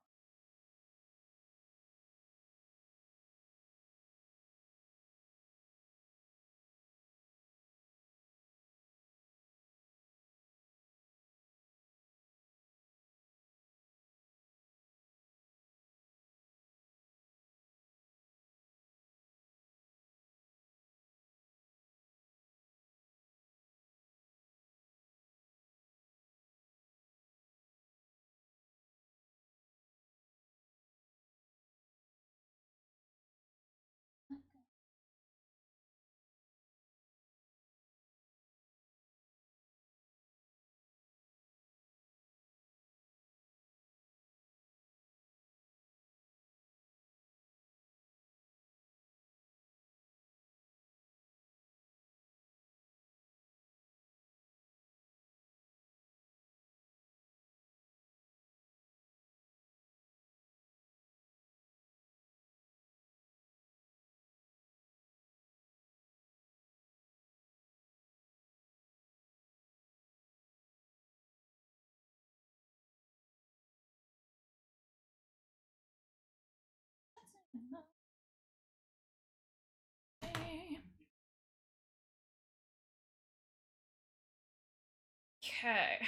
Okay.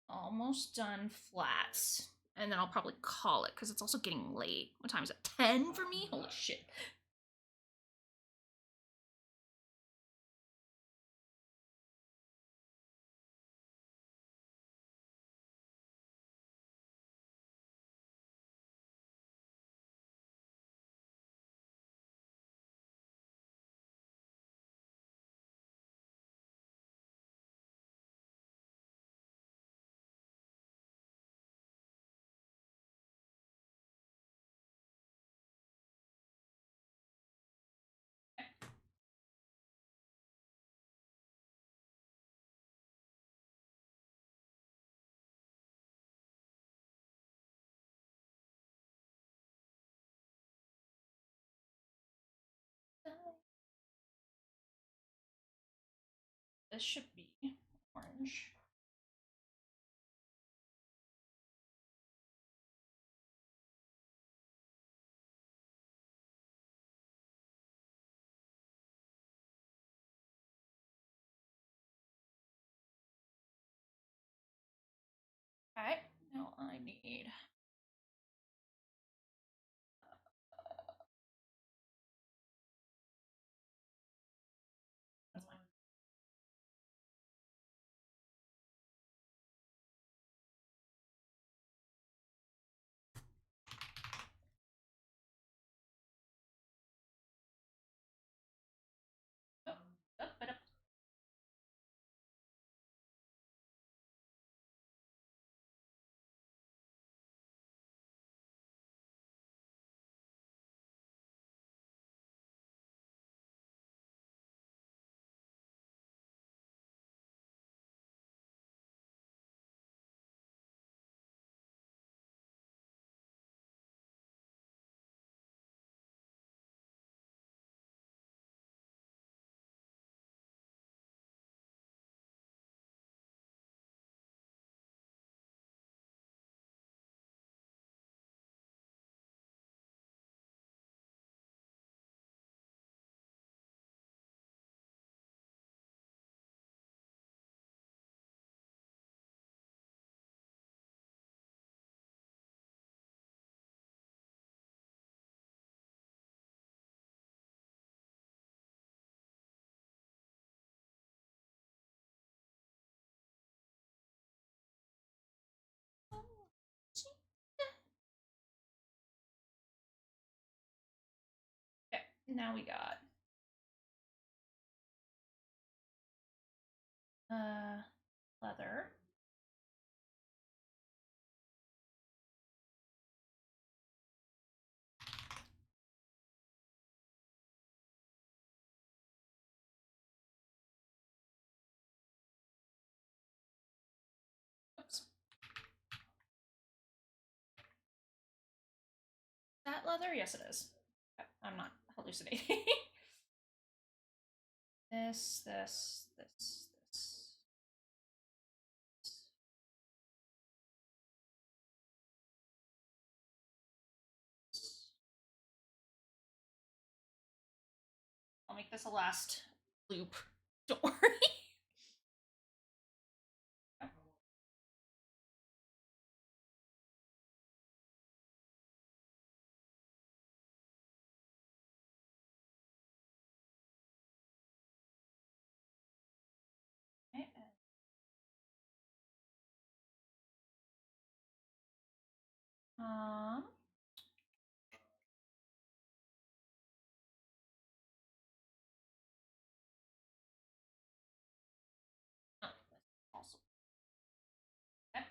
Almost done flats. And then I'll probably call it because it's also getting late. What time is it? 10 for me? Holy shit. This should be orange. Okay, now I need. That's fine. Oh, up, up. Okay, now we got leather. Oops. That leather? Yes, it is. Okay, I'm not hallucinating. This. I'll make this a last loop. Don't worry. Okay. Um. Oh, also. Okay.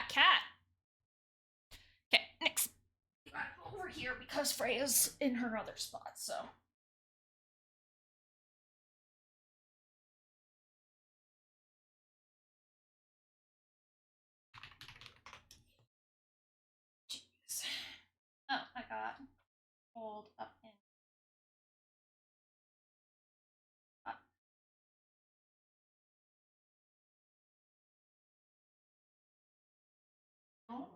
that cat. Okay, next. Over here because Freya's in her other spot, so. Jeez. Oh, I got pulled up in. Up. Oh.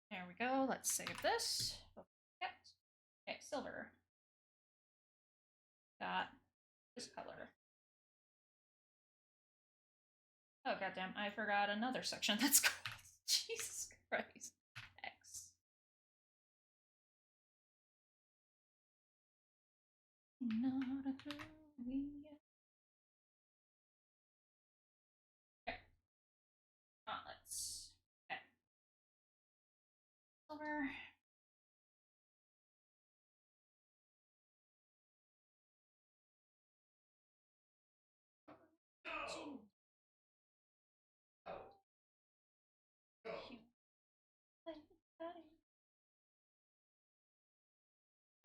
There we go. Let's save this. Okay, silver. Got this color. Oh, goddamn. I forgot another section. That's cool. Jesus Christ. X. Not a clue. Okay. Let's. Okay. Silver.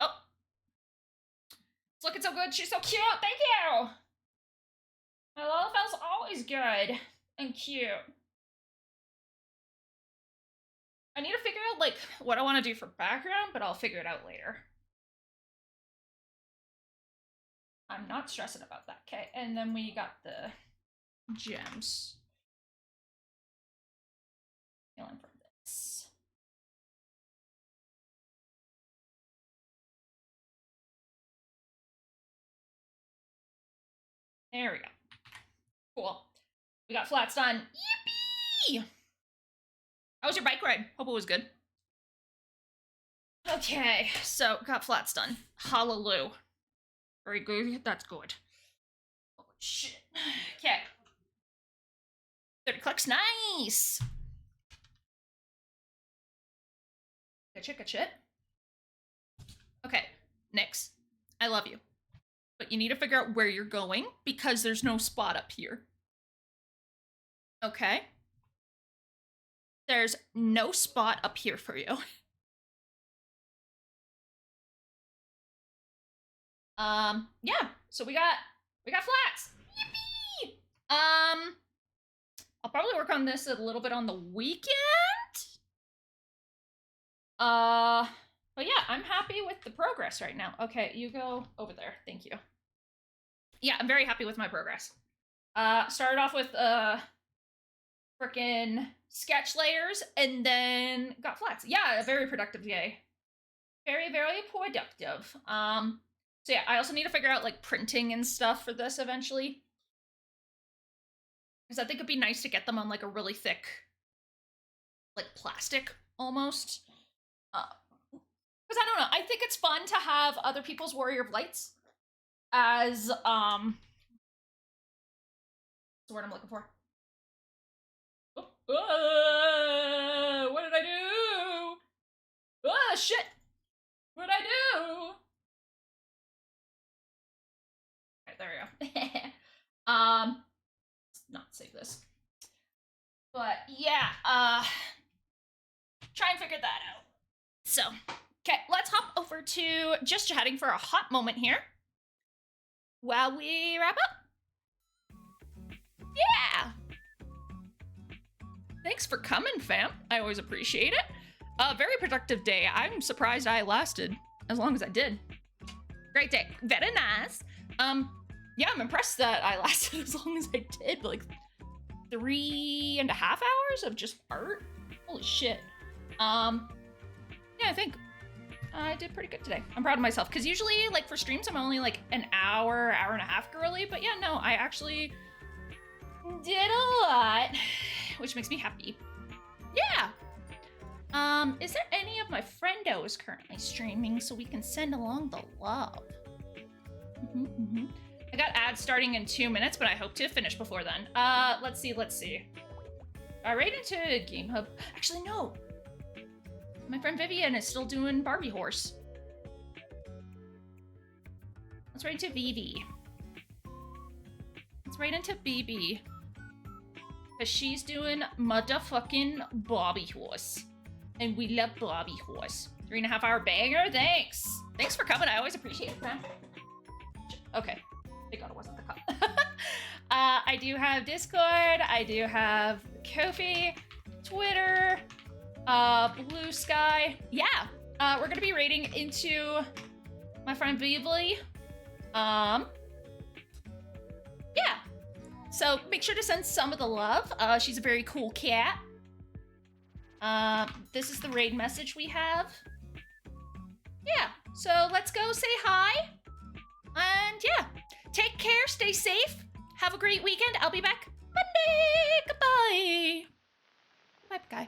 Oh, it's looking so good. She's so cute. Thank you. My Lollifel's always good and cute. I need to figure out like what I want to do for background, but I'll figure it out later. I'm not stressing about that. Okay, and then we got the gems. Feeling for this. There we go. Cool. We got flats done. Yippee! How was your bike ride? Hope it was good. Okay, so got flats done. Hallelujah. Very good. That's good. Holy shit. Okay. 30 clicks. Nice. Good. Okay, Nyx. I love you. But you need to figure out where you're going because there's no spot up here. Okay? There's no spot up here for you. Yeah. So we got flats. Yippee! I'll probably work on this a little bit on the weekend. But yeah, I'm happy with the progress right now. Okay, you go over there. Thank you. Yeah, I'm very happy with my progress. Started off with frickin' sketch layers and then got flats. Yeah, a very productive day. Very, very productive. So yeah, I also need to figure out like printing and stuff for this eventually. Because I think it'd be nice to get them on like a really thick, like plastic almost. Because I don't know, I think it's fun to have other people's Warrior of Lights as what's the word I'm looking for? Oh, what did I do? Oh shit! What did I do? Alright, there we go. Let's not save this. But yeah, try and figure that out. So, okay, let's hop over to just chatting for a hot moment here while we wrap up. Yeah! Thanks for coming, fam. I always appreciate it. A very productive day. I'm surprised I lasted as long as I did. Great day. Very nice. Yeah, I'm impressed that I lasted as long as I did. Like 3.5 hours of just art. Holy shit. Yeah, I think I did pretty good today. I'm proud of myself because usually, like for streams, I'm only like an hour and a half girly. But yeah, no, I actually did a lot, which makes me happy. Yeah. Is there any of my friendos currently streaming so we can send along the love? I got ads starting in 2 minutes, but I hope to finish before then. Let's see. Right into Game Hub. Actually, no. My friend Vivian is still doing Barbie Horse. Let's right into Vivi. Let's right into BB. Because she's doing motherfucking Barbie Horse. And we love Barbie Horse. 3.5 hour banger? Thanks. Thanks for coming. I always appreciate it, man. Okay. Thank God it wasn't the cup. I do have Discord. I do have Ko-fi, Twitter, Blue Sky. Yeah. We're going to be raiding into my friend Vivi. Yeah. So make sure to send some of the love. She's a very cool cat. This is the raid message we have. Yeah, so let's go say hi. And yeah, take care, stay safe. Have a great weekend. I'll be back Monday. Goodbye. Bye, guy.